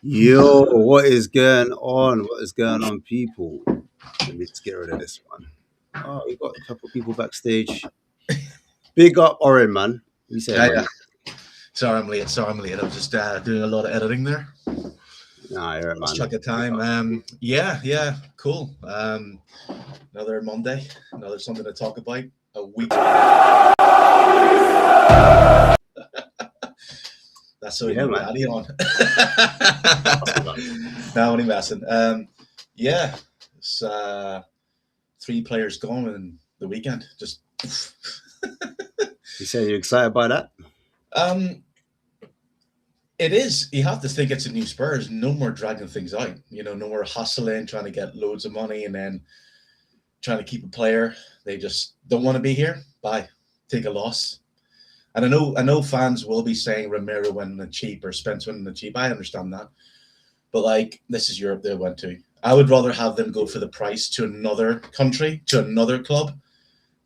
Yo, what is going on? What is going on, people? Let me just get rid of this one. Oh, we got a couple of people backstage. Big up, Oren, man. You say, Yeah. Sorry, I'm late. I was just doing a lot of editing there. Nah, you're right, man. Lost track of time. Yeah, cool. Another Monday, another something to talk about. A week. That's so Yeah, man. man. On. No, only messing. Yeah, it's 3 players gone in the weekend. Just. You say you're excited by that? It is. You have to think it's a new Spurs. No more dragging things out. No more hustling, trying to get loads of money, and then trying to keep a player. They just don't want to be here. Bye. Take a loss. And I know fans will be saying Romero went the cheap or Spence went the cheap. I understand that. But this is Europe they went to. I would rather have them go for the price to another country, to another club,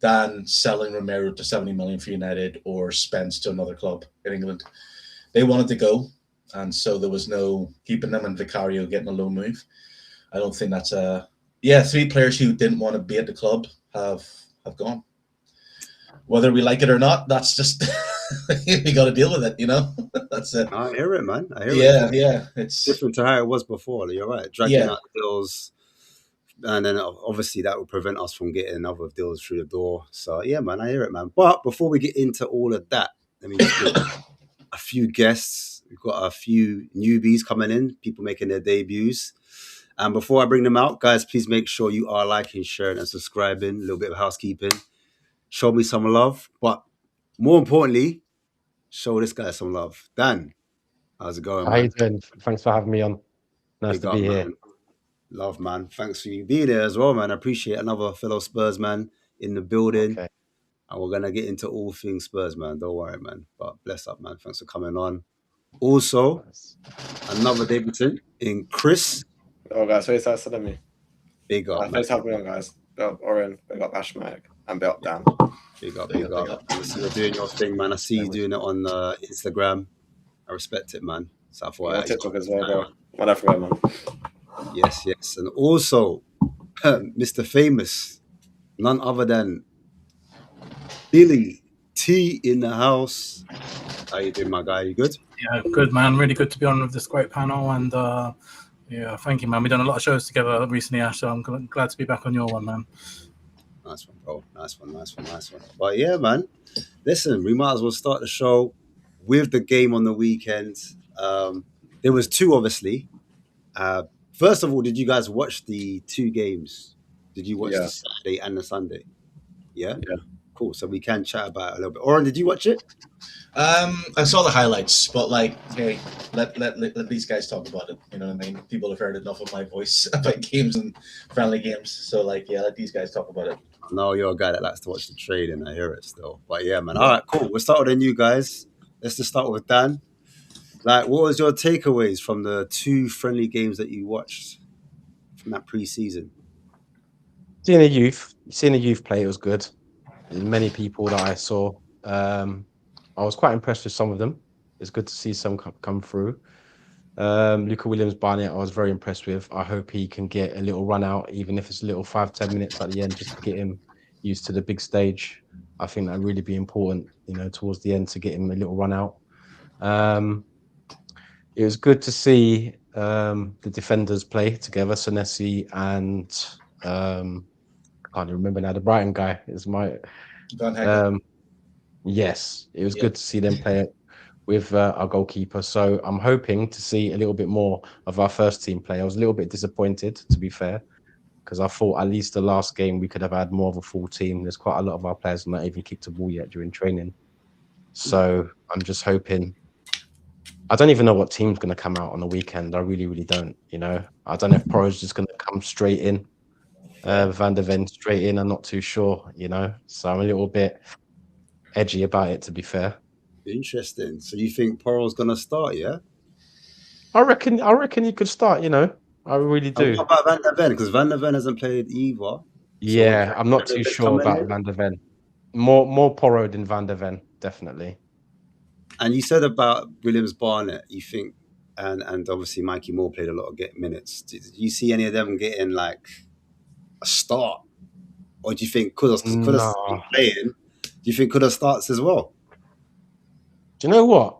than selling Romero to 70 million for United or Spence to another club in England. They wanted to go, and so there was no keeping them, and Vicario getting a loan move. I don't think that's 3 players who didn't want to be at the club have gone. Whether we like it or not, that's just we got to deal with it, That's it. I hear it, man. I hear it. Yeah. It's different to how it was before. You're right. Dragging out deals, and then obviously that would prevent us from getting other deals through the door. So yeah, man, I hear it, man. But before we get into all of that, let me just get a few guests. We've got a few newbies coming in, people making their debuts. And before I bring them out, guys, please make sure you are liking, sharing, and subscribing. A little bit of housekeeping. Show me some love, but more importantly, show this guy some love. Dan, how's it going, man? How you doing? Thanks for having me on. Nice to be here. Love, man. Thanks for you being there as well, man. I appreciate another fellow Spurs man in the building. Okay. And we're going to get into all things Spurs, man. Don't worry, man. But bless up, man. Thanks for coming on. Also, another debutant in Chris. Oh, guys, wait, that's me. Big up, man. Thanks for having me on, guys. Big up, Oren. Big up, Ashmatic. And big up, Dan. Big up. I see you're doing your thing, man. I see you doing it on Instagram. I respect it, man. So I thought TikTok as well, bro. Whatever, man. Yes. And also, Mr. Famous, none other than Billy T in the house. How you doing, my guy? You good? Yeah, good, man. Really good to be on with this great panel. And thank you, man. We've done a lot of shows together recently, Ash, so I'm glad to be back on your one, man. Nice one, bro. Nice one. But yeah, man, listen, we might as well start the show with the game on the weekend. There was 2, obviously. First of all, did you guys watch the 2 games? Did you watch the Saturday and the Sunday? Yeah? Yeah. Cool. So we can chat about it a little bit. Oren, did you watch it? I saw the highlights, but hey, let these guys talk about it. You know what I mean? People have heard enough of my voice about games and friendly games. So let these guys talk about it. No, you're a guy that likes to watch the trading. I hear it still. But yeah, man. All right, cool. We'll start with the new guys. Let's just start with Dan. What was your takeaways from the 2 friendly games that you watched from that pre-season? Seeing the youth play, it was good. Many people that I saw, I was quite impressed with some of them. It's good to see some come through. Luca Williams-Barnett, I was very impressed with. I hope he can get a little run out, even if it's a little 5-10 minutes at the end, just to get him used to the big stage. I think that'd really be important, towards the end, to get him a little run out. It was good to see the defenders play together, Senesi and I can't remember now, the Brighton guy is my yes, it was good to see them play it with our goalkeeper. So I'm hoping to see a little bit more of our first team play. I was a little bit disappointed, to be fair, because I thought at least the last game we could have had more of a full team. There's quite a lot of our players not even kicked a ball yet during training. So I'm just hoping. I don't even know what team's going to come out on the weekend. I really, really don't. I don't know if Porro's just going to come straight in. Van der Ven straight in. I'm not too sure. So I'm a little bit edgy about it, to be fair. Interesting. So you think Porro's going to start? Yeah. I reckon he could start. I really do. What about Van der Ven? Because Van der Ven hasn't played either. Yeah, I'm not too sure about Van der Ven. More Porro than Van der Ven, definitely. And you said about Williams-Barnett, you think and obviously Mikey Moore played a lot of minutes. Did you see any of them getting like a start, or do you think could have playing? Do you think could have starts as well? Do you know what?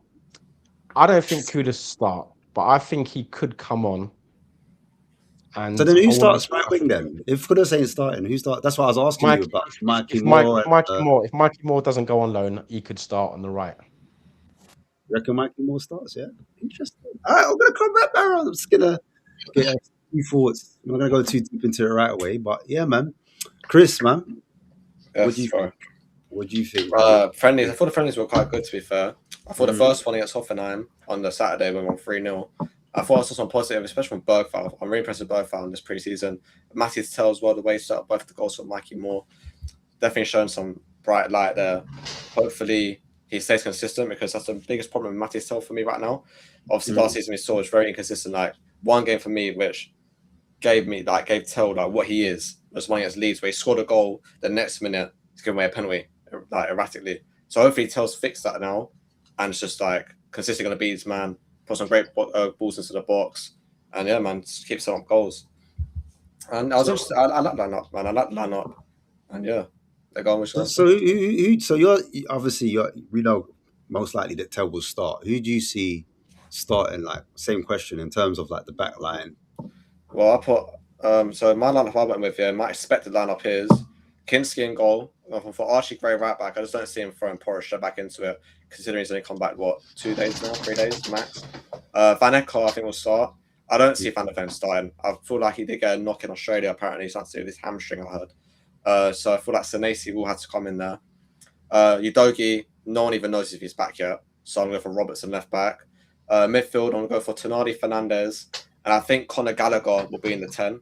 I don't think Kudos start, but I think he could come on. And so then who starts right wing then? If Kudos ain't starting, who starts? That's what I was asking you about. Mikey Moore. If Mikey Moore doesn't go on loan, he could start on the right. You reckon Mikey Moore starts? Yeah, interesting. All right, I'm gonna come back, Baron. I'm just gonna get a few thoughts. I'm not gonna go too deep into it right away, but yeah, man. Chris, man, what do you think? What do you think? Friendlies. I thought the friendlies were quite good, to be fair. I thought the first one against Hoffenheim on the Saturday when we won 3-0. I thought I saw some positive, especially from Bergvall. I'm really impressed with Bergvall in this preseason. Matty tell as well the way he set up both the goals for Mikey Moore. Definitely showing some bright light there. Hopefully he stays consistent, because that's the biggest problem with Matty tell for me right now. Obviously last season we saw was very inconsistent. Like one game for me which gave Tell like what he is, was one against Leeds where he scored a goal, the next minute he's giving away a penalty like erratically. So hopefully Tell's fixed that now, and it's just like consistently going to beat his man, put some great balls into the box, and yeah, man, just keep setting up goals. And I was interested. I like lineup, man. I like lineup, and yeah, they're going with. So you're obviously we know most likely that Tell will start. Who do you see starting? Like same question in terms of like the back line. Well, I put so my lineup I went with my expected lineup is Kinski in goal. For Archie Gray right back, I just don't see him throwing Porrisha back into it, considering he's only come back 3 days max. Van Eckel I think will start. I don't see Van der Ven starting. I feel like he did get a knock in Australia. Apparently, he's had to do with his hamstring. I heard. So I feel like Senesi will have to come in there. Udogie, no one even knows if he's back yet. So I'm going for Robertson left back. Midfield, I'm going to go for Tonali Fernandez, and I think Conor Gallagher will be in the 10.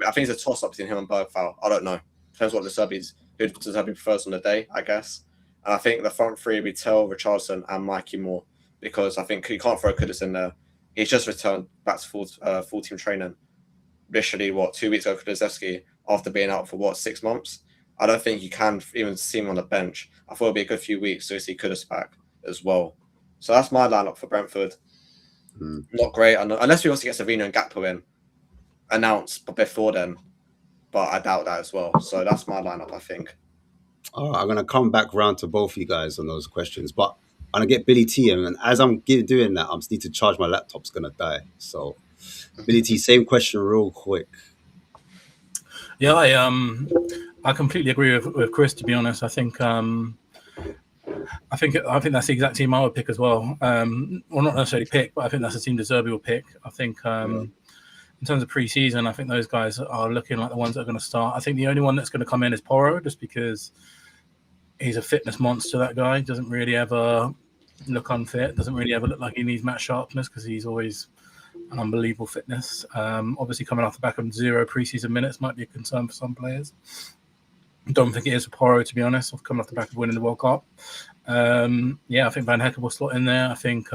I think it's a toss up between him and Bergvall. I don't know. Depends what who De Zerbi prefers on the day, I guess. And I think the front three will be Tell, Richarlison, and Mikey Moore, because I think you can't throw Kudus in there. He's just returned back to full team training. Literally, 2 weeks ago, Kulusevski, after being out for 6 months. I don't think you can even see him on the bench. I thought it'll be a good few weeks to see Kudus back as well. So that's my lineup for Brentford. Not great, unless we also get Savino and Gakpo in, announced before then. But I doubt that as well. So that's my lineup, I think. Oh, I'm going to come back round to both of you guys on those questions. But I'm going to get Billy T in. And as I'm doing that, I just need to charge my laptop's going to die. So, Billy T, same question real quick. Yeah, I completely agree with Chris, to be honest. I think that's the exact team I would pick as well. Well, not necessarily pick, but I think that's the team De Zerbi will pick. I think... in terms of pre-season, I think those guys are looking like the ones that are going to start. I think the only one that's going to come in is Porro, just because he's a fitness monster, that guy. Doesn't really ever look unfit. Doesn't really ever look like he needs match sharpness, because he's always an unbelievable fitness. Obviously, coming off the back of 0 pre-season minutes might be a concern for some players. Don't think it is for Porro, to be honest, coming off the back of winning the World Cup. I think Van Hecke will slot in there. I think...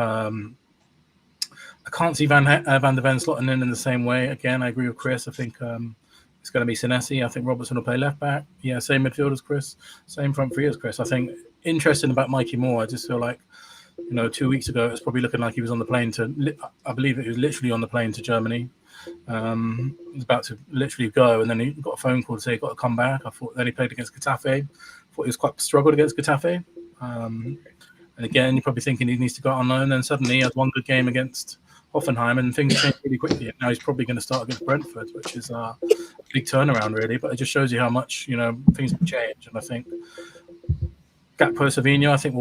I can't see Van der Ven slotting in the same way. Again, I agree with Chris. I think it's going to be Senesi. I think Robertson will play left back. Yeah, same midfield as Chris. Same front three as Chris. I think interesting about Mikey Moore, I just feel like, 2 weeks ago, it was probably looking like he was on the plane I believe it was literally on the plane to Germany. He was about to literally go, and then he got a phone call to say he got to come back. I thought then he played against Getafe. Thought he was quite struggled against Getafe. And again, you're probably thinking he needs to go out on loan. Then suddenly he had one good game against Hoffenheim, and things changed really quickly. And now he's probably going to start against Brentford, which is a big turnaround, really. But it just shows you how much things can change. And I think Gakpo, Savino, I think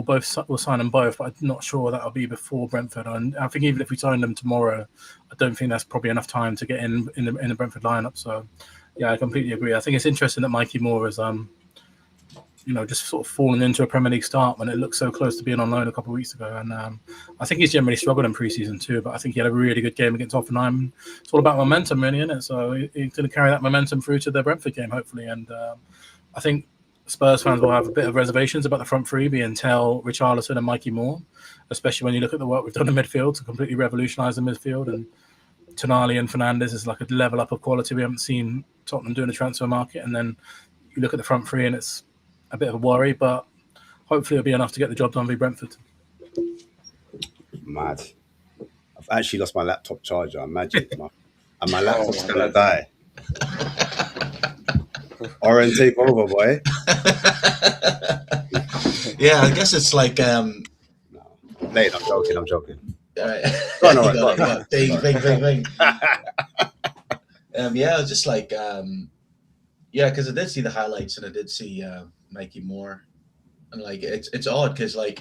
we'll sign them both, but I'm not sure that'll be before Brentford. And I think even if we sign them tomorrow, I don't think that's probably enough time to get in the Brentford lineup. So yeah, I completely agree. I think it's interesting that Mikey Moore is just sort of fallen into a Premier League start when it looked so close to being on loan a couple of weeks ago. And I think he's generally struggled in pre-season too, but I think he had a really good game against Hoffenheim. It's all about momentum, really, isn't it? So he's going to carry that momentum through to the Brentford game, hopefully. And I think Spurs fans will have a bit of reservations about the front three being Tell, Richarlison and Mikey Moore, especially when you look at the work we've done in midfield to completely revolutionise the midfield. And Tonali and Fernandez is like a level up of quality we haven't seen Tottenham do in the transfer market. And then you look at the front three and it's a bit of a worry, but hopefully it'll be enough to get the job done with Brentford. Mad. I actually lost my laptop charger. Imagine, and my laptop's gonna die. Oren, take over, boy. Yeah, I guess it's like No, Late, I'm joking. All right. Go on. Bing. Yeah, it's just like because I did see the highlights and I did see Mikey Moore, and like it's odd because like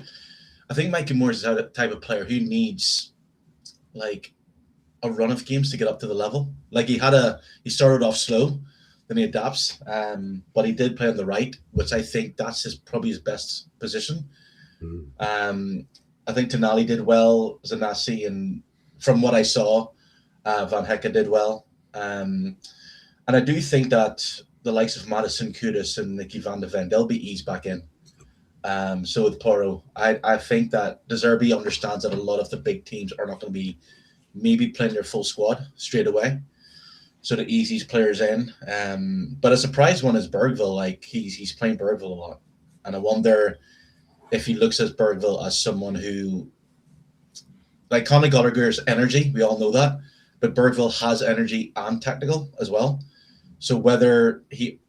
I think Mikey Moore is the type of player who needs like a run of games to get up to the level. Like he started off slow, then he adapts, but he did play on the right, which I think that's probably his best position. I think Tonali did well, Zanassi, and from what I saw, Van Hecke did well. And I do think that the likes of Madison, Kudus, and Nicky van de Ven, they'll be eased back in. So with Porro, I think that De Zerbi understands that a lot of the big teams are not going to be maybe playing their full squad straight away. So to ease these players in. But a surprise one is Bergville. Like he's playing Bergville a lot. And I wonder if he looks at Bergville as someone who, like Conor Gallagher's energy, we all know that, but Bergville has energy and technical as well. So whether he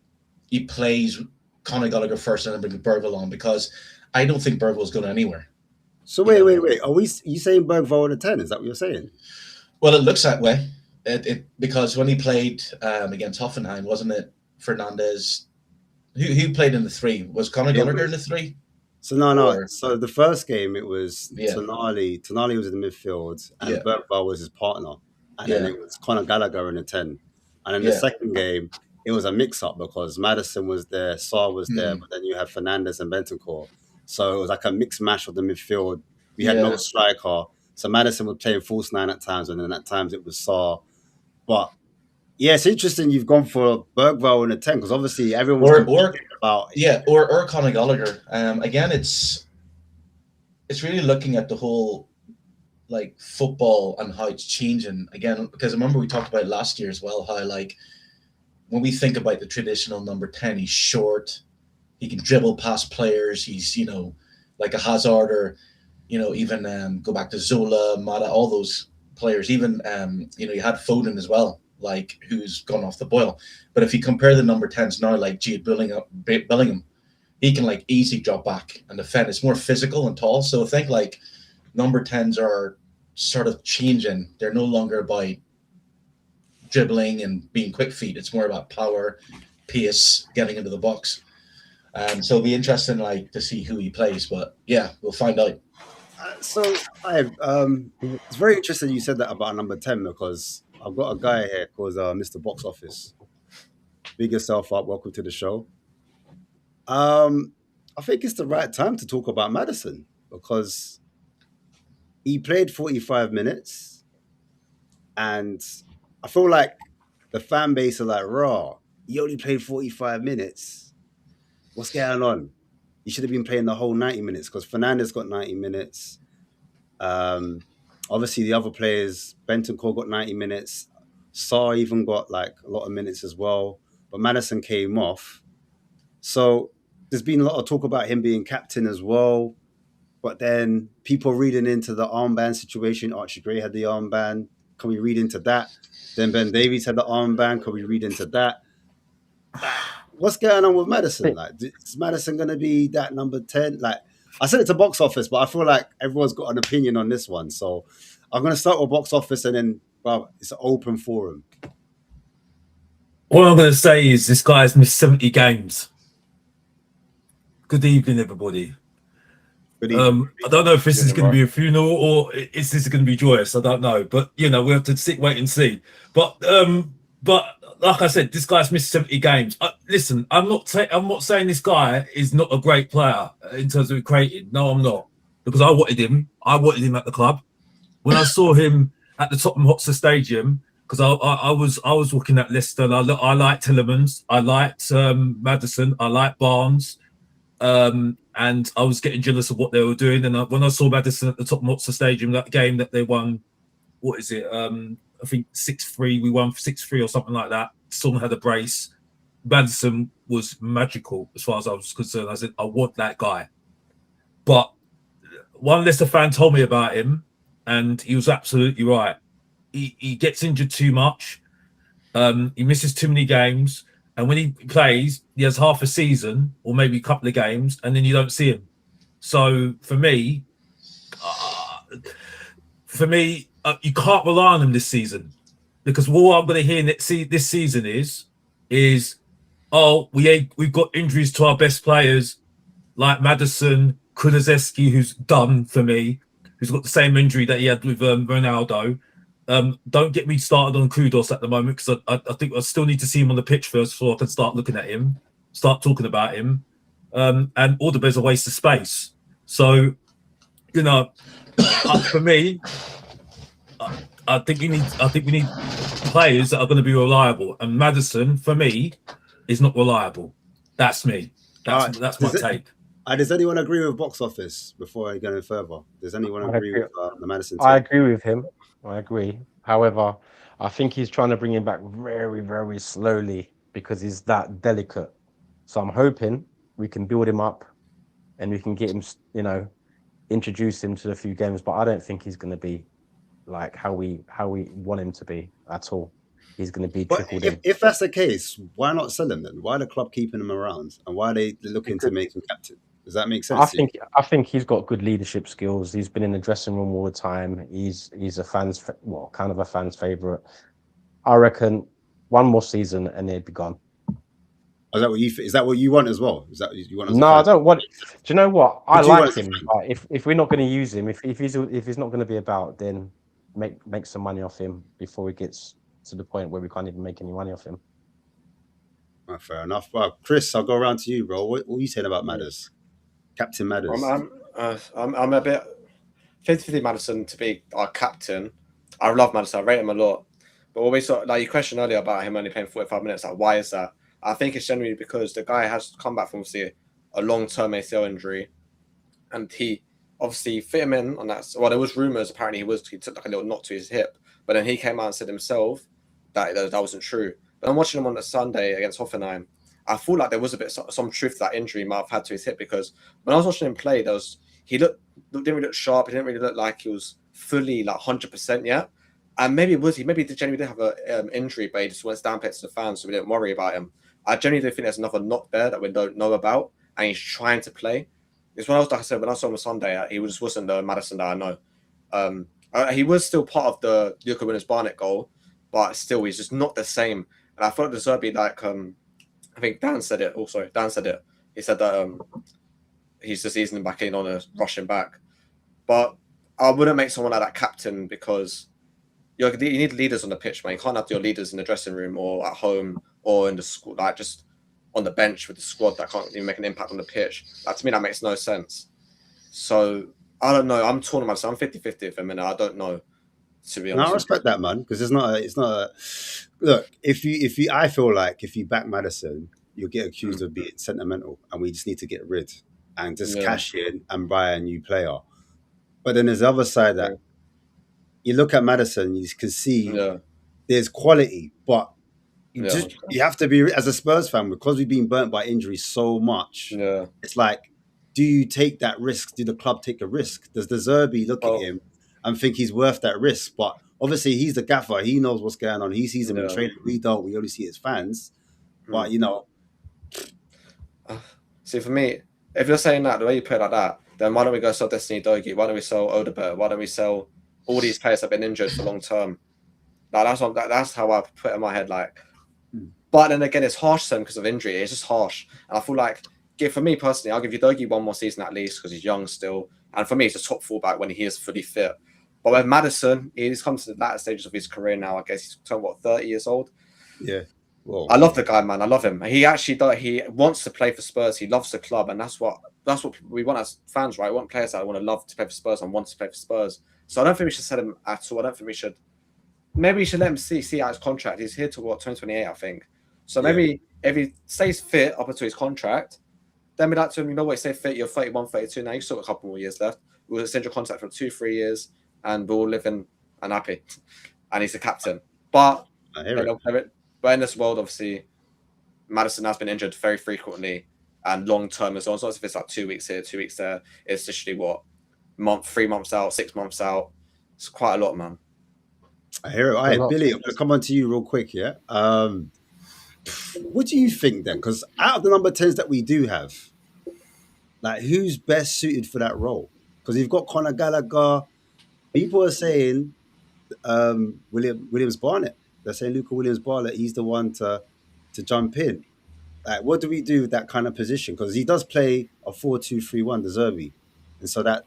plays Conor Gallagher first and then brings Bergville on, because I don't think Bergville's going anywhere. So wait. Are you saying Bergville on a 10? Is that what you're saying? Well, it looks that way. It because when he played against Hoffenheim, wasn't it Fernandez? Who played in the 3? Was Conor Gallagher in the 3? So no. So the first game it was Tonali. Tonali was in the midfield, and Bergville was his partner, and then it was Conor Gallagher in the 10. And in the second game, it was a mix-up because Maddison was there, Sarr was there, but then you had Fernandez and Bentancur. So it was like a mixed mash of the midfield. We had no striker, so Maddison was playing false 9 at times, and then at times it was Sarr. But yeah, it's interesting you've gone for Bergville in the 10 because obviously everyone was or Conor Gallagher. Again, it's really looking at the whole like football and how it's changing again, because I remember we talked about it last year as well, how like when we think about the traditional number 10, he's short, he can dribble past players, he's like a Hazard, or even go back to Zola, Mata, all those players, even you had Foden as well, like who's gone off the boil. But if you compare the number 10s now, like Jude Bellingham, he can like easily drop back and defend. It's more physical and tall. So I think like number 10s are sort of changing. They're no longer about dribbling and being quick feet. It's more about power, pace, getting into the box. So it'll be interesting like to see who he plays. But yeah, we'll find out. So it's very interesting you said that about number 10 because I've got a guy here called Mr. Box Office. Big yourself up. Welcome to the show. I think it's the right time to talk about Maddison because he played 45 minutes and I feel like the fan base are like, raw, he only played 45 minutes. What's going on? He should have been playing the whole 90 minutes because Fernandez got 90 minutes. Obviously, the other players, Bentancur got 90 minutes. Sarr even got like a lot of minutes as well. But Maddison came off. So there's been a lot of talk about him being captain as well. But then people reading into the armband situation. Archie Gray had the armband. Can we read into that? Then Ben Davies had the armband. Can we read into that? What's going on with Maddison? Like, is Maddison going to be that number 10? Like, I said it to Box Office, but I feel like everyone's got an opinion on this one. So I'm going to start with Box Office and then, well, it's an open forum. What I'm going to say is this guy's missed 70 games. Good evening, everybody. Good evening. I don't know if this is going to be a funeral or is this going to be joyous. I don't know. But, we have to wait and see. But like I said, this guy's missed 70 games. Listen, I'm not saying this guy is not a great player in terms of creating. No, I'm not, because I wanted him. I wanted him at the club. When I saw him at the Tottenham Hotspur Stadium, because I was looking at Leicester. And I liked Tillemans. I liked Maddison. I liked Barnes, and I was getting jealous of what they were doing. And when I saw Maddison at the Tottenham Hotspur Stadium, that game that they won, what is it? I think 6-3, we won 6-3 or something like that. Son had a brace. Maddison was magical as far as I was concerned. I said, I want that guy. But one Leicester fan told me about him, and he was absolutely right. He gets injured too much. He misses too many games, and when he plays, he has half a season or maybe a couple of games, and then you don't see him. So for me, you can't rely on him this season, because what I'm going to hear this season is we've got injuries to our best players like Maddison, Kulusevski, who's done for me, who's got the same injury that he had with Ronaldo. Don't get me started on Kudos at the moment, because I think I still need to see him on the pitch first before I can start looking at him, start talking about him. And Alderweireld a waste of space. So, for me, I think we need players that are going to be reliable. And Maddison, for me, is not reliable. That's me. That's my take. Does anyone agree with box office before I go any further? Does anyone agree with the Maddison take? I agree with him. I agree. However, I think he's trying to bring him back very, very slowly because he's that delicate. So I'm hoping we can build him up and we can get him, introduce him to a few games. But I don't think he's going to be like how we want him to be at all. He's going to be trickled in. If that's the case, why not sell him then? Why the club keeping him around, and why are they looking to make him captain? Does that make sense? I think he's got good leadership skills. He's been in the dressing room all the time. He's a kind of a fan's favorite. I reckon one more season and he'd be gone. Is that what you want as well? Is that what you want? No, I don't want. Do you know what? I like him. If we're not going to use him, if he's not going to be about, then make some money off him before he gets to the point where we can't even make any money off him. Oh, fair enough. Well, Chris, I'll go around to you, bro. What are you saying about Madders? Captain Madders. I'm a bit 50-50 Maddison to be our captain. I love Maddison. I rate him a lot. But what we saw, like you questioned earlier about him only playing 45 minutes, like why is that? I think it's generally because the guy has come back from obviously a long-term ACL injury, and he obviously fit him in on that. Well, there was rumours apparently he took like a little knock to his hip, but then he came out and said himself that wasn't true. But I'm watching him on the Sunday against Hoffenheim. I feel like there was a bit some truth to that injury he might have had to his hip, because when I was watching him play, he didn't really look sharp. He didn't really look like he was fully like 100% yet. And maybe he genuinely did have an injury, but he just went down to the fans, so we didn't worry about him. I genuinely do think there's another knock there that we don't know about, and he's trying to play. It's when I said when I saw him on Sunday, he just wasn't the Maddison that I know. He was still part of the Luka Winners-Barnett goal, but still he's just not the same. And I thought De Zerbi, like I think Dan said it also. Dan said it. He said that he's just easing him back in on a rushing back. But I wouldn't make someone like that captain, because you need leaders on the pitch, man. You can't have your leaders in the dressing room or at home or in the school, like just on the bench with the squad that can't even make an impact on the pitch. Like, to me, that makes no sense. So I don't know. I'm torn on myself. I'm 50-50 for a minute. I don't know, to be honest. No, I respect that, man, because it's not a look. I feel like if you back Maddison, you'll get accused of being sentimental, and we just need to get rid and just cash in and buy a new player. But then there's the other side that you look at Maddison, you can see there's quality, but you have to be, as a Spurs fan, because we've been burnt by injuries so much. Yeah, it's like, do you take that risk? Do the club take a risk? Does De Zerbi look at him and think he's worth that risk? But obviously, he's the gaffer. He knows what's going on. He sees him in training. We don't. We only see his fans. But see, for me, if you're saying that the way you put it like that, then why don't we go sell Destiny Dogi? Why don't we sell Odegaard? Why don't we sell all these players that have been injured for long term? Like, that's how I put it in my head. Like, but then again, it's harsh to them because of injury. It's just harsh, and I feel like, for me personally, I'll give you Dogi one more season at least, because he's young still, and for me, he's a top fullback when he is fully fit. But with Maddison, he's come to the latter stages of his career now. I guess he's turned 30 years old. Yeah. Well, I love the guy, man. I love him. He actually he wants to play for Spurs. He loves the club, and that's what we want as fans, right? We want players that want to love to play for Spurs and want to play for Spurs. So I don't think we should sell him at all. I don't think we should. Maybe we should let him see out his contract. He's here to 2028, I think. So maybe if he stays fit up until his contract, then we'd like to him, you know what, stay fit, you're 31, 32 now, you've still got a couple more years left. We'll extend your contract for 2-3 years, and we're all living and happy. And he's the captain. But in this world, obviously, Maddison has been injured very frequently and long term as well. It's not as if it's like 2 weeks here, 2 weeks there. It's literally 3 months out, 6 months out. It's quite a lot, man. I hear it. All right, Billy, I'm gonna come on to you real quick. Yeah. What do you think then? Because out of the number 10s that we do have, like who's best suited for that role? Because you've got Conor Gallagher. People are saying Williams Barnett. They're saying Luca Williams Barnett. He's the one to jump in. Like, what do we do with that kind of position? Because he does play a 4-2-3-1, De Zerbi. And so that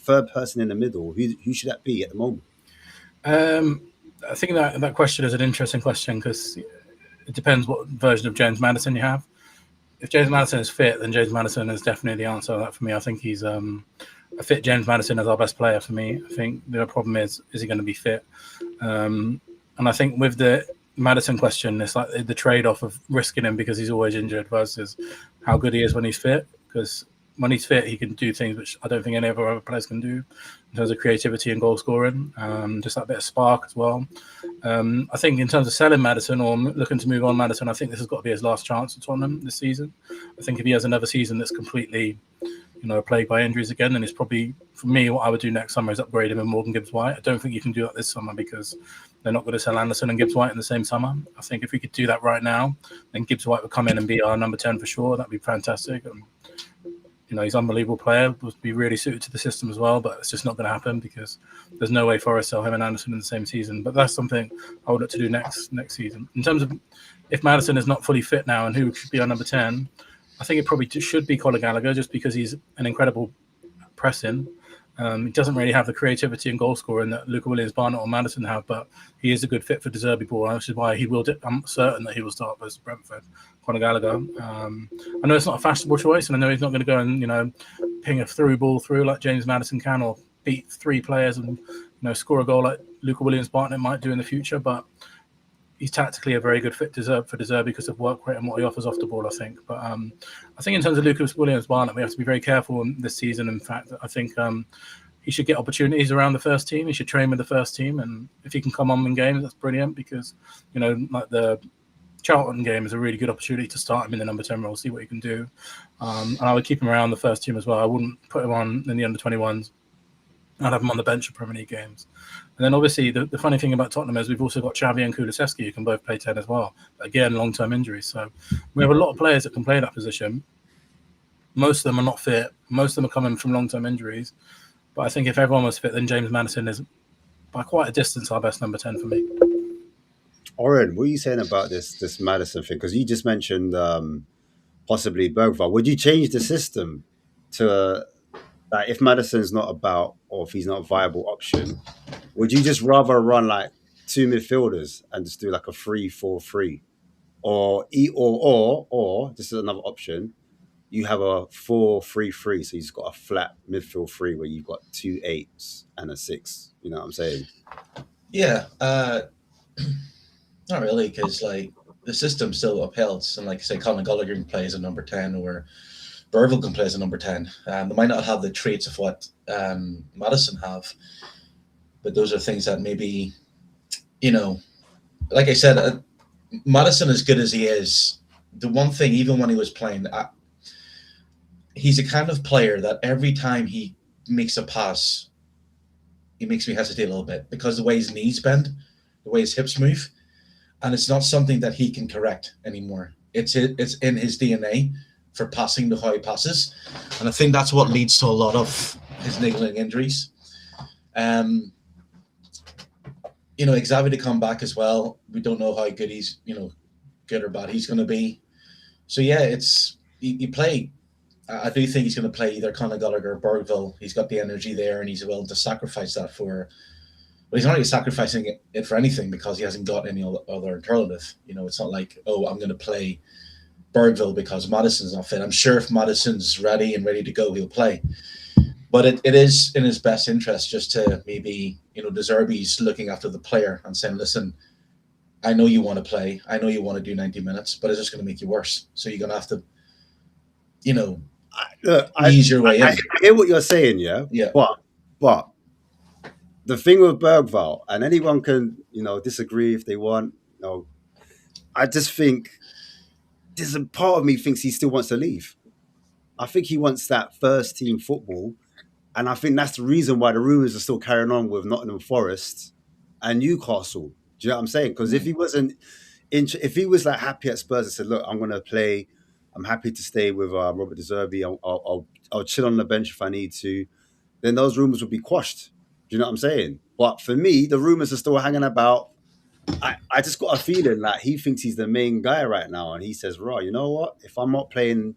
third person in the middle, who should that be at the moment? I think that question is an interesting question because it depends what version of James Maddison you have. If James Maddison is fit, then James Maddison is definitely the answer to that for me. I think he's a fit James Maddison is our best player for me. I think the problem is he going to be fit? And I think with the Maddison question, it's like the trade-off of risking him because he's always injured versus how good he is when he's fit. Because when he's fit, he can do things which I don't think any other players can do in terms of creativity and goal scoring. Just that bit of spark as well. I think in terms of selling Maddison or looking to move on Maddison, I think this has got to be his last chance at Tottenham this season. I think if he has another season that's completely, plagued by injuries again, then it's probably, for me, what I would do next summer is upgrade him with Morgan Gibbs-White. I don't think you can do that this summer because they're not going to sell Anderson and Gibbs-White in the same summer. I think if we could do that right now, then Gibbs-White would come in and be our number 10 for sure. That'd be fantastic. He's an unbelievable player, would be really suited to the system as well, but it's just not going to happen because there's no way Forest sell him and Anderson in the same season. But that's something I would look to do next season. In terms of if Maddison is not fully fit now and who should be our number 10, I think it probably should be Conor Gallagher just because he's an incredible pressing. He doesn't really have the creativity and goal scoring that Luca Williams, Barnett or Maddison have, but he is a good fit for De Zerbi ball, which is why I'm certain that he will start versus Brentford. Conor Gallagher. I know it's not a fashionable choice, and I know he's not going to go and ping a through ball through like James Maddison can, or beat three players and score a goal like Luca Williams, Barnett might do in the future. But he's tactically a very good fit for De Zerbi because of work rate and what he offers off the ball, I think. But I think in terms of Luca Williams, Barnett, we have to be very careful this season. In fact, I think he should get opportunities around the first team. He should train with the first team, and if he can come on in games, that's brilliant because like the Charlton game is a really good opportunity to start him in the number 10 role, see what he can do. And I would keep him around the first team as well. I wouldn't put him on in the under 21s. I'd have him on the bench for Premier League games. And then obviously the funny thing about Tottenham is we've also got Xavi and Kulusevski who can both play 10 as well. But again, long-term injuries. So we have a lot of players that can play that position. Most of them are not fit. Most of them are coming from long-term injuries. But I think if everyone was fit, then James Maddison is by quite a distance our best number 10 for me. Oren, what are you saying about this Maddison thing? Because you just mentioned possibly Bergvall. Would you change the system to if Maddison's not about, or if he's not a viable option, would you just rather run like two midfielders and just do like a 3-4-3, or this is another option? You have a 4-3-3, so you've got a flat midfield three where you've got 2 8s and a 6. You know what I'm saying? Yeah. Not really, because the system's still upheld. And like I say, Conor Gallagher can play as a number 10, or Bergvall can play as a number 10. They might not have the traits of what Maddison have, but those are things that maybe, like I said, Maddison, as good as he is, the one thing, even when he was playing, he's a kind of player that every time he makes a pass, he makes me hesitate a little bit because the way his knees bend, the way his hips move. And it's not something that he can correct anymore. It's in his DNA for passing the how he passes. And I think that's what leads to a lot of his niggling injuries. Xavi to come back as well. We don't know how good he's, good or bad he's going to be. So, yeah, you play. I do think he's going to play either Conor Gallagher or Bergvall. He's got the energy there and he's willing to sacrifice that for... But he's not really sacrificing it for anything because he hasn't got any other alternative. It's not like, I'm going to play Bergvall because Maddison's not fit. I'm sure if Maddison's ready to go, he'll play. But it is in his best interest just to maybe, De Zerbi's looking after the player and saying, listen, I know you want to play. I know you want to do 90 minutes, but it's just going to make you worse. So you're going to have to, ease your way in. I hear what you're saying, yeah? Yeah. But the thing with Bergvall, and anyone can, disagree if they want. I just think there's a part of me thinks he still wants to leave. I think he wants that first team football, And I think that's the reason why the rumours are still carrying on with Nottingham Forest and Newcastle. Do you know what I'm saying? Because if he wasn't, if he was like happy at Spurs and said, "Look, I'm going to play. I'm happy to stay with Robert De Zerbi. I'll chill on the bench if I need to," then those rumours would be quashed. Do you know what I'm saying? But for me, the rumours are still hanging about. I just got a feeling like he thinks he's the main guy right now, and he says, "Right, you know what? If I'm not playing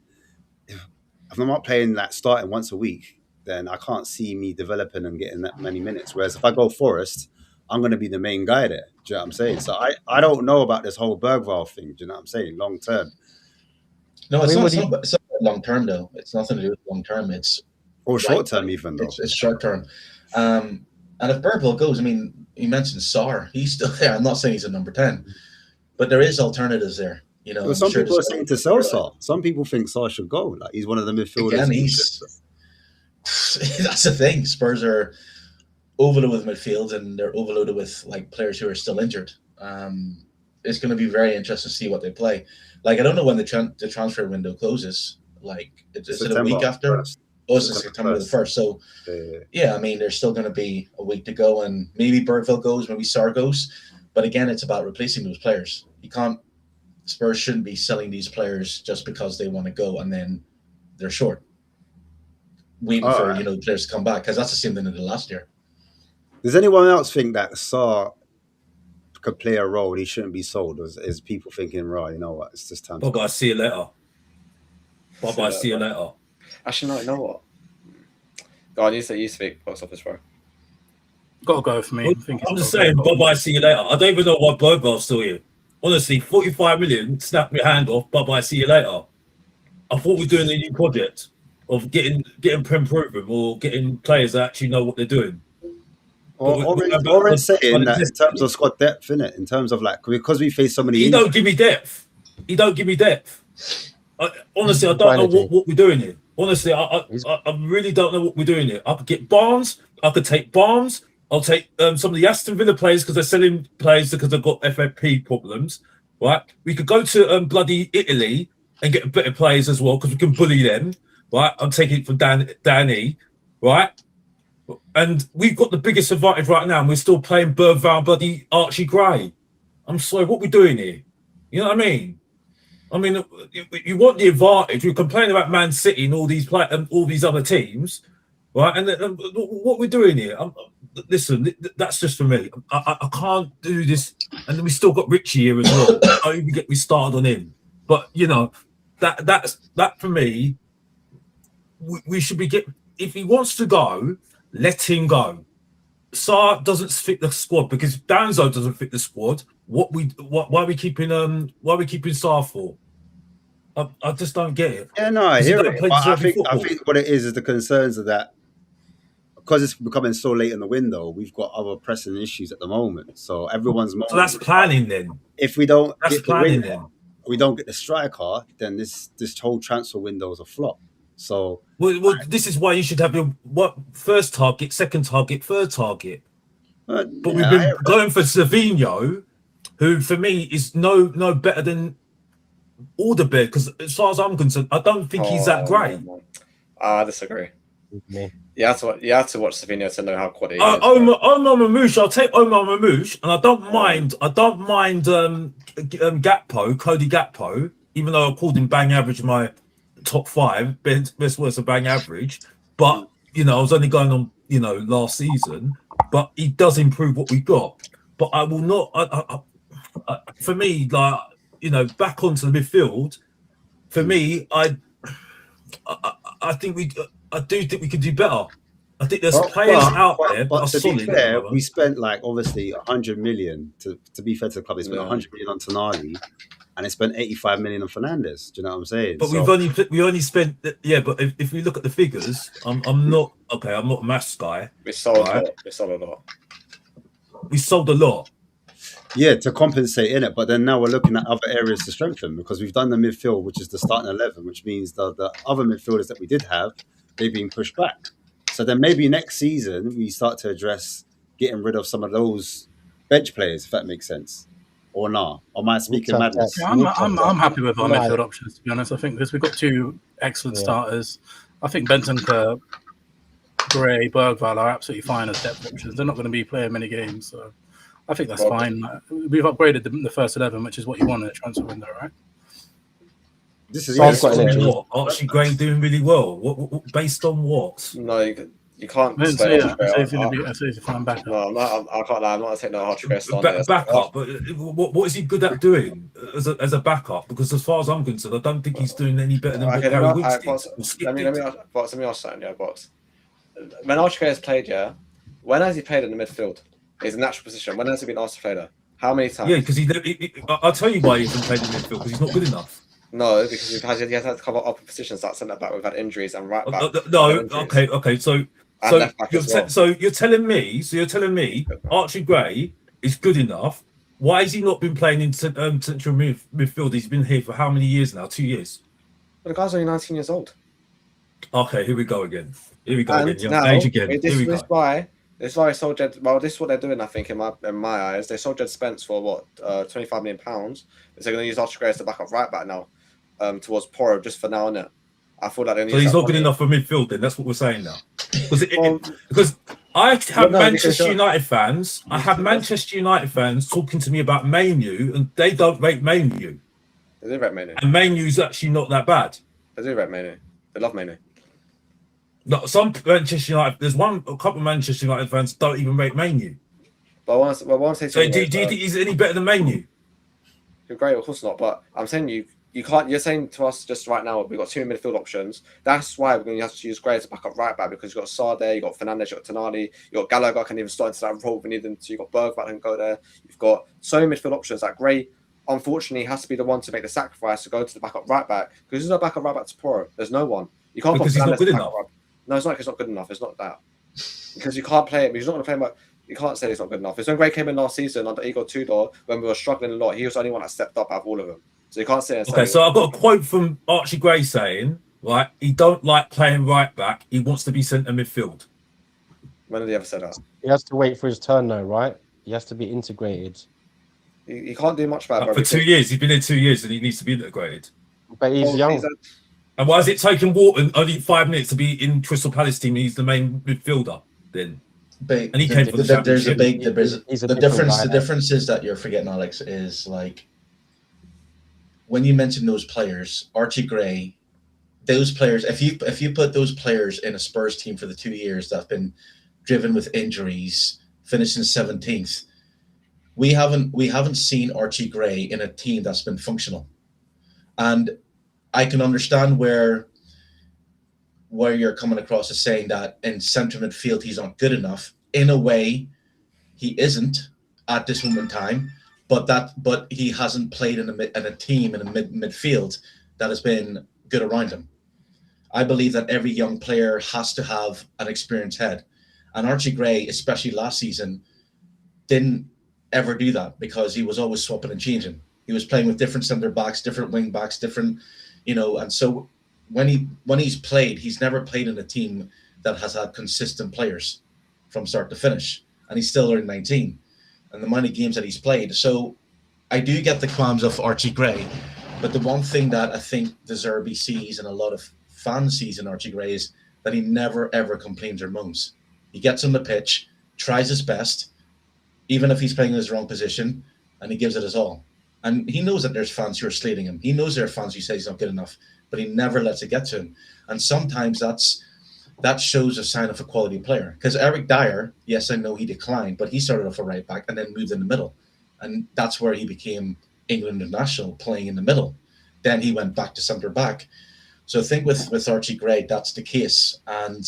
like starting once a week, then I can't see me developing and getting that many minutes. Whereas if I go Forest, I'm going to be the main guy there." Do you know what I'm saying? So I don't know about this whole Bergvall thing. Do you know what I'm saying? Long term. No, it's not long term though. It's nothing to do with long term. It's short term even though. It's short term. And if Bergvall goes, I mean, you mentioned Sarr. He's still there. I'm not saying he's a number 10, but there is alternatives there. You know, some people are saying to sell Sarr. Some people think Sarr should go. Like he's one of the midfielders. Again, that's the thing. Spurs are overloaded with midfield, and they're overloaded with like players who are still injured. It's going to be very interesting to see what they play. Like I don't know when the transfer window closes. Like is it a week after? Oh, it's September the 1st. So yeah, I mean, there's still going to be a week to go, and maybe Bergvall goes, maybe Sarr goes. But again, it's about replacing those players. Spurs shouldn't be selling these players just because they want to go and then they're short. Waiting for players to come back, because that's the same thing they did last year. Does anyone else think that Sarr could play a role? He shouldn't be sold. Is people thinking, right? You know what? It's just time. Bye-bye. See you later. Bye-bye. See you later. Actually, no. You know what? Go on. You speak. Box office, bro. Got to go for me. I'm just saying. Bye-bye. See you later. I don't even know why Bergvall's still here. Honestly, 45 million. Snap your hand off. Bye-bye. See you later. I thought we were doing a new project of getting Prem proven or getting players that actually know what they're doing. Or saying that in terms of squad depth, innit? In terms of like, because we face so many. He don't give me depth. Honestly, I don't know what we're doing here. Honestly, I really don't know what we're doing here. I could get Barnes. I could take Barnes. I'll take some of the Aston Villa players because they're selling players because they've got FFP problems, right? We could go to bloody Italy and get better players as well because we can bully them, right? I'm taking it from Danny, right? And we've got the biggest advantage right now, and we're still playing Bergvall, bloody Archie Gray. I'm sorry, what are we doing here? You know what I mean? I mean, you want the advantage. We're complaining about Man City and all these other teams, right? And what we're doing here, listen, that's just for me. I can't do this. And then we still got Richie here as well. I don't even get me started on him. But you know, that for me, we should be getting. If he wants to go, let him go. Sarr doesn't fit the squad because Danzo doesn't fit the squad. Why are we keeping Sarr for? I just don't get it. Yeah, no, I hear it. I think what it is the concerns of that, because it's becoming so late in the window, we've got other pressing issues at the moment. So everyone's so that's planning then. If we don't we don't get the striker, then this whole transfer window is a flop. So well, this is why you should have your first target, second target, third target. But we've been going for Savinho, who for me is no better than Alderweireld, because as far as I'm concerned, I don't think he's that great. I disagree. You have to watch Savinho to know how quality he is. Omar Mamouche, I'll take Omar Mamouche, and I don't mind Cody Gakpo, even though I called him bang average in my top 5, best worst of bang average. But you know, I was only going on last season, but he does improve what we got. But I will not. For me, like back onto the midfield. For me, I think I do think we can do better. I think there's players out there that are solid. Be fair, we spent obviously 100 million to be fair to the club. We spent 100 million on Tonali, and they spent 85 million on Fernandes. Do you know what I'm saying? But we only spent But if we look at the figures, I'm not a maths guy. We sold a lot. We sold a lot. Yeah, to compensate in it, but then now we're looking at other areas to strengthen because we've done the midfield, which is the starting 11, which means the other midfielders that we did have, they've been pushed back. So then maybe next season we start to address getting rid of some of those bench players, if that makes sense, or not. Or am I speaking madness? Yeah, I'm happy with our midfield options, to be honest. I think because we've got 2 excellent starters. I think Bentancur Gray, Bergvall are absolutely fine as depth options. They're not going to be playing many games, so I think that's fine. We've upgraded the first 11, which is what you want in a transfer window, right? This is Archie Gray doing really well. What based on what? No, you can't I didn't say say that. I say he's going to be. I say he's a fine backup. No, I can't lie. I'm not taking no Archie Gray on backup. But what is he good at doing as a backup? Because as far as I'm concerned, I don't think he's doing any better than what Gary Woods did. Let me ask something, yeah, Box. When Archie Gray has played, when has he played in the midfield? His natural position. When has he been asked to play there? How many times? Yeah, because I'll tell you why he hasn't played in the midfield, because he's not good enough. No, because he has had to cover up positions like centre back. We've had injuries and right back. Okay. So you're telling me Archie Gray is good enough. Why has he not been playing in central midfield? He's been here for how many years now? 2 years. But the guy's only 19 years old. Okay, here we go again. This is why they sold Jed. Well, this is what they're doing. I think in my eyes, they sold Jed Spence for what, £25 million. They're going to use Archie Gray as the backup right back now, towards Porro just for now, innit? I feel like so he's not good enough for midfield. Then that's what we're saying now. Because I have Manchester United fans. I have Manchester United fans talking to me about Manu, and they don't rate Manu. They do rate Manu. And Manu's actually not that bad. They do rate Manu. They love Manu. No, some Manchester United. There's a couple of Manchester United fans don't even rate Manu. But I want to say. So do you think he's any better than Manu? You're great, of course not. But I'm saying you can't. You're saying to us just right now we've got 2 midfield options. That's why we're going to have to use Gray as a backup right back, because you've got Sarr there, you've got Fernandes, you've got Tonali, you've got Gallagher can even start into that role if we need them to. You've got Bergvall can go there. You've got so many midfield options that Gray, unfortunately, has to be the one to make the sacrifice to go to the backup right back, because there's no backup right back to Porro. There's no one. You can't because he's not good enough. No, it's not. It's not good enough. It's not that, because you can't play him. He's not going to play him. You can't say he's not good enough. It's when Gray came in last season under Igor Tudor when we were struggling a lot. He was the only one that stepped up out of all of them. So you can't say. Okay, so I've got a quote from Archie Gray saying, right, he don't like playing right back. He wants to be centre midfield. When did he ever say that? He has to wait for his turn, though, right? He has to be integrated. He can't do much about it. For 2 years, he's been in 2 years, and he needs to be integrated. But he's young. And why is it taking Wharton only 5 minutes to be in Crystal Palace team? He's the main midfielder then. And he came for the championship. The difference is that you're forgetting, Alex, is like when you mention those players, Archie Gray, those players. If you put those players in a Spurs team for the 2 years that have been driven with injuries, finishing 17th, we haven't seen Archie Gray in a team that's been functional, and I can understand where you're coming across as saying that in central midfield he's not good enough. In a way, he isn't at this moment in time, but he hasn't played in a team in a midfield that has been good around him. I believe that every young player has to have an experienced head, and Archie Gray, especially last season, didn't ever do that because he was always swapping and changing. He was playing with different centre backs, different wing backs, different. And so when he's played, he's never played in a team that has had consistent players from start to finish, and he's still only 19, and the amount of games that he's played. So I do get the qualms of Archie Gray, but the one thing that I think De Zerbi sees and a lot of fans sees in Archie Gray is that he never ever complains or moans. He gets on the pitch, tries his best, even if he's playing in his wrong position, and he gives it his all. And he knows that there's fans who are slating him. He knows there are fans who say he's not good enough, but he never lets it get to him. And sometimes that shows a sign of a quality player. Because Eric Dyer, yes, I know he declined, but he started off a right back and then moved in the middle. And that's where he became England international, playing in the middle. Then he went back to centre back. So I think with Archie Gray, that's the case. And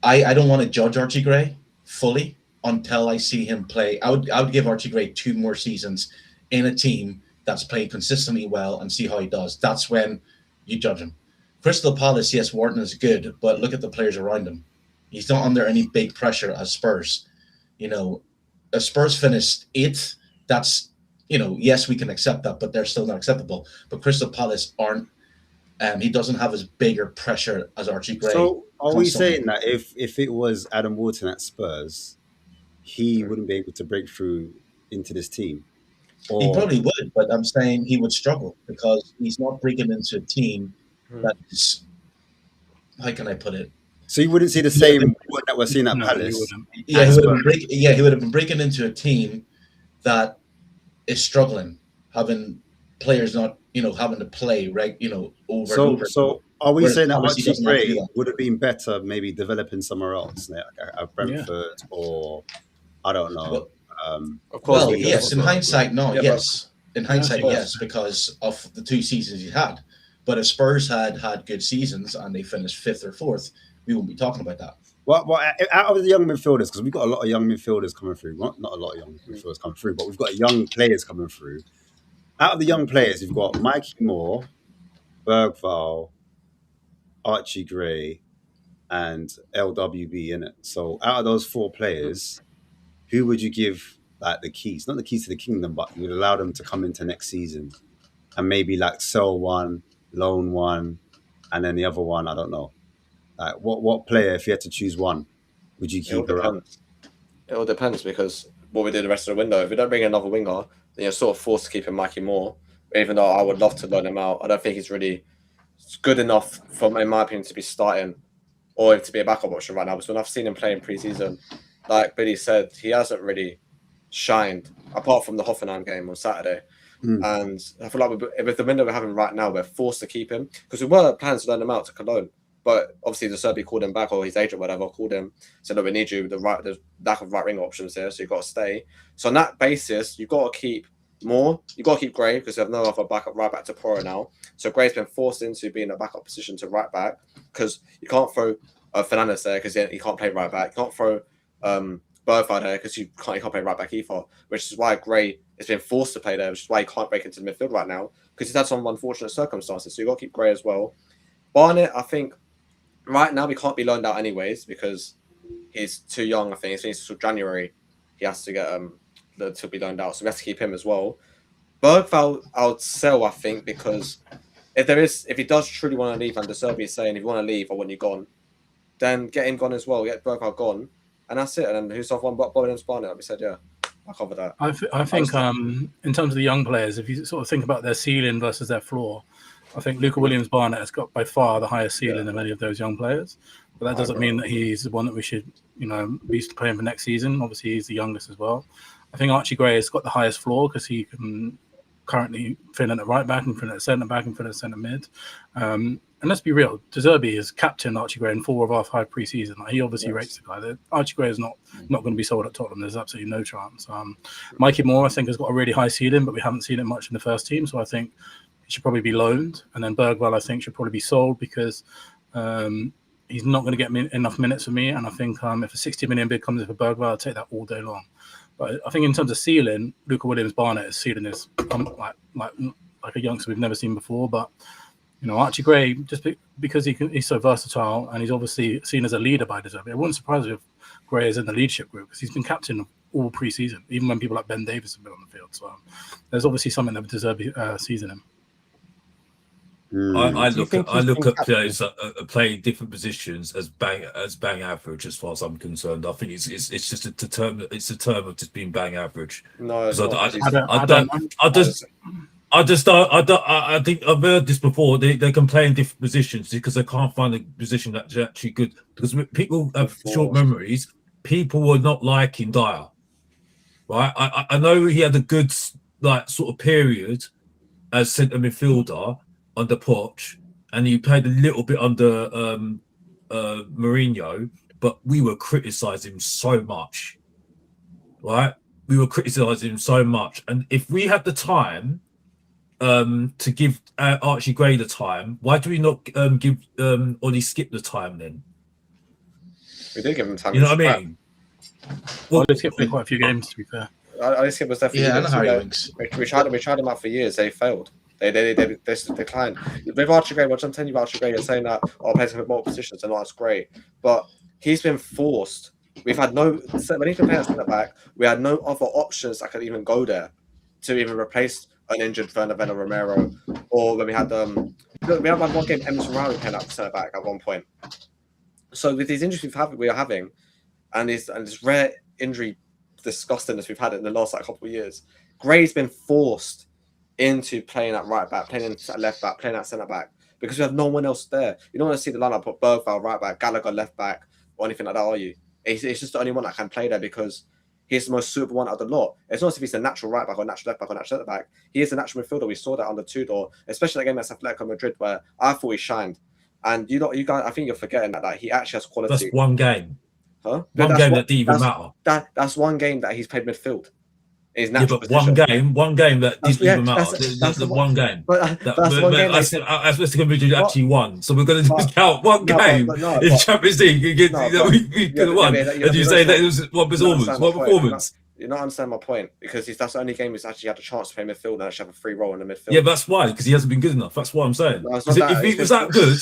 I don't want to judge Archie Gray fully until I see him play. I would give Archie Gray 2 more seasons in a team that's playing consistently well and see how he does. That's when you judge him. Crystal Palace, yes, Wharton is good, but look at the players around him. He's not under any big pressure as Spurs. As Spurs finished 8th, that's, yes, we can accept that, but they're still not acceptable. But Crystal Palace aren't. He doesn't have as bigger pressure as Archie Gray. So are we saying that if it was Adam Wharton at Spurs, he wouldn't be able to break through into this team? He probably would, but I'm saying he would struggle because he's not breaking into a team that is, how can I put it? So you wouldn't see the same that we're seeing at No, Palace. you wouldn't. Yeah, he would have been breaking into a team that is struggling, having players not, having to play over and over. So are we saying that Obviously Archie doesn't have to do Gray that. would have been better maybe developing somewhere else, like at Brentford or I don't know. Of course, Well, yes. In hindsight, no. Yeah, yes. In hindsight, yes. yes, because of the 2 seasons he had. But if Spurs had good seasons and they finished 5th or 4th, we wouldn't be talking about that. Well, out of the young midfielders, because we've got a lot of young midfielders coming through. Not a lot of young midfielders coming through, but we've got young players coming through. Out of the young players, you've got Mikey Moore, Bergvall, Archie Gray, and LWB in it. So out of those 4 players, who would you give like the keys? Not the keys to the kingdom, but you would allow them to come into next season and maybe like sell one, loan one, and then the other one, I don't know. Like what player, if you had to choose one, would you keep around? It all depends because what we do the rest of the window. If we don't bring another winger, then you're sort of forced to keep him Mikey Moore. Even though I would love to loan him out, I don't think he's really good enough, in my opinion, to be starting or to be a backup option right now. Because when I've seen him play in pre-season, like Billy said, he hasn't really shined apart from the Hoffenheim game on Saturday. And I feel like with the window we're having right now, we're forced to keep him because we were planning to loan him out to Cologne. But obviously, De Zerbi called him back, or his agent, whatever, called him, said, "Look, we need you. The lack of right wing options here, so you've got to stay." So on that basis, you've got to keep Moore. You've got to keep Gray because you have no other backup right back to Poro now. So Gray's been forced into being a backup position to right back because you can't throw Fernandes there because he can't play right back. You can't throw Bergvall there because you can't play right back either. Which is why Gray has been forced to play there, which is why he can't break into the midfield right now because he's had some unfortunate circumstances. So you've got to keep Gray as well. Barnett, I think. Right now, we can't be loaned out anyways because he's too young. I think it's until January he has to get to be loaned out, so we have to keep him as well. Bergvall, I would sell, I think, because if he does truly want to leave, and De Zerbi is saying if you want to leave, I want you gone, then get him gone as well. Get Bergvall gone, and that's it. And then who's off one? Bobby and Barnett. We said, yeah, I'll cover that. I think in terms of the young players, if you sort of think about their ceiling versus their floor. I think Luca Williams-Barnett has got by far the highest ceiling of any of those young players. But that doesn't mean that he's the one that we should, be playing for next season. Obviously, he's the youngest as well. I think Archie Gray has got the highest floor because he can currently fill in at right back and fill in at centre back and fill in at centre mid. And let's be real, De Zerbi is captain Archie Gray in 4 of our 5 pre-season. Like, he obviously rates the guy. Archie Gray is not going to be sold at Tottenham. There's absolutely no chance. Mikey Moore, I think, has got a really high ceiling, but we haven't seen it much in the first team. So I think should probably be loaned, and then Bergvall I think should probably be sold because he's not going to get enough minutes for me. And I think if a 60 million bid comes in for Bergvall, I'll take that all day long. But I think in terms of ceiling, Luca Williams-Barnett's ceiling is like a youngster we've never seen before. But Archie Gray, just because he's so versatile and he's obviously seen as a leader by De Zerbi, it wouldn't surprise me if Gray is in the leadership group because he's been captain all pre-season, even when people like Ben Davies have been on the field. So there's obviously something that De Zerbi sees in him. I look at players playing different positions as bang average as far as I'm concerned. I think it's just a term. It's a term of just being bang average. No, it's not. I think I've heard this before. They can play in different positions because they can't find a position that's actually good. Because people have short memories. People were not liking Dyer, right? I know he had a good sort of period as centre midfielder under Poch, and he played a little bit under Mourinho, but we were criticising him so much, right? We were criticising him so much, and if we had the time to give Archie Gray the time, why do we not give Ollie Skip the time then? We did give him time. You know what I mean? Well, Ollie Skip played quite a few games, to be fair. Ollie Skip was definitely we tried him out for years. They failed. They declined. With Archie Gray, what I'm telling you about Archie Gray, you're saying that plays a bit more positions, and that's great. But he's been forced. We've had no, when he's been playing at centre back, we had no other options that could even go there to even replace an injured Fernando Romero. Or when we had we had one game, Emerson Rowery playing at centre back at one point. So with these injuries we are having, and this rare injury disgustingness we've had in the last couple of years, Gray's been forced into playing at right back, playing at left back, playing at centre back, because we have no one else there. You don't want to see the lineup put Bergvall right back, Gallagher left back, or anything like that, are you? It's just the only one that can play there because he's the most suitable one out of the lot. It's not as if he's a natural right back or natural left back or natural left back. He is a natural midfielder. We saw that under Tudor, especially that game against Atletico Madrid where I thought he shined. And you guys, I think you're forgetting that he actually has quality. That's one game. Huh? One game that didn't even matter. That's one game that he's played midfield. His natural position. one game that didn't even matter. That's the one game. That's one game. Atletico Madrid actually won, so we're going to discount one game in Champions League. We could have won, and you say that it was one performance. You're not understanding my point because that's the only game he's actually had a chance to play midfield and actually have a free role in the midfield. Yeah, but that's why, because he hasn't been good enough. That's what I'm saying. No, if he was that good,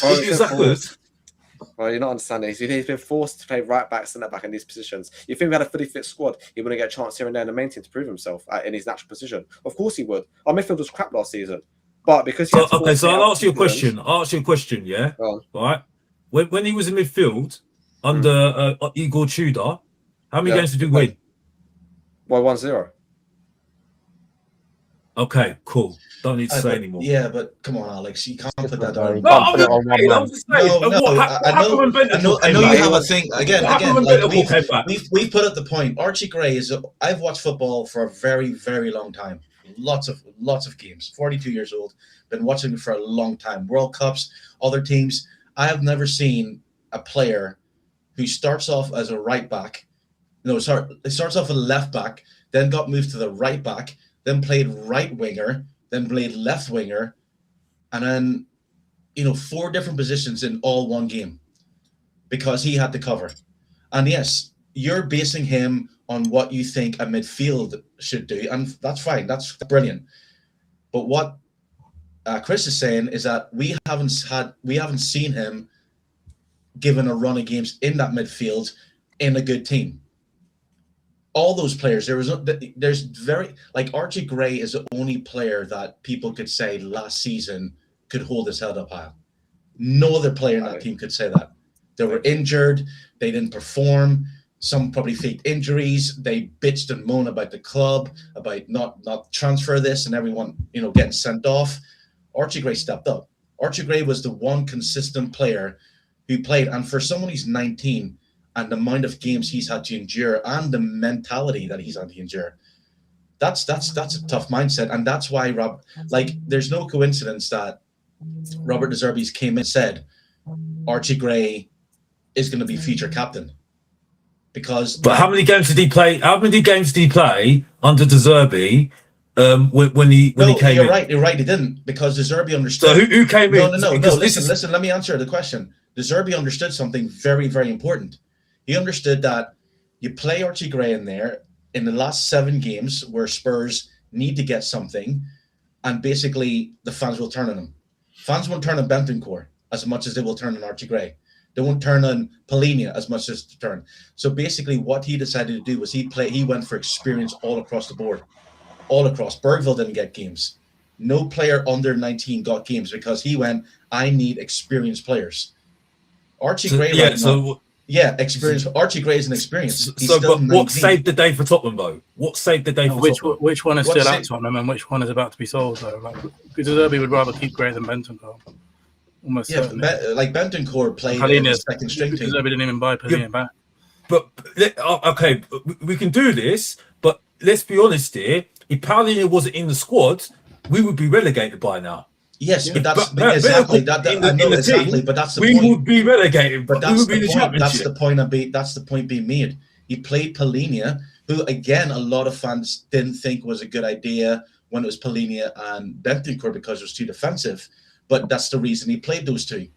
well, you're not understanding. He's been forced to play right back, centre back in these positions. You think we had a fully fit squad, he wouldn't get a chance here and there in the main team to prove himself in his natural position? Of course he would. Our midfield was crap last season, but because so I'll ask you a question. Yeah, right. When he was in midfield under Igor Tudor, how many games did he win? Well, 1-0. Okay, cool. Don't need to say anymore. Yeah, but come on, Alex. You can't put that down. No, I'm just saying. I know you have a thing. Again, we've put up the point. Archie Gray I've watched football for a very, very long time. Lots of games. 42 years old. Been watching it for a long time. World Cups, other teams. I have never seen a player who starts off as a right back. It starts off as a left back, then got moved to the right back, then played right winger, then played left winger, and then 4 different positions in all one game because he had to cover. And yes, you're basing him on what you think a midfield should do, and that's fine. That's brilliant. But what Chris is saying is that we haven't seen him given a run of games in that midfield in a good team. All those players, there's very Archie Gray is the only player that people could say last season could hold his head up high. No other player in that team could say that. They were injured, they didn't perform. Some probably faked injuries. They bitched and moaned about the club, about not transfer this and everyone getting sent off. Archie Gray stepped up. Archie Gray was the one consistent player who played, and for someone who's 19. And the amount of games he's had to endure and the mentality that he's had to endure. That's a tough mindset. And that's why there's no coincidence that Robert De Zerbi came in and said Archie Gray is going to be future captain. But how many games did he play? How many games did he play under De Zerbi when he came in? You're right, he didn't, because De Zerbi understood. So who came in? No, listen, let me answer the question. De Zerbi understood something very, very important. He understood that you play Archie Gray in there in the last 7 games where Spurs need to get something, and basically the fans will turn on him. Fans won't turn on Bentancur as much as they will turn on Archie Gray. They won't turn on Polina as much as to turn. So basically what he decided to do was he went for experience all across the board. All across. Bergvall didn't get games. No player under 19 got games because he went, I need experienced players. Archie Gray experience. Archie Gray is an experience. But what saved the day for Tottenham, though? What saved the day for Tottenham? Which one is still at Tottenham and which one is about to be sold, though? De Zerbi would rather keep Gray than Bentancur. Almost certainly. Bentancur played in the second string team. De Zerbi didn't even buy Polina back. But, okay, we can do this, but let's be honest here. If Polina wasn't in the squad, we would be relegated by now. Yes, but that's exactly that. I know exactly, but that's the point. We would be relegated, but that's we would be the championship. That's the point being made. He played Polina, who again a lot of fans didn't think was a good idea when it was Polina and Bentancur because it was too defensive. But that's the reason he played those two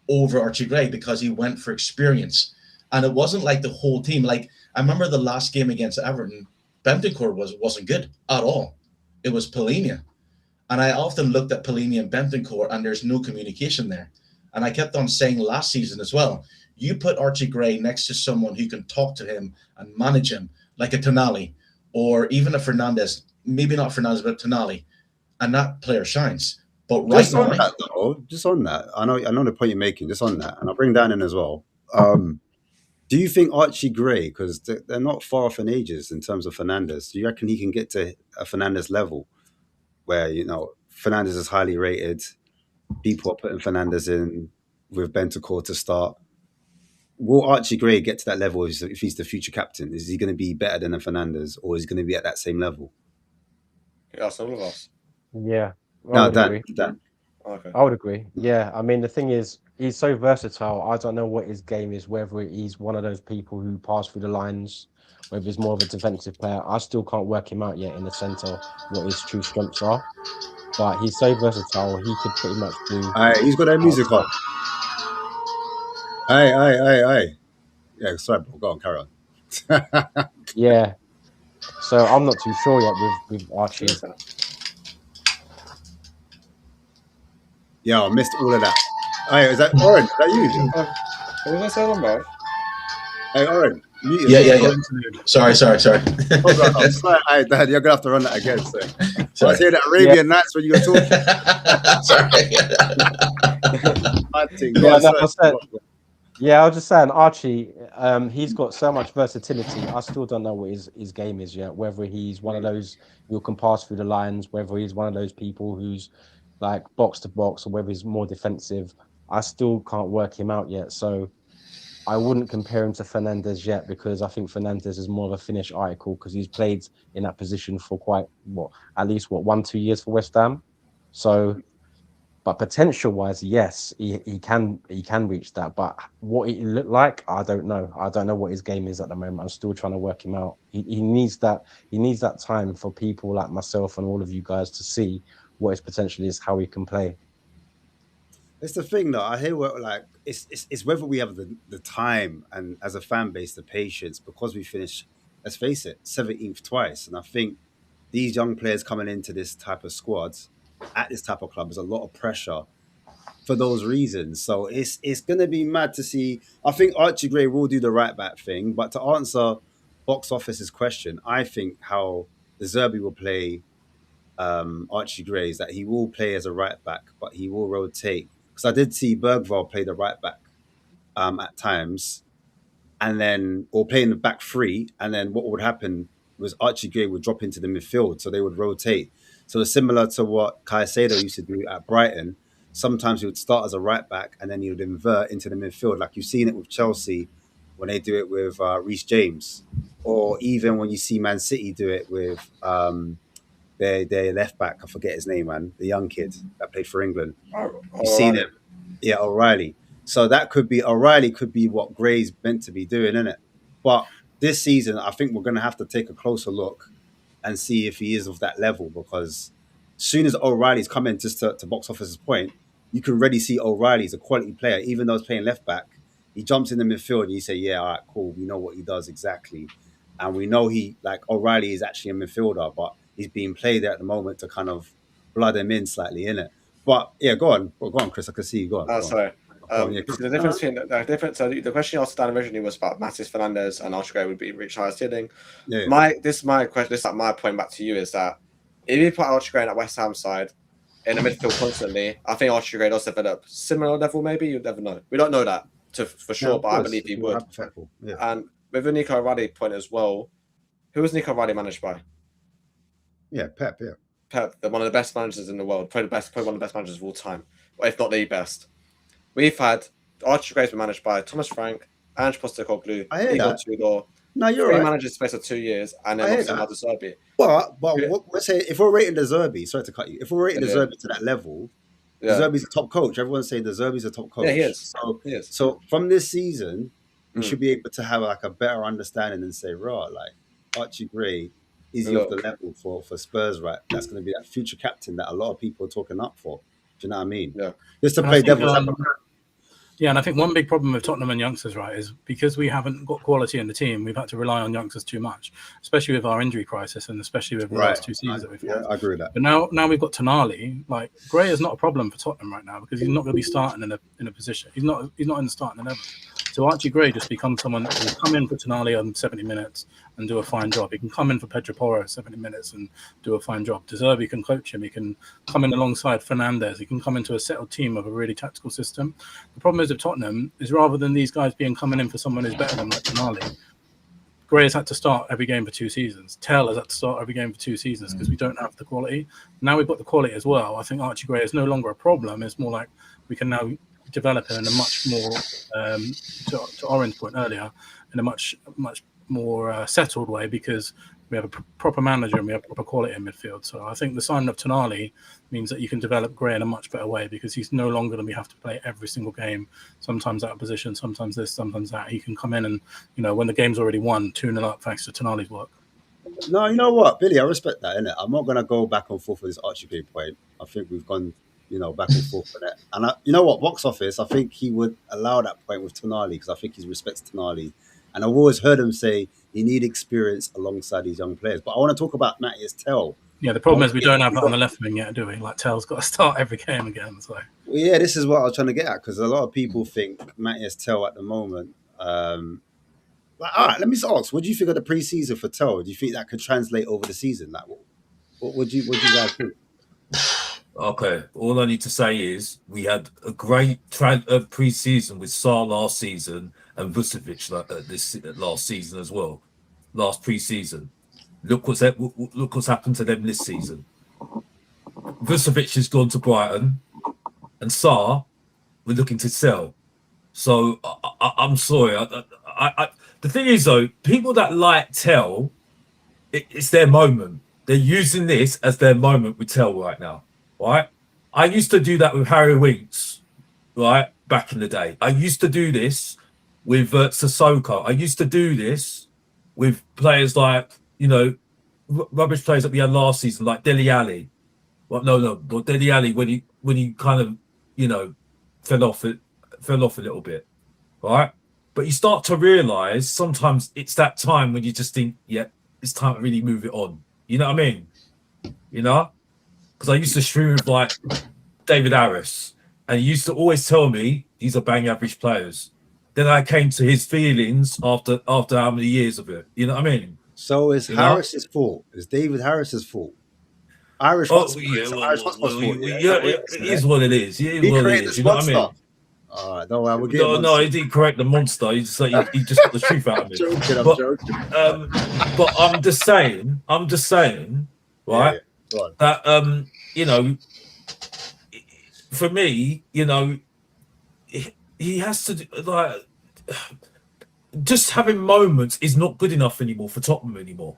over Archie Gray, because he went for experience. And it wasn't like the whole team. Like I remember the last game against Everton, Bentancur wasn't good at all. It was Polina. And I often looked at Polina and Bentancur, and there's no communication there. And I kept on saying last season as well, you put Archie Gray next to someone who can talk to him and manage him, like a Tonali, or even a Fernandes, maybe not Fernandes, but Tonali, and that player shines. But right just on that, though, just on that, I know the point you're making, just on that, and I'll bring Dan in as well. Do you think Archie Gray, because they're not far off in ages in terms of Fernandes, do you reckon he can get to a Fernandes level? Where, Fernandes is highly rated, people are putting Fernandes in with Bentancur to start. Will Archie Gray get to that level if he's the future captain? Is he going to be better than a Fernandes, or is he going to be at that same level? That's all of us. Yeah. No, Dan. Okay. I would agree. Yeah. I mean, the thing is, he's so versatile. I don't know what his game is, whether he's one of those people who pass through the lines, whether he's more of a defensive player. I still can't work him out yet in the centre, what his true strengths are. But he's so versatile. He could pretty much do. He's got that music on. Aye. Yeah, sorry, bro. Go on, carry on. Yeah. So I'm not too sure yet with Archie. Yeah, I missed all of that. Hey, is that Oren? Is that you? What was I saying, bro? Hey, Oren. Yeah. Sorry. Hey, Dad, you're gonna have to run that again. So I was hearing that Arabian Nights when you were talking. I was just saying, Archie, he's got so much versatility. I still don't know what his game is yet. Whether he's one of those who can pass through the lines, whether he's one of those people who's like box to box, or whether he's more defensive. I still can't work him out yet. So I wouldn't compare him to Fernandes yet, because I think Fernandes is more of a finished article because he's played in that position for at least 1-2 years for West Ham. So, but potential wise, yes, he can reach that. But what it looked like, I don't know. I don't know what his game is at the moment. I'm still trying to work him out. He needs that. He needs that time for people like myself and all of you guys to see what his potential is, how he can play. It's the thing, though. I hear what it's whether we have the time and as a fan base the patience, because we finished, let's face it, 17th twice, and I think these young players coming into this type of squads at this type of club is a lot of pressure for those reasons. So it's going to be mad to see. I think Archie Gray will do the right back thing, but to answer box office's question, I think how De Zerbi will play Archie Gray is that he will play as a right back, but he will rotate. Because I did see Bergvall play the right back at times, and then or play in the back three, and then what would happen was Archie Gray would drop into the midfield, so they would rotate. So it's similar to what Caicedo used to do at Brighton. Sometimes he would start as a right back, and then he would invert into the midfield, like you've seen it with Chelsea when they do it with Reece James, or even when you see Man City do it with their left back. I forget his name, man. The young kid that played for England. You've seen him. Yeah, O'Reilly. So that could be O'Reilly could be what Gray's meant to be doing, isn't it? But this season, I think we're going to have to take a closer look and see if he is of that level, because as soon as O'Reilly's come in, just to box office's point, you can already see O'Reilly's a quality player. Even though he's playing left back, he jumps in the midfield and you say, yeah, all right, cool. We know what he does exactly. And we know O'Reilly is actually a midfielder, but he's being played there at the moment to kind of blood him in slightly, innit? But yeah, go on, Chris. I can see you. Go on. Oh, sorry. The difference between so the question you asked Dan originally was about Matis Fernandes and Archie Gray would be reach higher ceiling. Yeah. This is my question. This is my point back to you is that if you put Archie Gray on that West Ham side in the midfield constantly, I think Archie Gray does develop similar level. Maybe you never know. We don't know that for sure, but I believe he would. Yeah. And with the Nico O'Reilly point as well, who was Nico O'Reilly managed by? Yeah, Pep. Yeah, Pep, one of the best managers in the world, probably one of the best managers of all time, if not the best. We've had Archie Gray's been managed by Thomas Frank, Ange Postecoglou, Igor Tudor. No, you're three right. managers space of 2 years, and then obviously De Zerbi. But let's say if we're rating De Zerbi, sorry to cut you, if we're rating De Zerbi to that level, De Zerbi's a top coach. Everyone's saying De Zerbi's a top coach. Yeah, he is. So from this season, we should be able to have like a better understanding and say, right, like Archie Gray, is he off the level for Spurs, right? That's going to be that future captain that a lot of people are talking up for. Do you know what I mean? Yeah. Just to play devil's advocate. Yeah, and I think one big problem with Tottenham and youngsters, right, is because we haven't got quality in the team, we've had to rely on youngsters too much, especially with our injury crisis and especially with the last 2 seasons that we've had. I agree with that. But now we've got Tonali. Like, Gray is not a problem for Tottenham right now because he's not going to be starting in a position. He's not in the starting 11. So Archie Gray just becomes someone that can come in for Tonali on 70 minutes and do a fine job. He can come in for Pedro Porro 70 minutes and do a fine job. De Zerbi can coach him. He can come in alongside Fernandes. He can come into a settled team of a really tactical system. The problem is with Tottenham is rather than these guys coming in for someone who's better than like Tonali, Gray has had to start every game for 2 seasons. Tell has had to start every game for 2 seasons because we don't have the quality. Now we've got the quality as well. I think Archie Gray is no longer a problem. It's more like we can now develop him in a much more, to Oren's point earlier, in a much more settled way because we have a proper manager and we have proper quality in midfield. So I think the signing of Tonali means that you can develop Gray in a much better way because he's no longer going to have to play every single game, sometimes out of position, sometimes this, sometimes that. He can come in and, when the game's already won, 2-0 up thanks to Tonali's work. No, you know what, Billy, I respect that, innit? I'm not going to go back and forth with this Archie Gray point. I think we've gone, back and forth with that. And you know what, box office, I think he would allow that point with Tonali because I think he respects Tonali. And I've always heard him say he need experience alongside these young players. But I want to talk about Matthias Tell. Yeah, the problem is we don't have that on the left wing yet, do we? Like, Tell's got to start every game again. So. Well, yeah, this is what I was trying to get at because a lot of people think Matthias Tell at the moment. All right, let me just ask, what do you think of the pre-season for Tell? Do you think that could translate over the season? Like, what would you guys think? Okay, all I need to say is we had a great pre-season with Sarr last season and Vucevic this last season as well. Last pre-season, look what's happened to them this season. Vucevic has gone to Brighton, and Sarr we're looking to sell. So I'm sorry. The thing is though, people that like Tell, it's their moment. They're using this as their moment with Tell right now. Right, I used to do that with Harry Winks, right, back in the day. I used to do this with Sissoko. I used to do this with players like, rubbish players that we had last season, like Dele Alli. Well, no, but Dele Alli when he kind of, fell off a little bit, right? But you start to realise sometimes it's that time when you just think, yeah, it's time to really move it on. You know what I mean? Because I used to stream with like David Harris, and he used to always tell me these are bang average players. Then I came to his feelings after how many years of it. You know what I mean? So it's Harris's fault. It's David Harris's fault. Irish Hotspur. It is what it is. He created this monster. You know what I mean? All right, don't worry, we'll get no, he didn't correct the monster. He just got the truth out of me. I'm joking. But I'm just saying, right? Yeah. That for me, he has to just having moments is not good enough anymore for Tottenham anymore.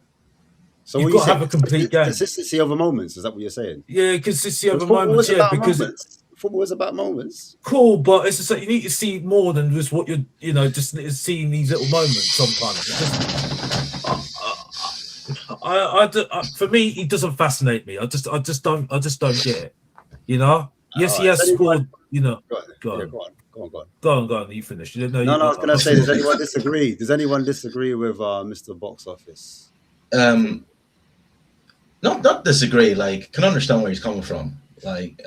So you've got to have a complete game. Consistency over moments, is that what you're saying? Yeah, consistency over moments. Yeah, because football is about moments. Cool, but it's just like you need to see more than just what you're, just seeing these little moments sometimes. For me, he doesn't fascinate me. I just don't get it. Yes, he has scored. Go on. You finished. No, I was going to say, does anyone disagree? Does anyone disagree with Mr. Box Office? Not disagree. Like, can understand where he's coming from. Like,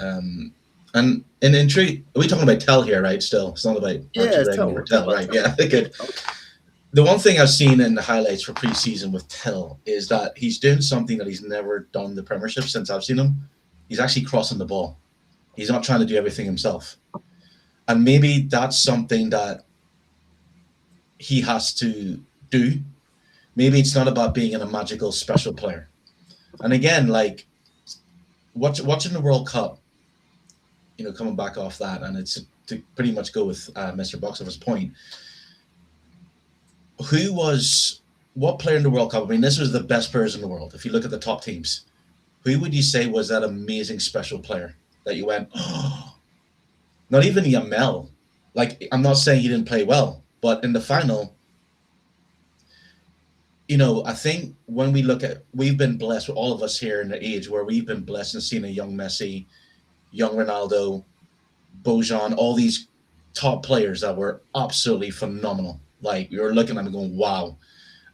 and in truth, are we talking about Tell here, right? Still, it's not about Tell, right? Yeah, good. The one thing I've seen in the highlights for pre-season with Tell is that he's doing something that he's never done in the Premiership since I've seen him. He's actually crossing the ball. He's not trying to do everything himself. And maybe that's something that he has to do. Maybe it's not about being a magical special player. And again, like watching the World Cup, coming back off that, and it's to pretty much go with Mr. Box Office point. What player in the World Cup? I mean, this was the best players in the world. If you look at the top teams, who would you say was that amazing special player that you went, oh, not even Yamel. Like, I'm not saying he didn't play well, but in the final, I think when we look at, we've been blessed with all of us here in the age where we've been blessed and seen a young Messi, young Ronaldo, Bojan, all these top players that were absolutely phenomenal. Like, we were looking at them going, wow.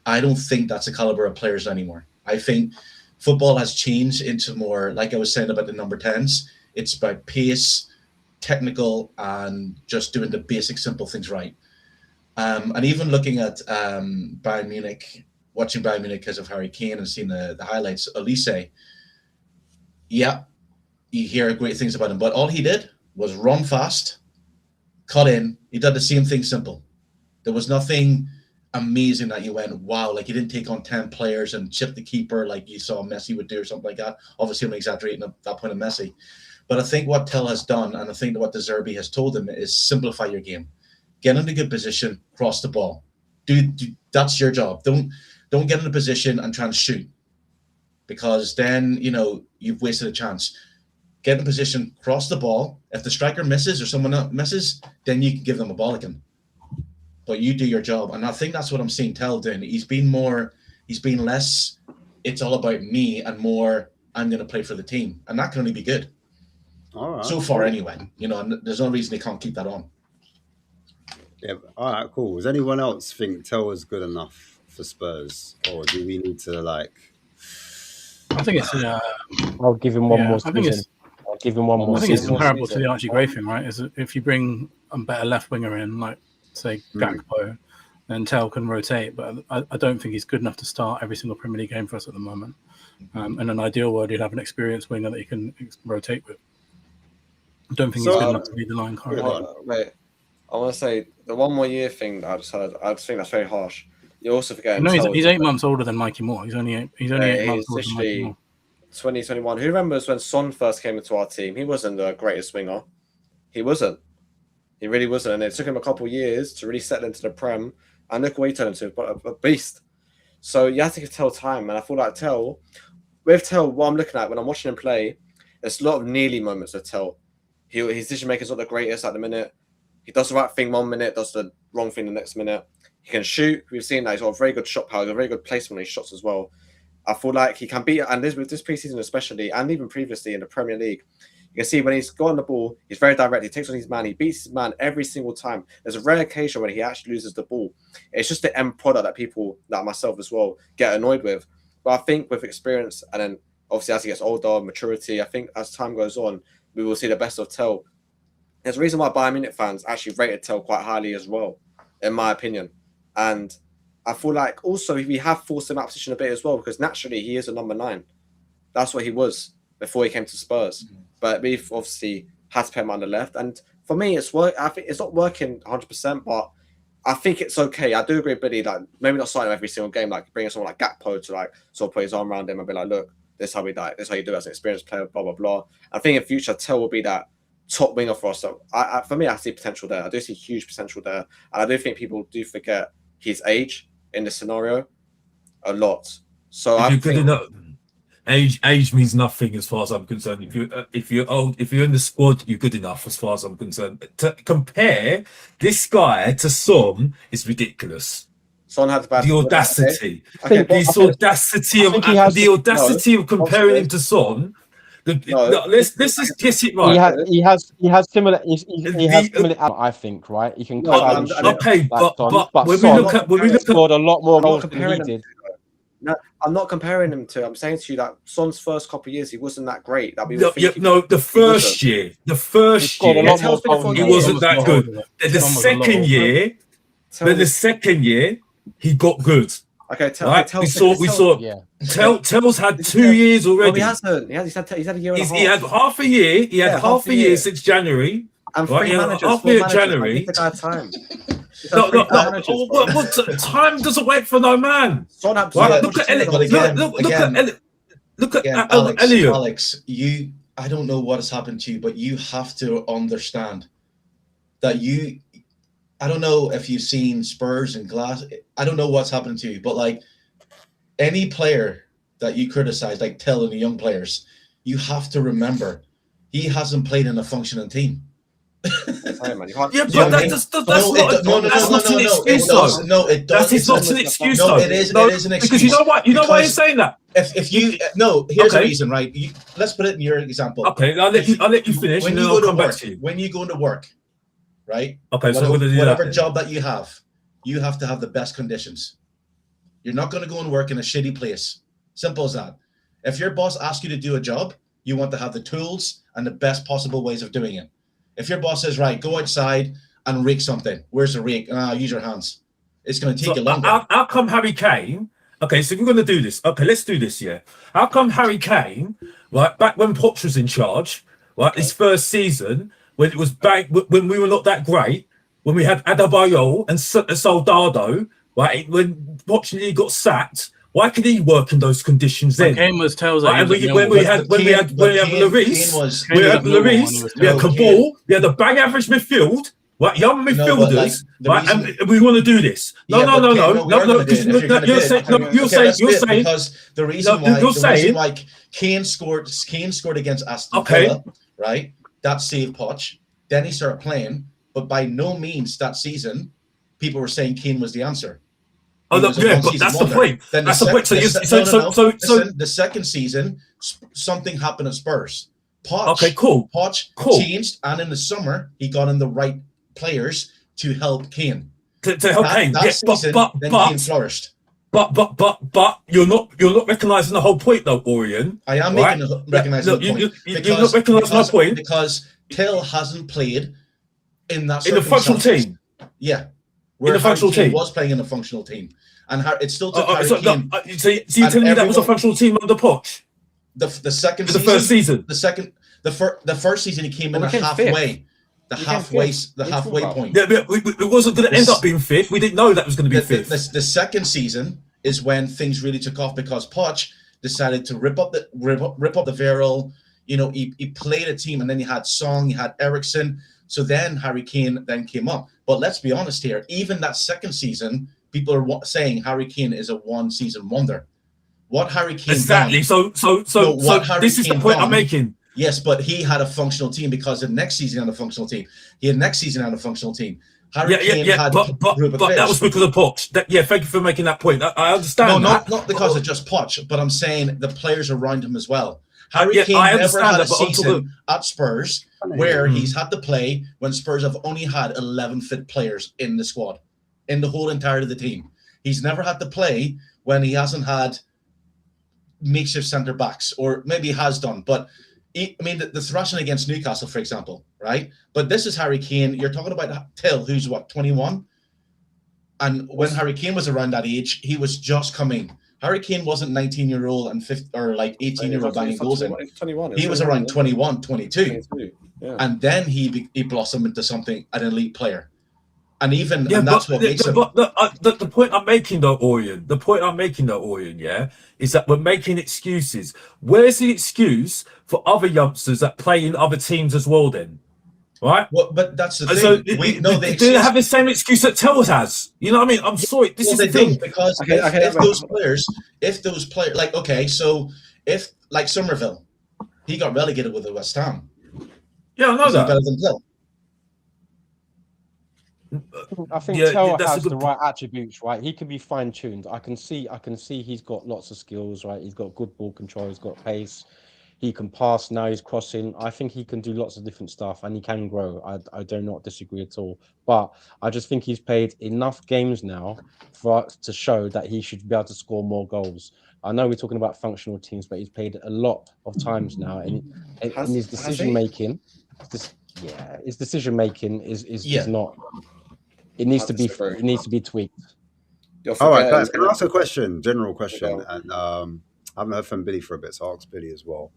I don't think that's a caliber of players anymore. I think football has changed into more, like I was saying about the number 10s, it's about pace, technical, and just doing the basic, simple things right. And even looking at Bayern Munich, watching Bayern Munich because of Harry Kane and seeing the highlights, Elise, yeah, you hear great things about him, but all he did was run fast, cut in. He did the same thing simple. There was nothing amazing that you went, wow, like you didn't take on 10 players and chip the keeper like you saw Messi would do or something like that. Obviously, I'm exaggerating at that point of Messi. But I think what Tell has done, and I think that what De Zerbi has told him, is simplify your game. Get in a good position, cross the ball. That's your job. Don't get in a position and try and shoot, because then, you know, you've wasted a chance. Get in a position, cross the ball. If the striker misses or someone else misses, then you can give them a ball again. But you do your job. And I think that's what I'm seeing Tell doing. He's been less, it's all about me, and more, I'm going to play for the team. And that can only be good. All right. So far, anyway. You know, and there's no reason they can't keep that on. Yeah. All right. Cool. Does anyone else think Tell was good enough for Spurs, or do we need to like? I think it's. I'll give him one more season. I'll give him one more I think it's season. comparable to the Archie Gray thing, right? Is if you bring a better left winger in, like say Gakpo, then Tell can rotate. But I don't think he's good enough to start every single Premier League game for us at the moment. In an ideal world, you'd have an experienced winger that you can rotate with. I don't think he's good enough to be the line currently. Wait, I want to say the 1 more year thing that I just heard. I just think that's very harsh. You also forget. No, he's 8 months older than Mikey Moore. He's only 8 months older than Mikey Moore. 2021. Who remembers when Son first came into our team? He wasn't the greatest winger. He wasn't. He really wasn't. And it took him a couple of years to really settle into the Prem. And look what he turned into, a beast. So you have to give Tell time. And I feel like with Tell, what I'm looking at when I'm watching him play, there's a lot of nearly moments of Tell. His decision making is not the greatest at the minute. He does the right thing 1 minute, does the wrong thing the next minute. He can shoot. We've seen that he's got a very good shot power, a very good placement on his shots as well. I feel like he can beat, and with this preseason especially, and even previously in the Premier League, you can see when he's got on the ball, he's very direct. He takes on his man, he beats his man every single time. There's a rare occasion when he actually loses the ball. It's just the end product that people, like myself as well, get annoyed with. But I think with experience, and then obviously as he gets older, maturity, I think as time goes on, we will see the best of Tell. There's a reason why Bayern Munich fans actually rated Tell quite highly as well, in my opinion. And I feel like also we have forced him out of position a bit as well, because naturally he is a number 9. That's what he was before he came to Spurs. But we've obviously had to put him on the left. And for me, I think it's not working 100%, but I think it's okay. I do agree with Billy, like maybe not starting every single game, like bringing someone like Gakpo to like sort of put his arm around him and be like, look, this is how we die. This is how you do it as an experienced player, blah, blah, blah. I think in future, Tell will be that top winger for us. So for me, I see potential there. I do see huge potential there. And I do think people do forget his age in this scenario a lot. So I think age means nothing as far as I'm concerned. If you're old, if you're in the squad, you're good enough as far as I'm concerned. To compare this guy to Son is ridiculous. Son had the audacity. Okay, the audacity of comparing him to Son. Let's just kiss it right. He has similar. He has similar. I think right. You can okay, but when Son, we look at scored a lot more goals than he did. No, I'm not comparing him to. I'm saying to you that Son's first couple of years, he wasn't that great. The first year, he wasn't that good. The second year, he got good. Okay, we saw. Yeah. Tell's had 2 years already. No, he hasn't. He's had a year and a half. He had half a year. He had half a year since January. And three managers. Half a year January. The guy time. Time doesn't wait for no man. Look at Elliot. Alex, I don't know what has happened to you, but you have to understand that I don't know if you've seen Spurs and Glass. I don't know what's happened to you, but like any player that you criticize, like Tell and the young players, you have to remember he hasn't played in a functioning team. That's not an excuse. No, it does. It's not an excuse. No, it is an excuse. Because you know what? You know why you're saying that. Here's the reason, right? Let's put it in your example. Okay, I'll let you finish. When you go to work, when you go into work, right? Okay, whatever job that you have to have the best conditions. You're not going to go and work in a shitty place. Simple as that. If your boss asks you to do a job, you want to have the tools and the best possible ways of doing it. If your boss says, right, go outside and rake something. Where's the rake? Use your hands. It's going to take you longer. How come Harry Kane? Okay, so we're going to do this. Okay, let's do this, yeah. How come Harry Kane, right, back when Poch was in charge, right, his first season, when it was when we were not that great, when we had Adebayo and Soldado, right? When Pochettino got sacked, why could he work in those conditions then? Kane was tells Right, and when we had Lloris, we had Cabal, we had the bang average midfield, right? Young midfielders, right? And we want to do this. No. You're saying because the reason why Kane scored against Aston Villa, right? That saved Poch. Then he started playing, but by no means that season people were saying Kane was the answer. But that's the point. That's the point. So the second season, something happened at Spurs. Poch changed, and in the summer he got in the right players to help Kane. To help Kane. Then Kane flourished. But you're not recognizing the whole point though, Orion. I am recognizing the point. You're not recognizing my point because Till hasn't played in that in the functional team. Yeah. In the functional team, was playing in a functional team, and it still took Harry Kane. So you're telling me that was a functional team under Poch? The second season, first season, the first season he came in halfway, the halfway point. Yeah, it wasn't going to end up being fifth. We didn't know that was going to be fifth. The second season is when things really took off because Poch decided to rip up the Viral. You know, he played a team, and then you had Song, you had Eriksen. So then Harry Kane then came up. But let's be honest here, even that second season, people are saying Harry Kane is a one-season wonder. What Harry Kane exactly. Done, so this is the point I'm making. Yes, but he had a functional team because the next season had a functional team. Harry Kane had but that was because of Poch. Thank you for making that point. I understand. No, not because of just Poch, but I'm saying the players around him as well. Harry Kane never had a season at Spurs where he's had to play when Spurs have only had 11 fit players in the squad, in the whole entirety of the team. He's never had to play when he hasn't had makeshift centre backs, or maybe he has done. But the thrashing against Newcastle, for example, right? But this is Harry Kane. You're talking about Till, who's 21, and when Harry Kane was around that age, he was just coming. Harry Kane wasn't 19-year-old and 18-year-old banging goals in. 21. He was around 21, 22. Yeah. And then he blossomed into something, an elite player. And that's what makes him. But the point I'm making though, Orion, is that we're making excuses. Where's the excuse for other youngsters that play in other teams as well then? Right? Well, but that's the thing. So do they have the same excuse that Tells has? You know what I mean? I'm sorry. This is the thing. Because if those players, like, okay, so if, like, Somerville, he got relegated with the West Ham. Yeah, I know that. Better than Till. I think Tell has the right attributes, right? He can be fine-tuned. I can see he's got lots of skills, right? He's got good ball control, he's got pace. He can pass now, he's crossing. I think he can do lots of different stuff and he can grow. I do not disagree at all. But I just think he's played enough games now for us to show that he should be able to score more goals. I know we're talking about functional teams, but he's played a lot of times now. And his decision making, his decision making is not. It needs to be tweaked. All right, guys, can I ask a question? General question, and I haven't heard from Billy for a bit, so I'll ask Billy as well.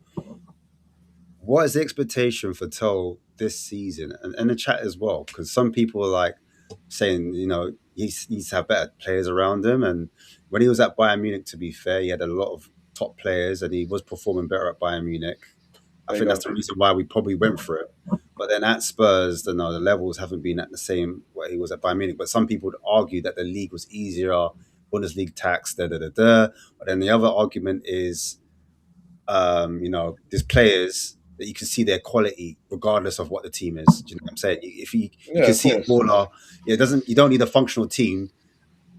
What is the expectation for Tell this season, and the chat as well? Because some people are like saying, you know, he needs to have better players around him. And when he was at Bayern Munich, to be fair, he had a lot of top players, and he was performing better at Bayern Munich. I think that's the reason why we probably went for it. But then at Spurs, the levels haven't been at the same way he was at Bayern Munich. But some people would argue that the league was easier, Bundesliga tax, But then the other argument is, there's players that you can see their quality regardless of what the team is. Do you know what I'm saying? If you can see a baller, you don't need a functional team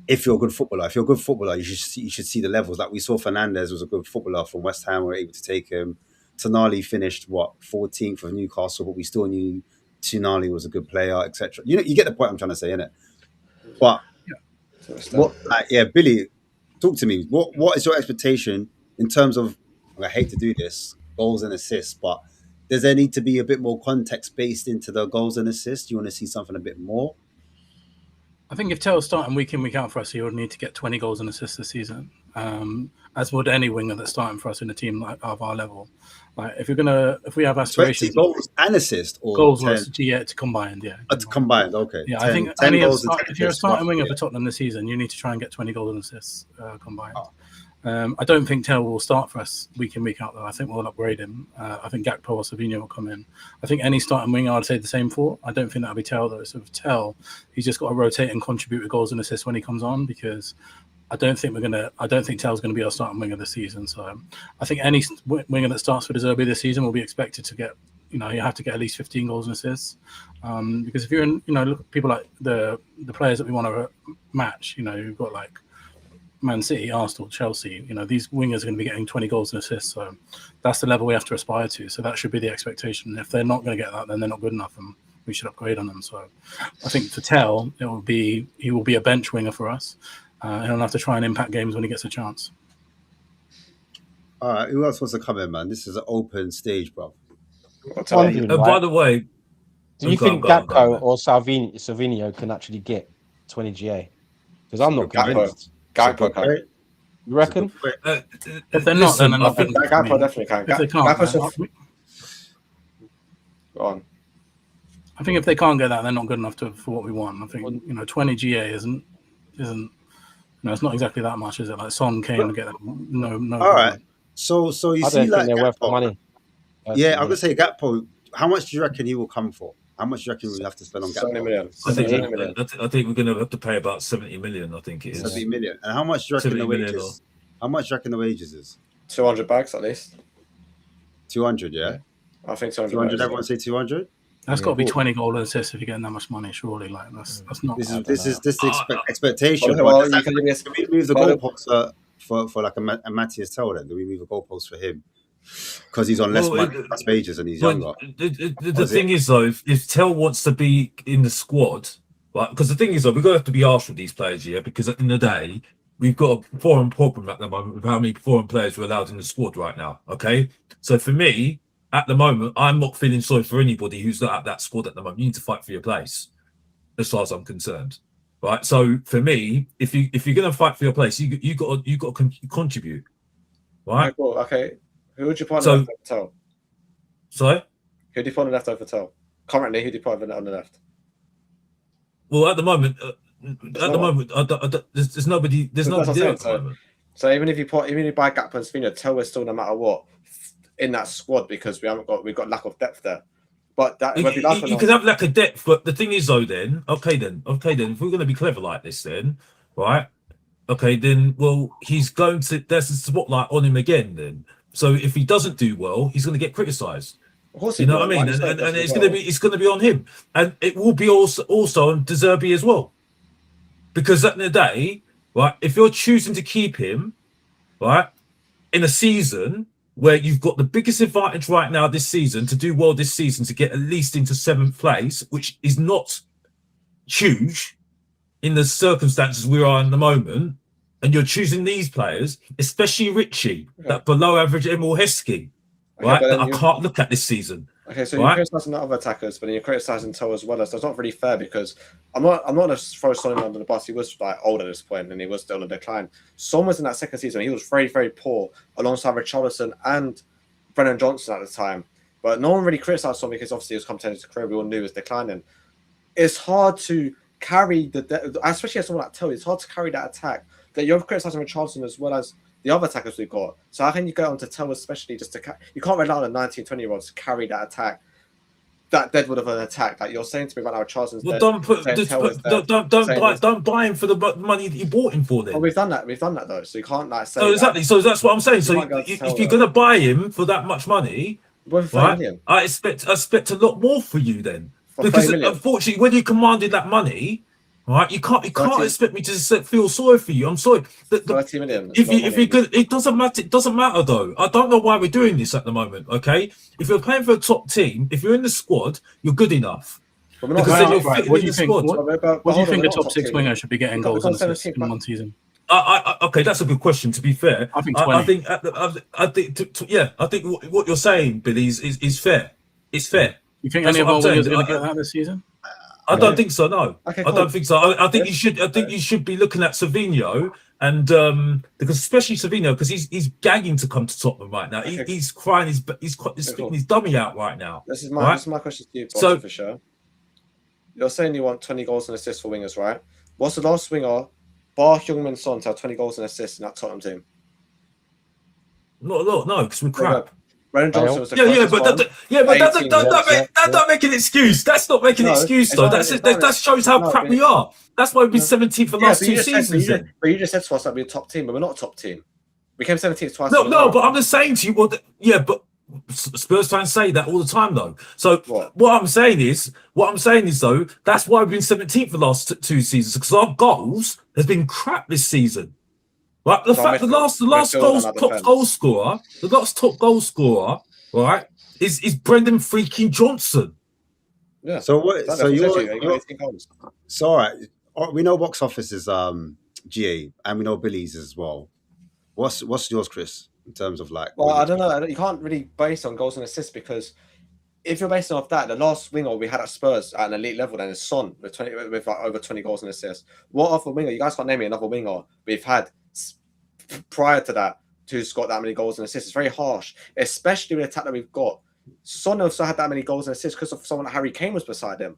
if you're a good footballer. If you're a good footballer, you should see the levels. Like we saw Fernandes was a good footballer from West Ham. We were able to take him. Tonali finished 14th of Newcastle, but we still knew Tonali was a good player, etc. You get the point I'm trying to say, innit? But Billy, talk to me. What is your expectation in terms of? I hate to do this, goals and assists, but does there need to be a bit more context based into the goals and assists? Do you want to see something a bit more? I think if Tell's starting week in, week out for us, he would need to get 20 goals and assists this season. as would any winger that's starting for us in a team like of our level. Like if we have aspirations, 20 goals and assists, or goals 10? was combined, yeah. Combined, okay. Yeah, 10, I think 10 goals and 10 if you're a assists starting roughly, winger for Tottenham this season, you need to try and get 20 goals and assists combined. I don't think Tell will start for us week in, week out, though. I think we'll upgrade him. I think Gakpo or Savinho will come in. I think any starting winger, I'd say the same for. I don't think that'll be Tell, though. So with Tell, he's just got to rotate and contribute with goals and assists when he comes on, because I don't think Tell's going to be our starting winger this season. So I think any winger that starts for De Zerbi this season will be expected to get, you have to get at least 15 goals and assists. Because if you're in, look at people like the players that we want to match, you've got like Man City, Arsenal, Chelsea, these wingers are going to be getting 20 goals and assists. So that's the level we have to aspire to. So that should be the expectation. If they're not going to get that, then they're not good enough, and we should upgrade on them. So I think for Tell, he will be a bench winger for us. He'll have to try and impact games when he gets a chance. All right, who else wants to come in, man? This is an open stage, bro. By the way, do you think Gakpo or Savinho can actually get 20 GA? Because I'm not convinced. Gakpo can. You reckon? If they're not, then they're not. Gakpo definitely can. If they can't, go on. I think if they can't get that, they're not good enough for what we want. I think 20 GA isn't. No, it's not exactly that much, is it? Like Son came to get that. No. All right. So you I see, don't like think they're worth the Gakpo, money. Yeah, I'm gonna say Gakpo. How much do you reckon he will come for? How much do you reckon we have to spend on Gakpo? 70 million. I think we're going to have to pay about 70 million. I think it is 70 million. And how much do you reckon the wages? How much do you reckon the wages is? 200 bags at least. 200, yeah. I think 200. 200. Everyone say 200. That's got to be 20 goal assists if you're getting that much money. Surely, like that's not. This is expectation. Well, do we move the goalpost for like a Matthias Tell? Then do we move the goalpost for him? Because he's on less wages and he's younger. The thing is, though, if Tell wants to be in the squad, right? Because the thing is, though, we're going to have to be harsh with these players, yeah. Because at the end of the day, we've got a foreign problem at the moment with how many foreign players we're allowed in the squad right now. Okay, so for me, at the moment, I'm not feeling sorry for anybody who's not at that squad at the moment. You need to fight for your place, as far as I'm concerned, right? So for me, if you're going to fight for your place, you got to contribute, right? Okay. Who would you put on the left over Tell? Sorry? Who do you put on the left over Tell? Currently, who do you put on the left? Well, at the moment, there's nobody. There's nobody there at the moment. So even if you buy Gakpo and Savinho, Tell is still no matter what in that squad, because we've got lack of depth there. But that you can have lack of depth, but the thing is, though, okay, then, if we're going to be clever like this, then, right? Okay, then, well, there's a spotlight on him again, then. So if he doesn't do well, he's going to get criticised. You know what I mean? And it's going to be on him, and it will be also on De Zerbi as well, because at the end of the day, right? If you're choosing to keep him, right, in a season where you've got the biggest advantage right now this season to do well this season to get at least into 7th place, which is not huge in the circumstances we are in the moment. And you're choosing these players, especially Richie, that below average Emil Heskey, right? That I can't look at this season. Okay, so you're criticising the other attackers, but then you're criticising Tell as well. So it's not really fair, because I'm not going to throw Son under the bus. He was like old at this point, and he was still in decline. Son was in that second season. He was very, very poor alongside Richarlison and Brennan Johnson at the time. But no one really criticised Son because obviously he was coming to his career. We all knew he was declining. It's hard to carry especially as someone like Tell. It's hard to carry that attack. That you're criticising Richarlison as well as the other attackers we've got. So how can you go on to Tell, especially just to you can't rely on a 19, 20-year-old to carry that attack, that deadwood of an attack. Like you're saying to me right now, Richarlison's dead. Don't buy him for the money that you bought him for. Then we've done that though. So you can't like say. So exactly. So that's what I'm saying. So if you're going to buy him for that much money, right, I expect a lot more for you then, because unfortunately, when you commanded that money. Right, you can't expect me to feel sorry for you. I'm sorry. 30 million. If you could, it doesn't matter. It doesn't matter though. I don't know why we're doing this at the moment. Okay, if you're playing for a top team, if you're in the squad, you're good enough. What do you think? What do you think a top 6 winger should be getting goals and assists in one season? Okay, that's a good question. To be fair, I think 20. I think what you're saying, Billy, is fair. It's fair. You think any of our wingers are going to get that this season? I don't think so. No, Okay, I don't think so. I think you should. I think you should be looking at Savinho, and because especially Savinho, because he's gagging to come to Tottenham right now. He's crying. He's spitting his dummy out right now. This is my question to you, Boss, for sure. You're saying you want 20 goals and assists for wingers, right? What's the last winger, bar Heung-min Son, to have 20 goals and assists in that Tottenham team? No, because we're crap. Brennan Johnson was the that don't make an excuse. That's not making an excuse, though. That shows how crap we are. That's why we've been 17th for the last 2 seasons. But you just said to us that we're a top team, but we're not a top team. We came 17th twice. No, but I'm just saying to you, but Spurs fans say that all the time, though. So what I'm saying is, though, that's why we've been 17th for the last 2 seasons, because our goals has been crap this season. Right, the last top goal scorer, right, is Brendan freaking Johnson. Yeah. So what? So all right. We know box office is GA, and we know Billy's as well. What's yours, Chris, in terms of like? Well, I don't know. You can't really base on goals and assists, because if you're basing off that, the last winger we had at Spurs at an elite level then is Son with like over 20 goals and assists. What other winger? You guys can't name me another winger we've had prior to that who's got that many goals and assists. It's very harsh, especially with the attack that we've got. Son also had that many goals and assists because of someone like Harry Kane was beside him.